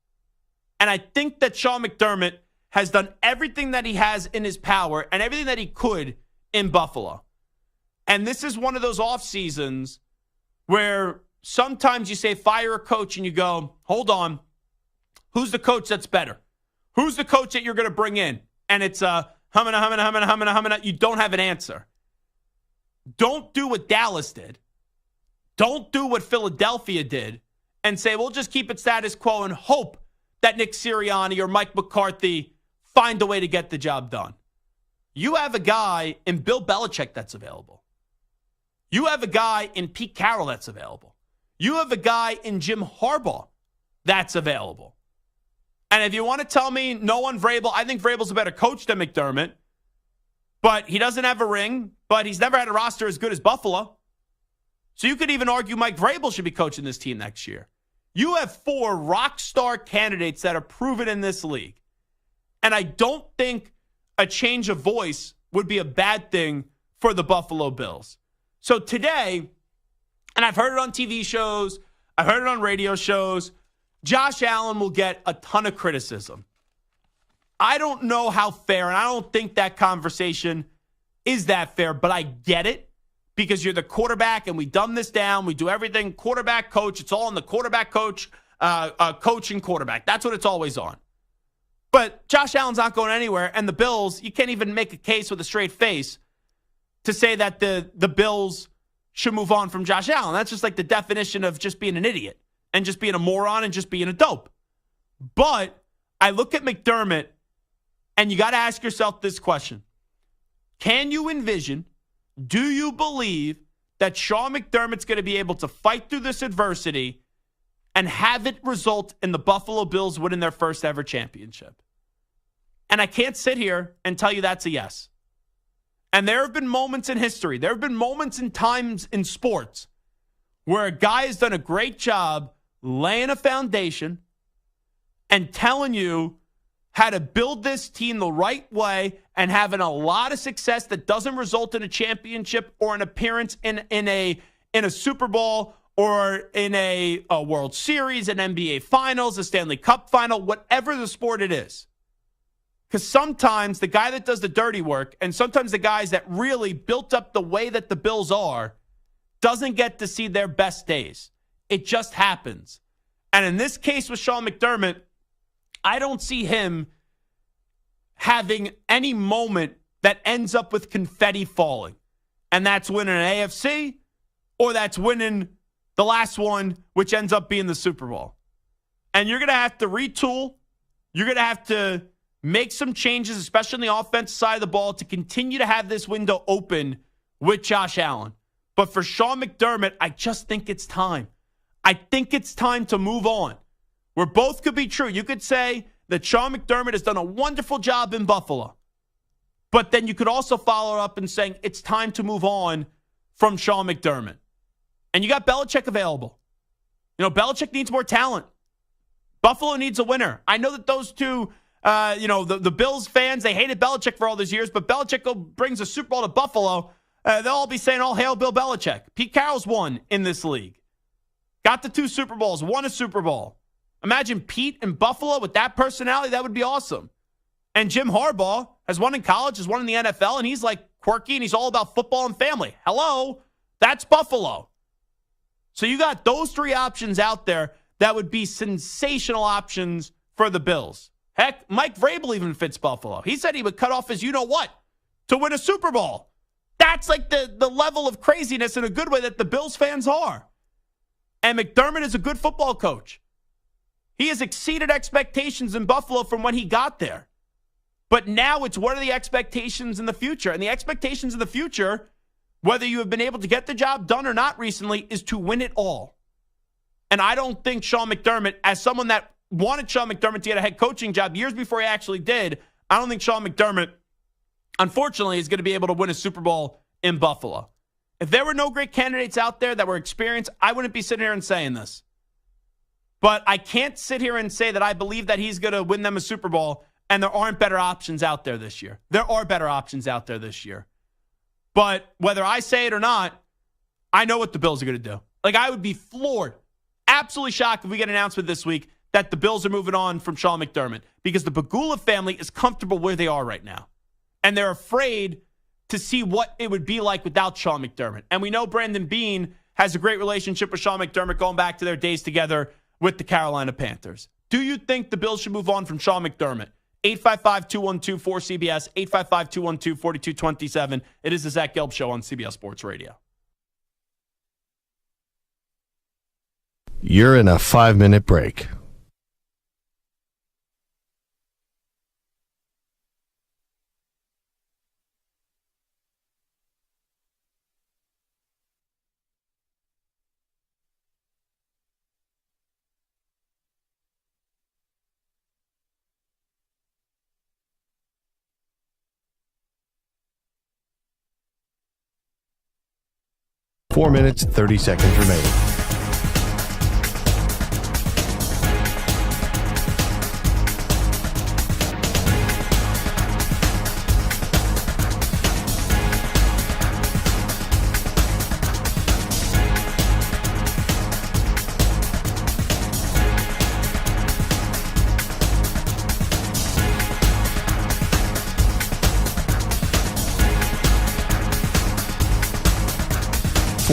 And I think that Sean McDermott has done everything that he has in his power and everything that he could in Buffalo. And this is one of those off seasons where sometimes you say fire a coach and you go, hold on, who's the coach that's better? Who's the coach that you're going to bring in? And it's humana. You don't have an answer. Don't do what Dallas did. Don't do what Philadelphia did and say, we'll just keep it status quo and hope that Nick Sirianni or Mike McCarthy find a way to get the job done. You have a guy in Bill Belichick that's available. You have a guy in Pete Carroll that's available. You have a guy in Jim Harbaugh that's available. And if you want to tell me no one Vrabel, I think Vrabel's a better coach than McDermott. But he doesn't have a ring, but he's never had a roster as good as Buffalo. So you could even argue Mike Vrabel should be coaching this team next year. You have 4 rock star candidates that are proven in this league. And I don't think a change of voice would be a bad thing for the Buffalo Bills. So today, and I've heard it on TV shows, I've heard it on radio shows, Josh Allen will get a ton of criticism. I don't know how fair, and I don't think that conversation is that fair, but I get it because you're the quarterback and we dumb this down. We do everything quarterback, coach. It's all on the quarterback, coach, coach and quarterback. That's what it's always on. But Josh Allen's not going anywhere, and the Bills, you can't even make a case with a straight face to say that the Bills should move on from Josh Allen. That's just like the definition of just being an idiot and just being a moron and just being a dope. But I look at McDermott, and you got to ask yourself this question. Can you envision, do you believe that Sean McDermott's going to be able to fight through this adversity and have it result in the Buffalo Bills winning their first ever championship? And I can't sit here and tell you that's a yes. And there have been moments in history, there have been moments in times in sports where a guy has done a great job laying a foundation and telling you how to build this team the right way and having a lot of success that doesn't result in a championship or an appearance in a Super Bowl or in a World Series, an NBA Finals, a Stanley Cup Final, whatever the sport it is. Because sometimes the guy that does the dirty work and sometimes the guys that really built up the way that the Bills are doesn't get to see their best days. It just happens. And in this case with Sean McDermott, I don't see him having any moment that ends up with confetti falling. And that's winning an AFC or that's winning the last one, which ends up being the Super Bowl. And you're going to have to retool. You're going to have to make some changes, especially on the offensive side of the ball, to continue to have this window open with Josh Allen. But for Sean McDermott, I just think it's time. I think it's time to move on. Where both could be true. You could say that Sean McDermott has done a wonderful job in Buffalo. But then you could also follow up and saying it's time to move on from Sean McDermott. And you got Belichick available. You know, Belichick needs more talent. Buffalo needs a winner. I know that those two, the Bills fans, they hated Belichick for all those years, but Belichick brings a Super Bowl to Buffalo. They'll all be saying, all hail Bill Belichick. Pete Carroll's won in this league. Got the 2 Super Bowls, won a Super Bowl. Imagine Pete in Buffalo with that personality. That would be awesome. And Jim Harbaugh has won in college, has won in the NFL, and he's like quirky and he's all about football and family. Hello, that's Buffalo. So you got those 3 options out there that would be sensational options for the Bills. Heck, Mike Vrabel even fits Buffalo. He said he would cut off his you-know-what to win a Super Bowl. That's like the level of craziness in a good way that the Bills fans are. And McDermott is a good football coach. He has exceeded expectations in Buffalo from when he got there. But now it's what are the expectations in the future? And the expectations in the future, whether you have been able to get the job done or not recently, is to win it all. And I don't think Sean McDermott, as someone that wanted Sean McDermott to get a head coaching job years before he actually did, I don't think Sean McDermott, unfortunately, is going to be able to win a Super Bowl in Buffalo. If there were no great candidates out there that were experienced, I wouldn't be sitting here and saying this. But I can't sit here and say that I believe that he's going to win them a Super Bowl and there aren't better options out there this year. There are better options out there this year. But whether I say it or not, I know what the Bills are going to do. Like, I would be floored, absolutely shocked if we get an announcement this week that the Bills are moving on from Sean McDermott because the Pegula family is comfortable where they are right now. And they're afraid to see what it would be like without Sean McDermott. And we know Brandon Beane has a great relationship with Sean McDermott going back to their days together with the Carolina Panthers. Do you think the Bills should move on from Sean McDermott? 855-212-4CBS, 855-212-4227. It is the Zach Gelb Show on CBS Sports Radio. You're in a 5-minute break. Four minutes, 30 seconds remaining.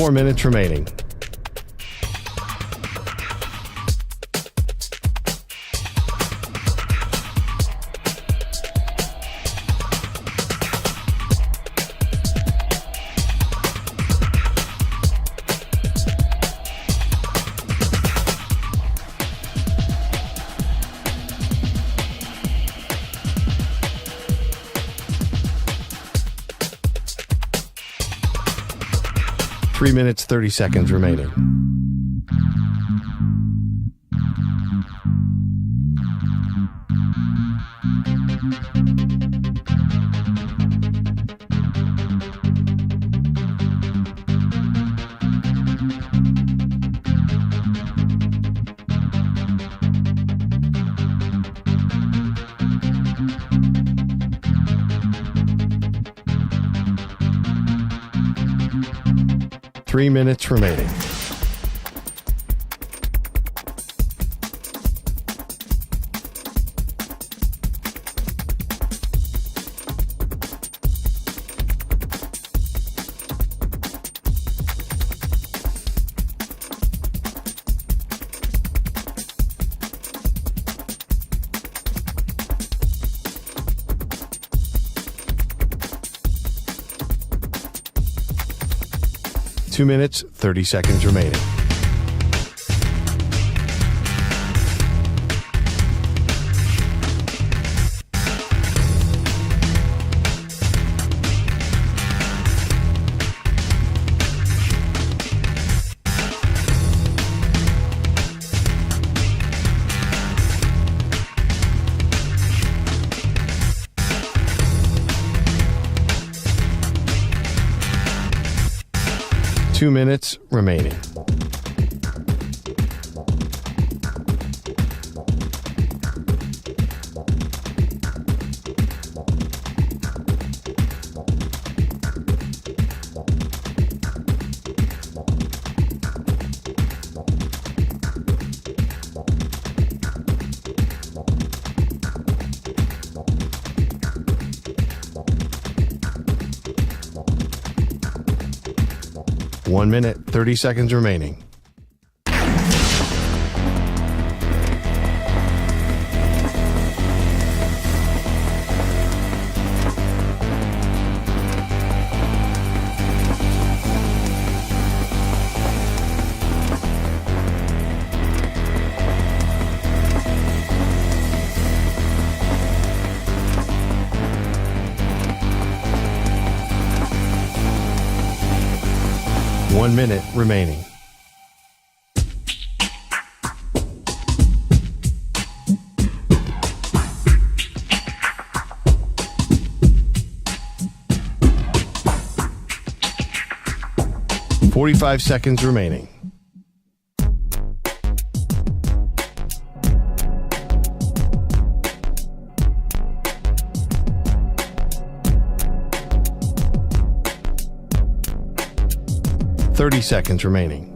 4 minutes remaining. Three minutes, 30 seconds remaining. Three minutes remaining. Two minutes, 30 seconds remaining. Two minutes remaining. One minute, 30 seconds remaining. One minute remaining. .45 seconds remaining. .30 seconds remaining.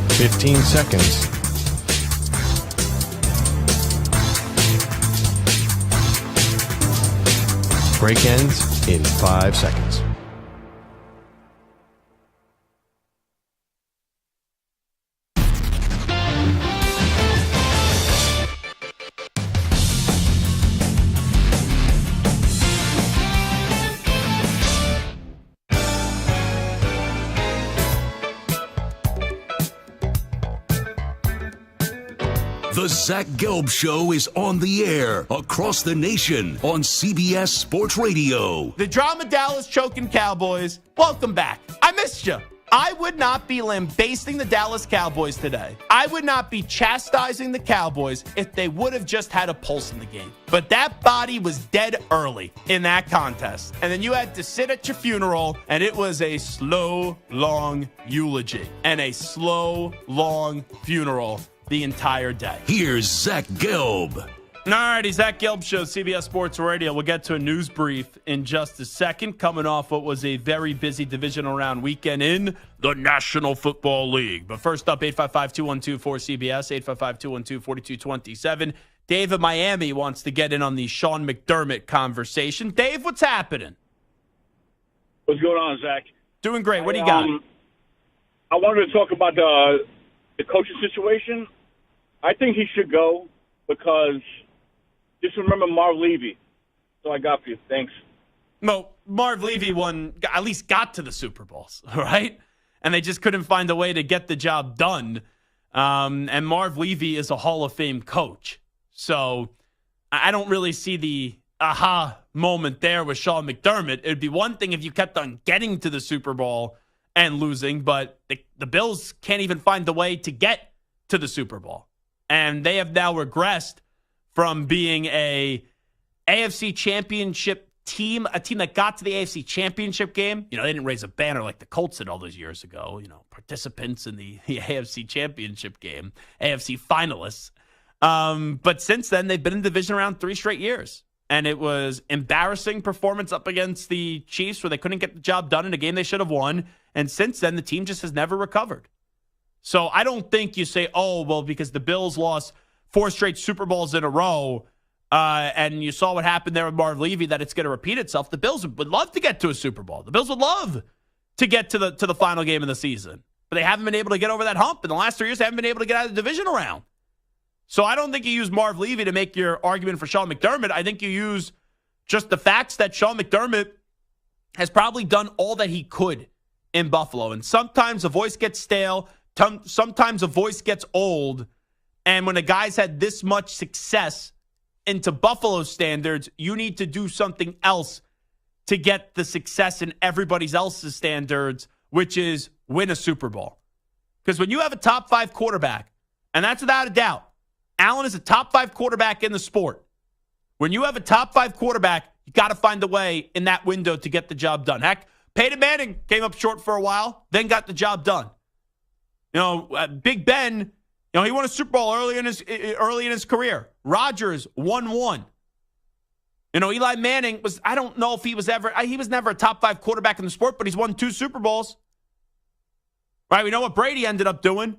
.15 seconds. Break ends in 5 seconds. The Zach Gelb Show is on the air across the nation on CBS Sports Radio. The drama Dallas choking Cowboys, welcome back. I missed you. I would not be lambasting the Dallas Cowboys today. I would not be chastising the Cowboys if they would have just had a pulse in the game. But that body was dead early in that contest. And then you had to sit at your funeral, and it was a slow, long eulogy and a slow, long funeral the entire day. Here's Zach Gelb. All righty, Zach Gelb Show, CBS Sports Radio. We'll get to a news brief in just a second, coming off what was a very busy divisional round weekend in the National Football League. But first up, 855-212-4CBS, 855-212-4227. Dave in Miami wants to get in on the Sean McDermott conversation. Dave, what's happening? What's going on, Zach? Doing great. What do you got? I wanted to talk about the coaching situation. I think he should go because just remember Marv Levy. That's all I got for you. Thanks. No, Marv Levy at least got to the Super Bowls, right? And they just couldn't find a way to get the job done. And Marv Levy is a Hall of Fame coach. So I don't really see the aha moment there with Sean McDermott. It would be one thing if you kept on getting to the Super Bowl and losing, but the Bills can't even find the way to get to the Super Bowl. And they have now regressed from being a AFC championship team, a team that got to the AFC championship game. You know, they didn't raise a banner like the Colts did all those years ago. You know, participants in the AFC championship game, AFC finalists. But since then, they've been in division round 3 straight years. And it was embarrassing performance up against the Chiefs where they couldn't get the job done in a game they should have won. And since then, the team just has never recovered. So I don't think you say, oh, well, because the Bills lost 4 straight Super Bowls in a row, and you saw what happened there with Marv Levy, that it's going to repeat itself. The Bills would love to get to a Super Bowl. The Bills would love to get to the final game of the season. But they haven't been able to get over that hump. In the last 3 years, they haven't been able to get out of the divisional round. So I don't think you use Marv Levy to make your argument for Sean McDermott. I think you use just the facts that Sean McDermott has probably done all that he could in Buffalo. And sometimes a voice gets stale. Sometimes a voice gets old. And when a guy's had this much success into Buffalo standards, you need to do something else to get the success in everybody else's standards, which is win a Super Bowl. Because when you have a top 5 quarterback, and that's without a doubt, Allen is a top 5 quarterback in the sport. When you have a top 5 quarterback, you got to find a way in that window to get the job done. Heck, Peyton Manning came up short for a while, then got the job done. You know, Big Ben, you know, he won a Super Bowl early in his career. Rodgers won 1. You know, Eli Manning I don't know if he was never a top 5 quarterback in the sport, but he's won 2 Super Bowls. Right? We know what Brady ended up doing.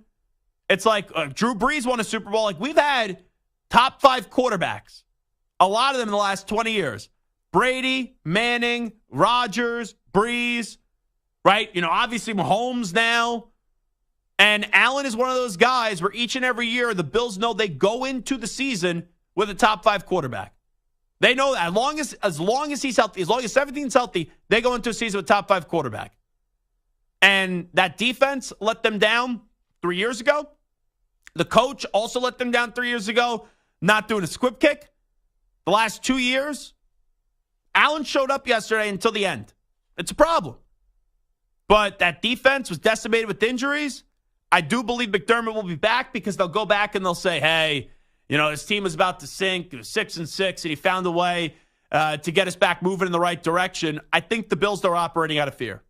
It's like Drew Brees won a Super Bowl. Like, we've had top 5 quarterbacks, a lot of them in the last 20 years. Brady, Manning, Rodgers, Brees, right? You know, obviously Mahomes now. And Allen is one of those guys where each and every year the Bills know they go into the season with a top 5 quarterback. They know that as long as he's healthy, as long as 17's healthy, they go into a season with a top 5 quarterback. And that defense let them down 3 years ago. The coach also let them down 3 years ago, not doing a squib kick. The last 2 years, Allen showed up yesterday until the end. It's a problem. But that defense was decimated with injuries. I do believe McDermott will be back because they'll go back and they'll say, hey, you know, his team was about to sink. It was 6-6, and he found a way to get us back moving in the right direction. I think the Bills are operating out of fear.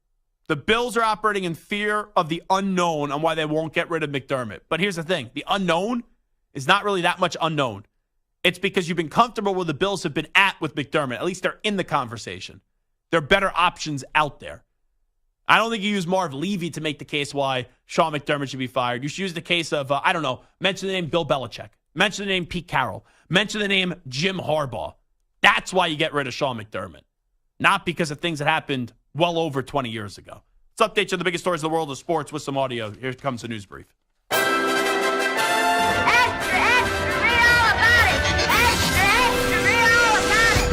The Bills are operating in fear of the unknown on why they won't get rid of McDermott. But here's the thing. The unknown is not really that much unknown. It's because you've been comfortable where the Bills have been at with McDermott. At least they're in the conversation. There are better options out there. I don't think you use Marv Levy to make the case why Sean McDermott should be fired. You should use the case of, mention the name Bill Belichick. Mention the name Pete Carroll. Mention the name Jim Harbaugh. That's why you get rid of Sean McDermott. Not because of things that happened well over 20 years ago. Let's update you on the biggest stories of the world of sports with some audio. Here comes the news brief.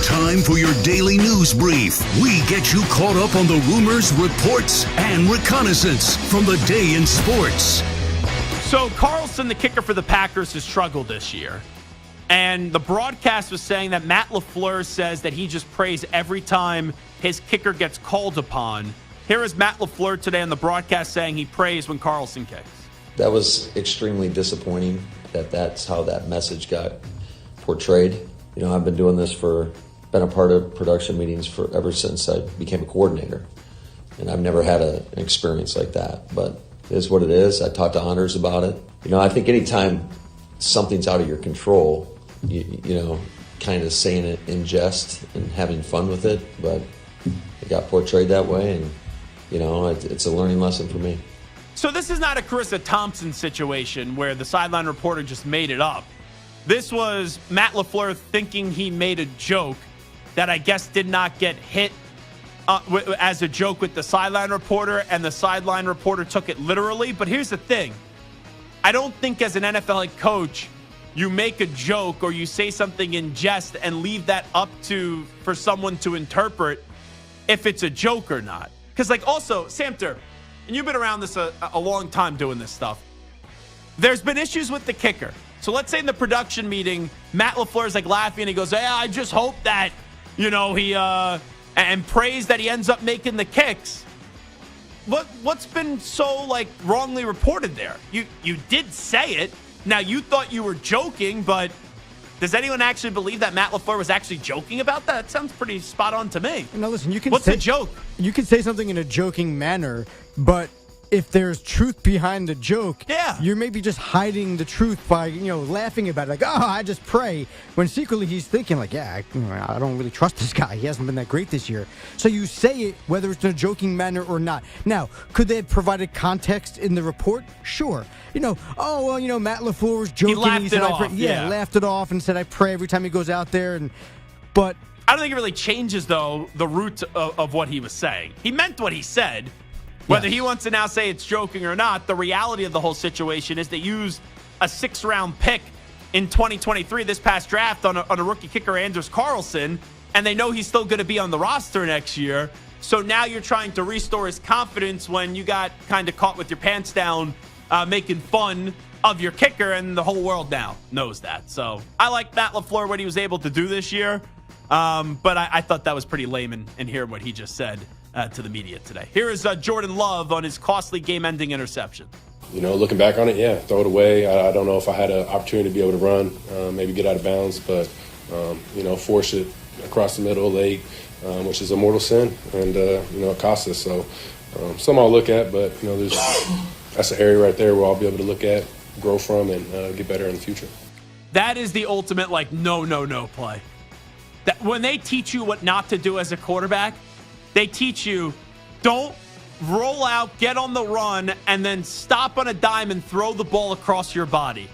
Time for your daily news brief. We get you caught up on the rumors, reports, and reconnaissance from the day in sports. So Carlson, the kicker for the Packers, has struggled this year. And the broadcast was saying that Matt LaFleur says that he just prays every time his kicker gets called upon. Here is Matt LaFleur today on the broadcast saying he prays when Carlson kicks. That was extremely disappointing that that's how that message got portrayed. You know, I've been doing this been a part of production meetings ever since I became a coordinator. And I've never had an experience like that. But it is what it is. I talked to Honors about it. You know, I think anytime something's out of your control, kind of saying it in jest and having fun with it, but it got portrayed that way, and it's a learning lesson for me. So this is not a Carissa Thompson situation where the sideline reporter just made it up. This was Matt LaFleur thinking he made a joke that I guess did not get hit as a joke with the sideline reporter, and the sideline reporter took it literally. But here's the thing. I don't think as an NFL head coach, you make a joke or you say something in jest and leave that up for someone to interpret if it's a joke or not. Because, also, Samter, and you've been around this a long time doing this stuff, there's been issues with the kicker. So let's say in the production meeting, Matt LaFleur's laughing and he goes, I just hope that, he, and prays that he ends up making the kicks. What's been so, wrongly reported there? You did say it. Now, you thought you were joking, but does anyone actually believe that Matt LaFleur was actually joking about that? That sounds pretty spot on to me. No, listen, What's a joke? You can say something in a joking manner, but if there's truth behind the joke, you're maybe just hiding the truth by, laughing about it. I just pray. When secretly he's thinking I don't really trust this guy. He hasn't been that great this year. So you say it, whether it's in a joking manner or not. Now, could they have provided context in the report? Sure. Matt LaFleur was joking. He laughed it off. Laughed it off and said, I pray every time he goes out there. But I don't think it really changes, though, the root of what he was saying. He meant what he said. Whether he wants to now say it's joking or not, the reality of the whole situation is they used a 6th-round pick in 2023, this past draft, on a rookie kicker, Anders Carlson, and they know he's still going to be on the roster next year. So now you're trying to restore his confidence when you got kind of caught with your pants down making fun of your kicker, and the whole world now knows that. So I like Matt LaFleur, what he was able to do this year, but I thought that was pretty lame and hear what he just said to the media today. Here is Jordan Love on his costly game-ending interception. Looking back on it, throw it away. I don't know if I had an opportunity to be able to run, maybe get out of bounds, but, force it across the middle late, which is a mortal sin, and, it costs us. So some I'll look at, but, that's an area right there where I'll be able to look at, grow from, and get better in the future. That is the ultimate, no play. That when they teach you what not to do as a quarterback, they teach you, don't roll out, get on the run, and then stop on a dime and throw the ball across your body.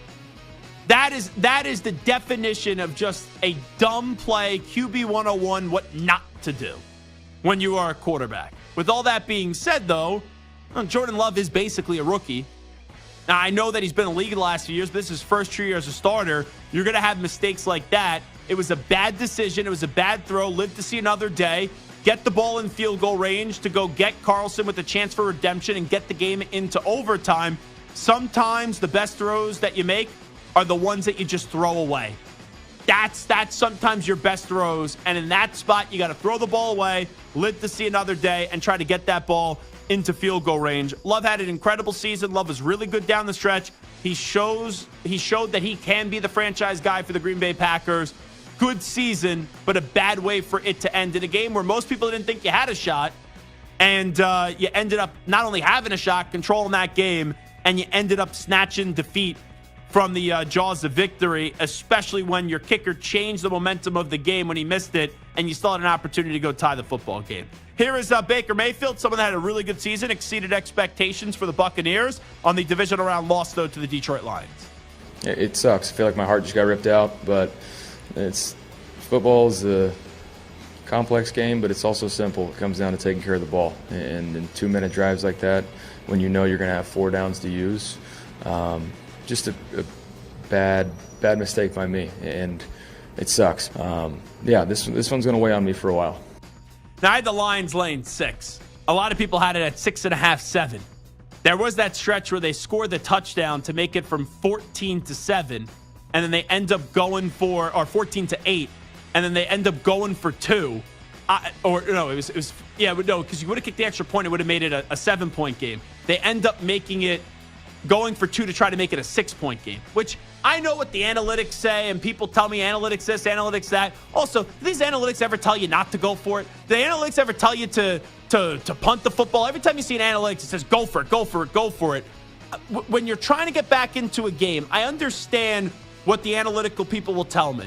That is the definition of just a dumb play, QB 101, what not to do when you are a quarterback. With all that being said, though, Jordan Love is basically a rookie. Now, I know that he's been in the league the last few years, but this is his first year as a starter. You're going to have mistakes like that. It was a bad decision. It was a bad throw. Live to see another day. Get the ball in field goal range to go get Carlson with a chance for redemption and get the game into overtime. Sometimes the best throws that you make are the ones that you just throw away. That's sometimes your best throws. And in that spot, you got to throw the ball away, live to see another day, and try to get that ball into field goal range. Love had an incredible season. Love was really good down the stretch. He showed that he can be the franchise guy for the Green Bay Packers. Good season, but a bad way for it to end in a game where most people didn't think you had a shot. And you ended up not only having a shot, controlling that game, and you ended up snatching defeat from the jaws of victory, especially when your kicker changed the momentum of the game when he missed it, and you still had an opportunity to go tie the football game. Here is Baker Mayfield, someone that had a really good season, exceeded expectations for the Buccaneers on the divisional round loss, though, to the Detroit Lions. It sucks. I feel like my heart just got ripped out, but football is a complex game, but it's also simple. It comes down to taking care of the ball. And in 2-minute drives like that, when you know you're going to have 4 downs to use, just a bad mistake by me, and it sucks. This one's going to weigh on me for a while. Now, I had the Lions laying 6. A lot of people had it at 6.5, 7. There was that stretch where they scored the touchdown to make it from 14-7, and then they end up going for, or 14-8, and then they end up going for 2. Because you would have kicked the extra point, it would have made it a 7-point game. They end up making it going for 2 to try to make it a 6-point game, which I know what the analytics say, and people tell me analytics this, analytics that. Also, do these analytics ever tell you not to go for it? Do the analytics ever tell you to punt the football? Every time you see an analytics, it says go for it, go for it, go for it. When you're trying to get back into a game, I understand what the analytical people will tell me.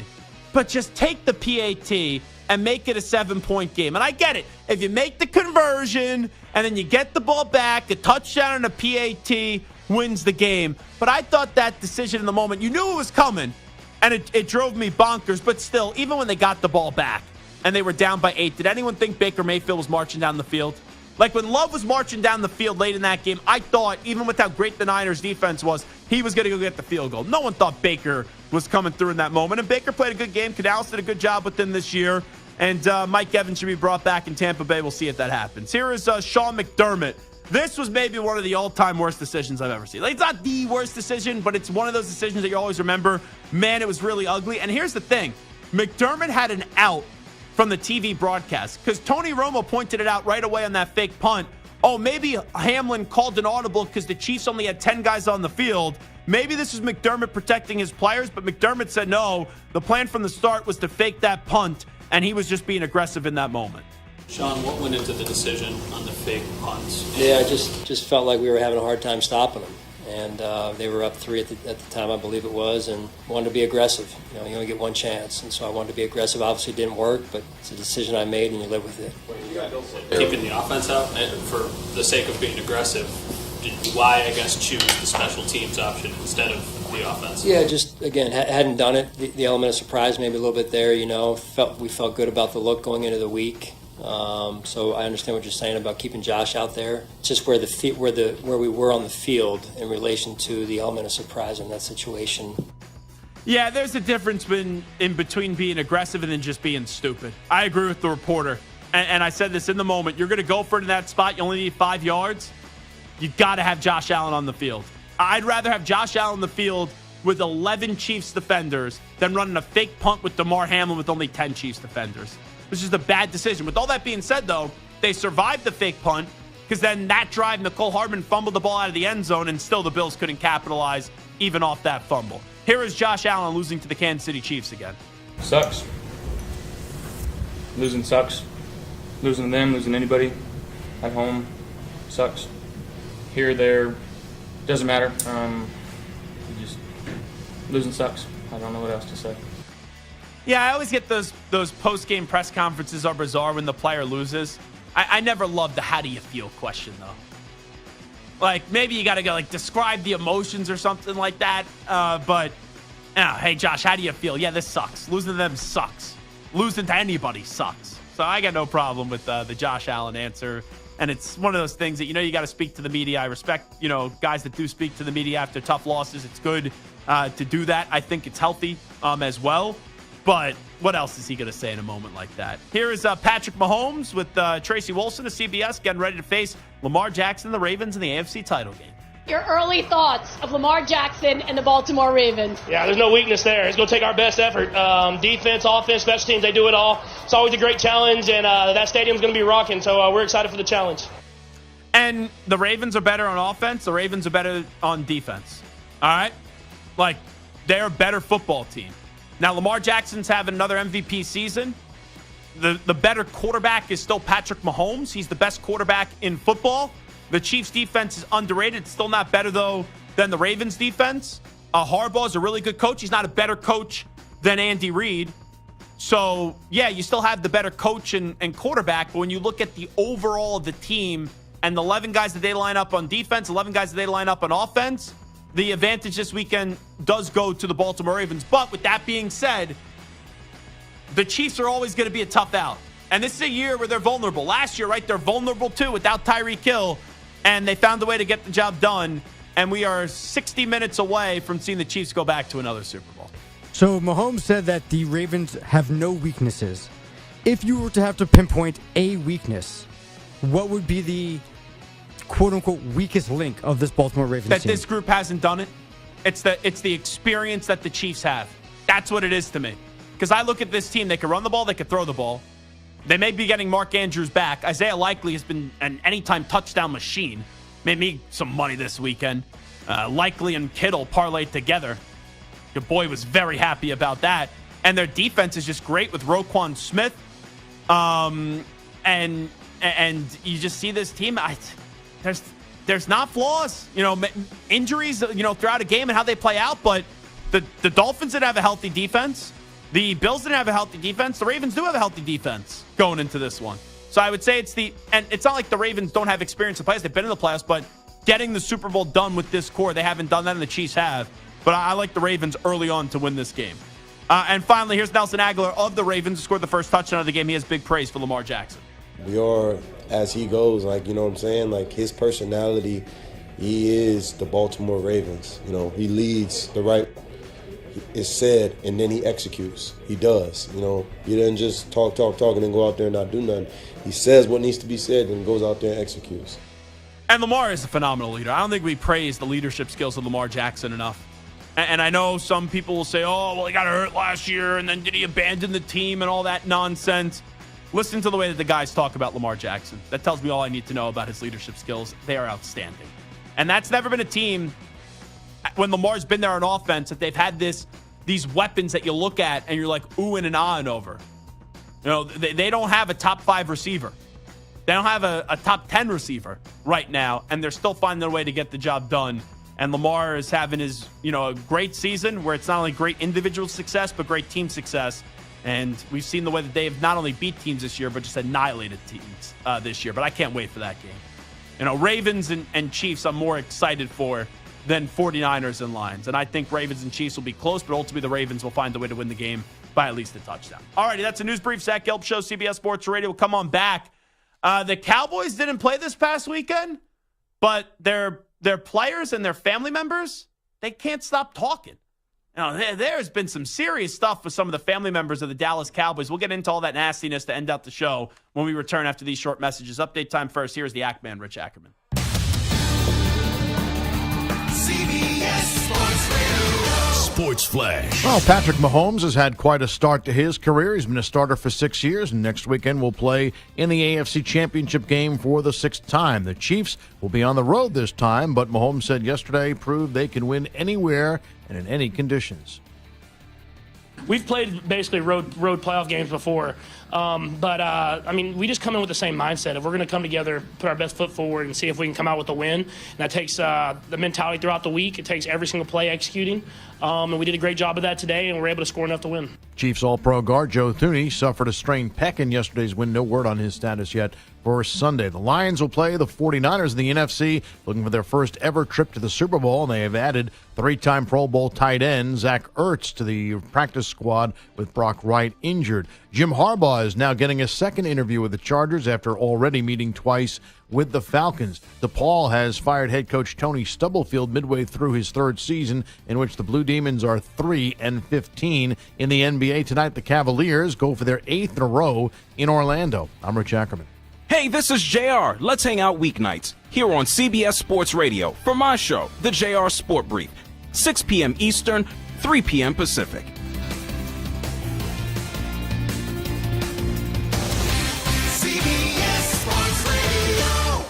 But just take the PAT and make it a 7-point game. And I get it. If you make the conversion and then you get the ball back, a touchdown and a PAT wins the game. But I thought that decision in the moment, you knew it was coming, and it drove me bonkers. But still, even when they got the ball back and they were down by 8, did anyone think Baker Mayfield was marching down the field? Like when Love was marching down the field late in that game, I thought, even with how great the Niners defense was, he was going to go get the field goal. No one thought Baker was coming through in that moment. And Baker played a good game. Canales did a good job with him this year. And Mike Evans should be brought back in Tampa Bay. We'll see if that happens. Here is Sean McDermott. This was maybe one of the all-time worst decisions I've ever seen. Like, it's not the worst decision, but it's one of those decisions that you always remember. Man, it was really ugly. And here's the thing. McDermott had an out from the TV broadcast because Tony Romo pointed it out right away on that fake punt. Oh, maybe Hamlin called an audible because the Chiefs only had 10 guys on the field. Maybe this is McDermott protecting his players, but McDermott said no. The plan from the start was to fake that punt, and he was just being aggressive in that moment. Sean, what went into the decision on the fake punts? Yeah, I just felt like we were having a hard time stopping them. And they were up 3 at the time, I believe it was, and wanted to be aggressive. You know, you only get one chance, and so I wanted to be aggressive. Obviously, it didn't work, but it's a decision I made, and you live with it. Keeping the offense out for the sake of being aggressive, why, I guess, choose the special teams option instead of the offense? Yeah, just, again, hadn't done it. The element of surprise maybe a little bit there, you know. We felt good about the look going into the week. So I understand what you're saying about keeping Josh out there. It's just where we were on the field in relation to the element of surprise in that situation. Yeah, there's a difference in between being aggressive and then just being stupid. I agree with the reporter. And I said this in the moment. You're going to go for it in that spot. You only need 5 yards. You got to have Josh Allen on the field. I'd rather have Josh Allen on the field with 11 Chiefs defenders than running a fake punt with Damar Hamlin with only 10 Chiefs defenders. Which is a bad decision. With all that being said, though, they survived the fake punt because then that drive, Nicole Hardman fumbled the ball out of the end zone, and still the Bills couldn't capitalize even off that fumble. Here is Josh Allen losing to the Kansas City Chiefs again. Sucks. Losing sucks. Losing to them, losing to anybody at home sucks. Here, there, doesn't matter. Just losing sucks. I don't know what else to say. Yeah, I always get those post-game press conferences are bizarre when the player loses. I never loved the how do you feel question, though. Like, maybe you got to go, like, describe the emotions or something like that. But, hey, Josh, how do you feel? Yeah, this sucks. Losing to them sucks. Losing to anybody sucks. So I got no problem with the Josh Allen answer. And it's one of those things that, you got to speak to the media. I respect, guys that do speak to the media after tough losses. It's good to do that. I think it's healthy as well. But what else is he going to say in a moment like that? Here is Patrick Mahomes with Tracy Wolfson of CBS getting ready to face Lamar Jackson and the Ravens in the AFC title game. Your early thoughts of Lamar Jackson and the Baltimore Ravens. Yeah, there's no weakness there. It's going to take our best effort. Defense, offense, special teams, they do it all. It's always a great challenge, and that stadium's going to be rocking, so we're excited for the challenge. And the Ravens are better on offense. The Ravens are better on defense. All right? Like, they're a better football team. Now, Lamar Jackson's having another MVP season. The better quarterback is still Patrick Mahomes. He's the best quarterback in football. The Chiefs' defense is underrated. It's still not better, though, than the Ravens' defense. Harbaugh's a really good coach. He's not a better coach than Andy Reid. So, yeah, you still have the better coach and quarterback. But when you look at the overall of the team and the 11 guys that they line up on defense, 11 guys that they line up on offense, the advantage this weekend does go to the Baltimore Ravens. But with that being said, the Chiefs are always going to be a tough out. And this is a year where they're vulnerable. Last year, right, they're vulnerable too without Tyreek Hill. And they found a way to get the job done. And we are 60 minutes away from seeing the Chiefs go back to another Super Bowl. So Mahomes said that the Ravens have no weaknesses. If you were to have to pinpoint a weakness, what would be the quote-unquote weakest link of this Baltimore Ravens team? That team? this group hasn't done it. It's the experience that the Chiefs have. That's what it is to me. Because I look at this team, they can run the ball, they can throw the ball. They may be getting Mark Andrews back. Isaiah Likely has been an anytime touchdown machine. Made me some money this weekend. Likely and Kittle parlayed together. Your boy was very happy about that. And their defense is just great with Roquan Smith. And you just see this team. There's not flaws, injuries, throughout a game and how they play out, but The Dolphins didn't have a healthy defense. The Bills didn't have a healthy defense. The Ravens do have a healthy defense going into this one. So I would say and it's not like the Ravens don't have experience in playoffs. They've been in the playoffs, but getting the Super Bowl done with this core, they haven't done that, and the Chiefs have. But I like the Ravens early on to win this game. And finally, here's Nelson Aguilar of the Ravens, who scored the first touchdown of the game. He has big praise for Lamar Jackson. We are, as he goes, like, you know what I'm saying? Like, his personality, he is the Baltimore Ravens. You know, he leads the right, it's said, and then he executes. He does. You know, he doesn't just talk, and then go out there and not do nothing. He says what needs to be said and goes out there and executes. And Lamar is a phenomenal leader. I don't think we praise the leadership skills of Lamar Jackson enough. And I know some people will say, oh, well, he got hurt last year, and then did he abandon the team and all that nonsense? Listen to the way that the guys talk about Lamar Jackson. That tells me all I need to know about his leadership skills. They are outstanding. And that's never been a team, when Lamar's been there on offense, that they've had these weapons that you look at and you're like oohing and ahhing over. You know, they don't have a top 5 receiver. They don't have a top 10 receiver right now, and they're still finding their way to get the job done. And Lamar is having his, a great season where it's not only great individual success, but great team success. And we've seen the way that they have not only beat teams this year, but just annihilated teams this year. But I can't wait for that game. Ravens and Chiefs I'm more excited for than 49ers and Lions. And I think Ravens and Chiefs will be close, but ultimately the Ravens will find a way to win the game by at least a touchdown. All righty, that's a news brief. Zach Gelb Show, CBS Sports Radio. We'll come on back. The Cowboys didn't play this past weekend, but their players and their family members, they can't stop talking. There's been some serious stuff with some of the family members of the Dallas Cowboys. We'll get into all that nastiness to end out the show when we return after these short messages. Update time first. Here's the Ackman, Rich Ackerman. CBS Sports Radio. Sports Flash. Well, Patrick Mahomes has had quite a start to his career. He's been a starter for 6 years, and next weekend will play in the AFC Championship game for the 6th time. The Chiefs will be on the road this time, but Mahomes said yesterday proved they can win anywhere and in any conditions. We've played basically road playoff games before, but we just come in with the same mindset. If we're going to come together, put our best foot forward, and see if we can come out with a win, and that takes the mentality throughout the week. It takes every single play executing, and we did a great job of that today, and we're able to score enough to win. Chiefs All-Pro guard Joe Thuney suffered a strained pec in yesterday's win. No word on his status yet for Sunday. The Lions will play the 49ers in the NFC, looking for their first ever trip to the Super Bowl, and they have added 3-time Pro Bowl tight end Zach Ertz to the practice squad with Brock Wright injured. Jim Harbaugh is now getting a second interview with the Chargers after already meeting twice with the Falcons. DePaul has fired head coach Tony Stubblefield midway through his 3rd season, in which the Blue Demons are 3-15 in the NBA. Tonight, the Cavaliers go for their 8th in a row in Orlando. I'm Rich Ackerman. Hey, this is JR. Let's hang out weeknights here on CBS Sports Radio for my show, the JR Sport Brief, 6 p.m. Eastern, 3 p.m. Pacific. CBS Sports Radio.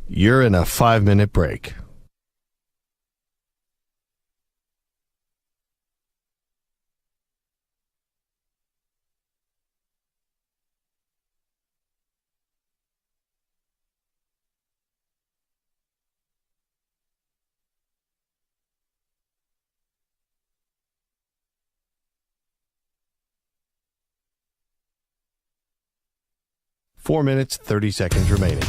You're in a 5-minute break. Four minutes, 30 seconds remaining.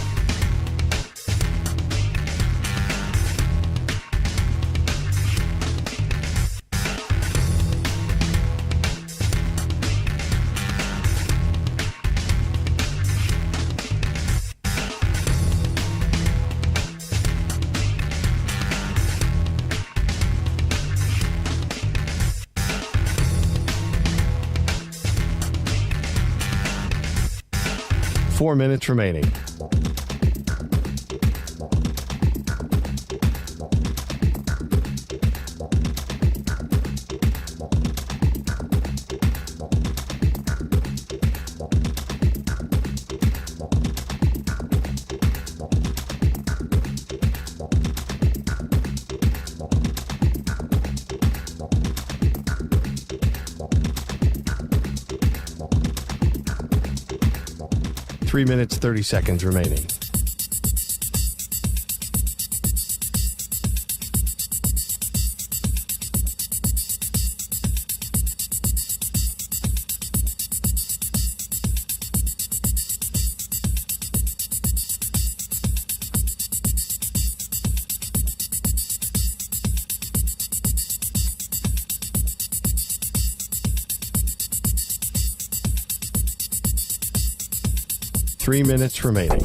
Four minutes remaining. 3 minutes, 30 seconds remaining. Three minutes remaining.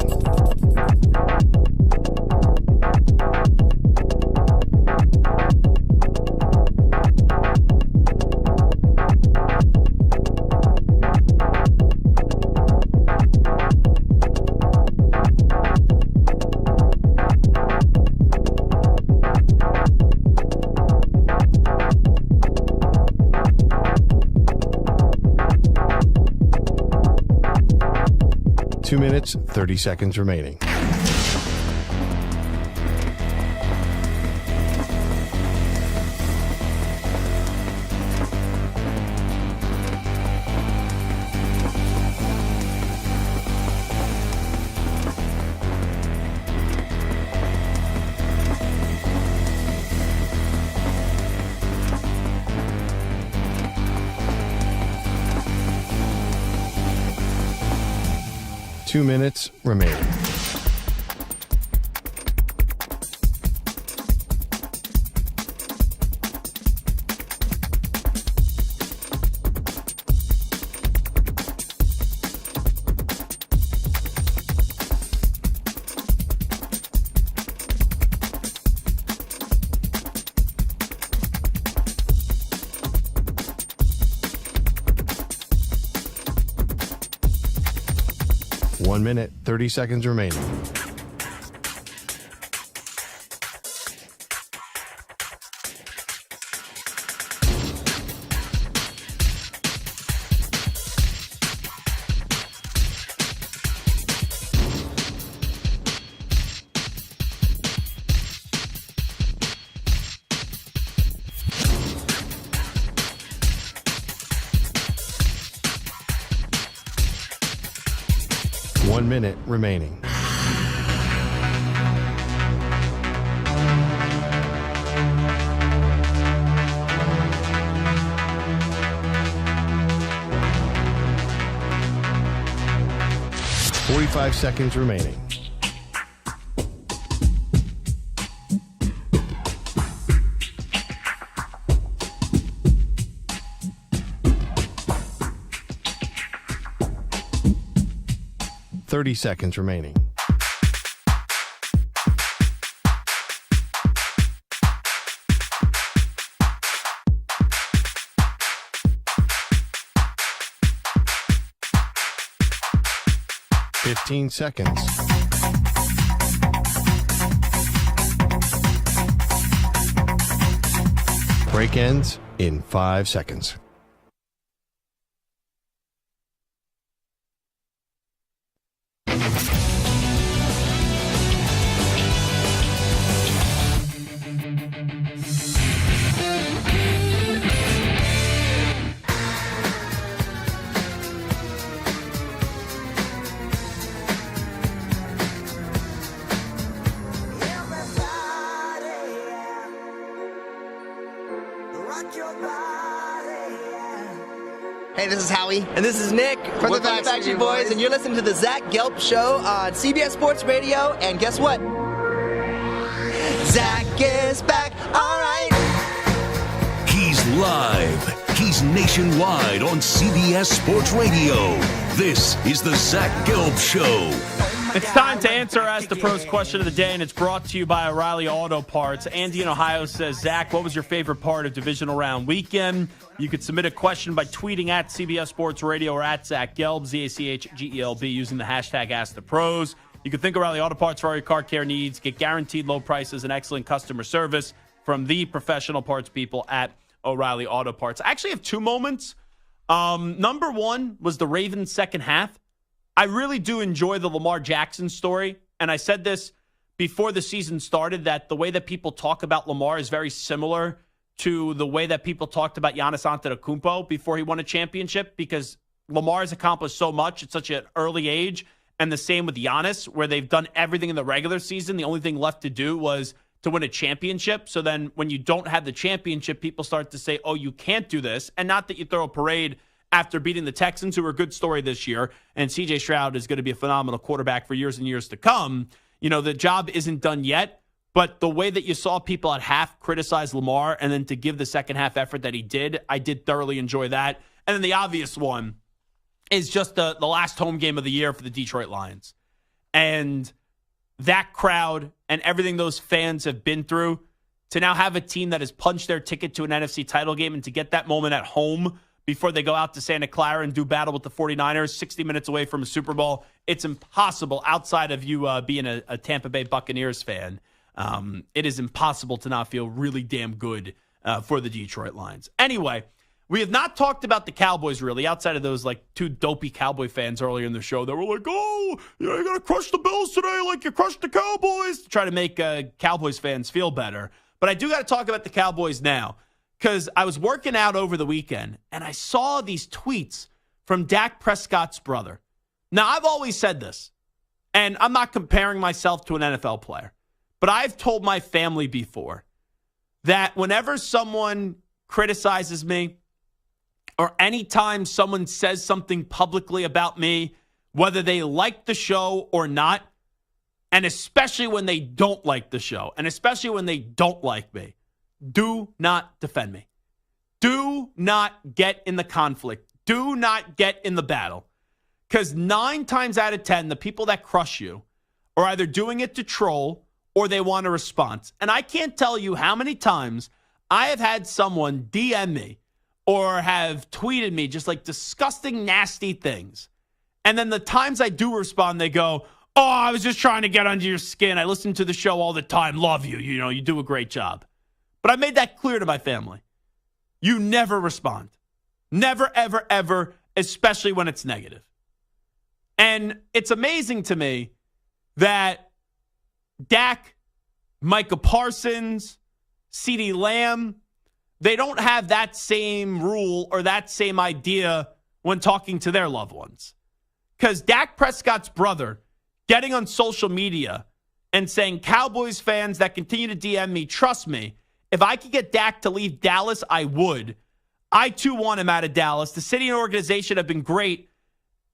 Two minutes, 30 seconds remaining. Two minutes remaining. One minute, 30 seconds remaining. One minute remaining. Forty-five seconds remaining. Thirty seconds remaining. Fifteen seconds. Break ends in 5 seconds. Hey, this is Howie. And this is Nick. From the Backstreet Boys. And you're listening to the Zach Gelb Show on CBS Sports Radio. And guess what? Zach is back. All right. He's live. He's nationwide on CBS Sports Radio. This is the Zach Gelb Show. It's time to answer Ask the Pros question of the day, and it's brought to you by O'Reilly Auto Parts. Andy in Ohio says, Zach, what was your favorite part of Divisional Round weekend? You could submit a question by tweeting at CBS Sports Radio or at Zach Gelb, Z-A-C-H-G-E-L-B, using the hashtag Ask the Pros. You can think O'Reilly Auto Parts for all your car care needs. Get guaranteed low prices and excellent customer service from the professional parts people at O'Reilly Auto Parts. I actually have two moments. Number one was the Ravens' second half. I really do enjoy the Lamar Jackson story, and I said this before the season started, that the way that people talk about Lamar is very similar to the way that people talked about Giannis Antetokounmpo before he won a championship, because Lamar has accomplished so much at such an early age, And the same with Giannis, where they've done everything in the regular season. The only thing left to do was to win a championship. So then when you don't have the championship, people start to say, oh, you can't do this. And not that you throw a parade after beating the Texans, who are a good story this year, and C.J. Stroud is going to be a phenomenal quarterback for years and years to come. The job isn't done yet, but the way that you saw people at half criticize Lamar and then to give the second half effort that he did, I did thoroughly enjoy that. And then the obvious one is just the last home game of the year for the Detroit Lions. And that crowd and everything those fans have been through, to now have a team that has punched their ticket to an NFC title game and to get that moment at home before they go out to Santa Clara and do battle with the 49ers 60 minutes away from a Super Bowl, it's impossible outside of you being a Tampa Bay Buccaneers fan. It is impossible to not feel really damn good for the Detroit Lions. Anyway, we have not talked about the Cowboys really, outside of those like two dopey Cowboy fans earlier in the show that were like, oh, you got to crush the Bills today like you crushed the Cowboys, to try to make Cowboys fans feel better. But I do got to talk about the Cowboys now, because I was working out over the weekend and I saw these tweets from Dak Prescott's brother. Now, I've always said this, and I'm not comparing myself to an NFL player, but I've told my family before that whenever someone criticizes me or anytime someone says something publicly about me, whether they like the show or not, and especially when they don't like the show, and especially when they don't like me, do not defend me. Do not get in the conflict. Do not get in the battle. Because 9 times out of 10, the people that crush you are either doing it to troll or they want a response. And I can't tell you how many times I have had someone DM me or have tweeted me just like disgusting, nasty things. And then the times I do respond, they go, oh, I was just trying to get under your skin. I listen to the show all the time. Love you. You do a great job. But I made that clear to my family. You never respond. Never, ever, ever, especially when it's negative. And it's amazing to me that Dak, Micah Parsons, CeeDee Lamb, they don't have that same rule or that same idea when talking to their loved ones. Because Dak Prescott's brother getting on social media and saying, Cowboys fans that continue to DM me, trust me, if I could get Dak to leave Dallas, I would. I, too, want him out of Dallas. The city and organization have been great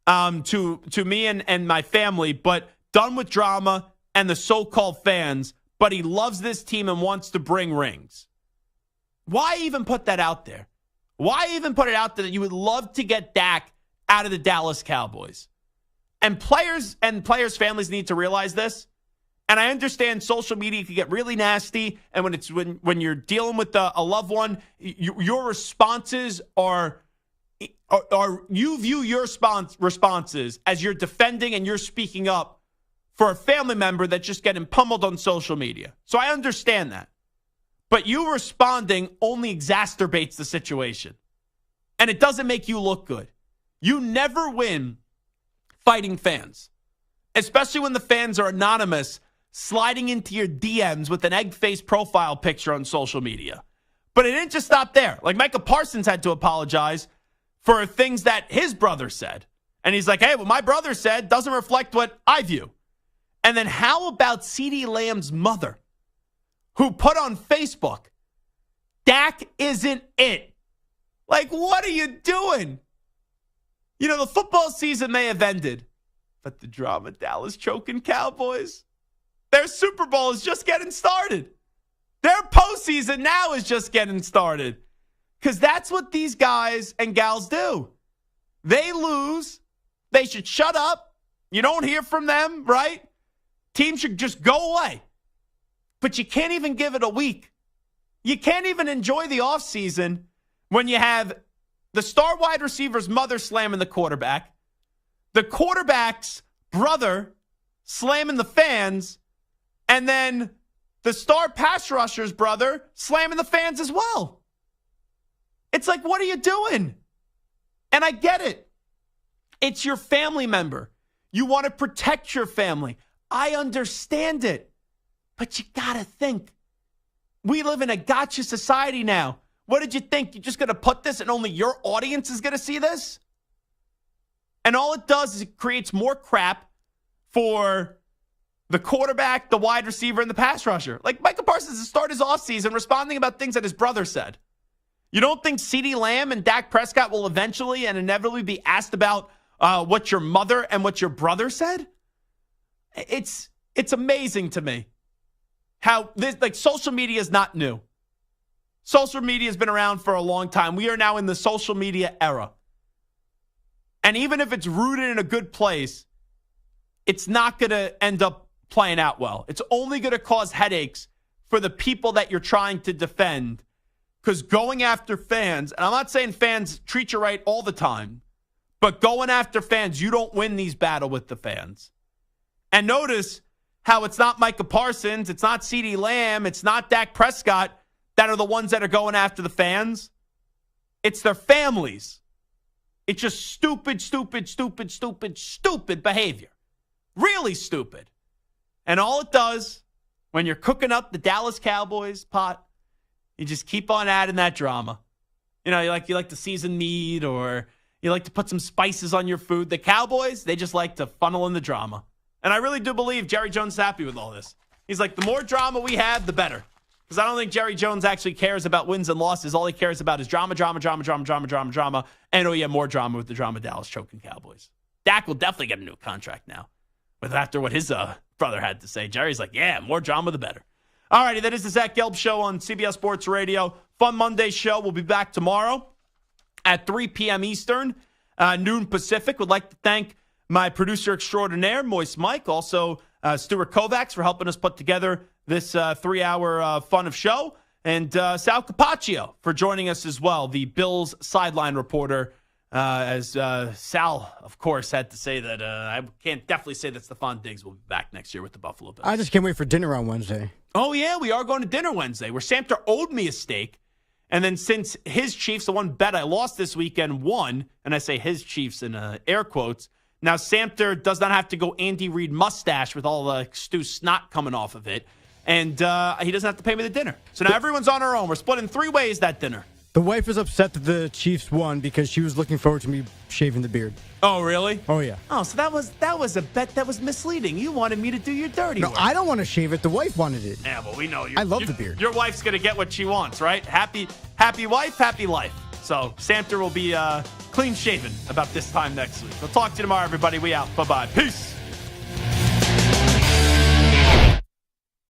to me and my family, but done with drama and the so-called fans, but he loves this team and wants to bring rings. Why even put that out there? Why even put it out there that you would love to get Dak out of the Dallas Cowboys? And players' families need to realize this. And I understand social media can get really nasty, and when you're dealing with a loved one, your responses are you view your responses as you're defending and you're speaking up for a family member that's just getting pummeled on social media. So I understand that. But you responding only exacerbates the situation. And it doesn't make you look good. You never win fighting fans, especially when the fans are anonymous, sliding into your DMs with an egg-faced profile picture on social media. But it didn't just stop there. Like Micah Parsons had to apologize for things that his brother said. And he's like, hey, what my brother said doesn't reflect what I view. And then how about CeeDee Lamb's mother, who put on Facebook, Dak isn't it? Like, what are you doing? The football season may have ended, but the drama, Dallas choking Cowboys, their Super Bowl is just getting started. Their postseason now is just getting started. Because that's what these guys and gals do. They lose. They should shut up. You don't hear from them, right? Team should just go away. But you can't even give it a week. You can't even enjoy the offseason when you have the star wide receiver's mother slamming the quarterback, the quarterback's brother slamming the fans, and then the star pass rusher's brother slamming the fans as well. It's like, what are you doing? And I get it. It's your family member. You want to protect your family. I understand it. But you got to think. We live in a gotcha society now. What did you think? You're just going to put this and only your audience is going to see this? And all it does is it creates more crap for the quarterback, the wide receiver, and the pass rusher. Like, Micah Parsons has started his offseason responding about things that his brother said. You don't think CeeDee Lamb and Dak Prescott will eventually and inevitably be asked about what your mother and what your brother said? It's amazing to me how this, like, social media is not new. Social media has been around for a long time. We are now in the social media era. And even if it's rooted in a good place, it's not going to end up playing out well. It's only going to cause headaches for the people that you're trying to defend. Because going after fans, and I'm not saying fans treat you right all the time, but going after fans, you don't win these battles with the fans. And notice how it's not Micah Parsons, it's not CeeDee Lamb, it's not Dak Prescott that are the ones that are going after the fans. It's their families. It's just stupid behavior. Really stupid. And all it does, when you're cooking up the Dallas Cowboys pot, you just keep on adding that drama. You know, you like to season meat, or you like to put some spices on your food. The Cowboys, they just like to funnel in the drama. And I really do believe Jerry Jones is happy with all this. He's like, the more drama we have, the better. Because I don't think Jerry Jones actually cares about wins and losses. All he cares about is drama. And oh yeah, more drama with the drama Dallas choking Cowboys. Dak will definitely get a new contract now. But after what his brother had to say, Jerry's like, yeah, more drama, the better. All righty, that is the Zach Gelb Show on CBS Sports Radio. Fun Monday show. We'll be back tomorrow at 3 p.m. Eastern, noon Pacific. Would like to thank my producer extraordinaire, Moist Mike, also Stuart Kovacs for helping us put together this 3-hour fun of show, and Sal Capaccio for joining us as well, the Bills sideline reporter. As Sal, of course, had to say that I can't definitely say that Stephon Diggs will be back next year with the Buffalo Bills. I just can't wait for dinner on Wednesday. Oh, yeah, we are going to dinner Wednesday, where Samter owed me a steak. And then since his Chiefs, the one bet I lost this weekend, won, and I say his Chiefs in air quotes, now Samter does not have to go Andy Reid mustache with all the stew snot coming off of it. And he doesn't have to pay me the dinner. So now everyone's on our own. We're split in 3 ways that dinner. The wife is upset that the Chiefs won because she was looking forward to me shaving the beard. Oh, really? Oh, yeah. Oh, so that was a bet that was misleading. You wanted me to do your dirty work. No, I don't want to shave it. The wife wanted it. Yeah, well, we know you. I love the beard. Your wife's going to get what she wants, right? Happy wife, happy life. So Samter will be clean shaven about this time next week. We'll talk to you tomorrow, everybody. We out. Bye-bye. Peace.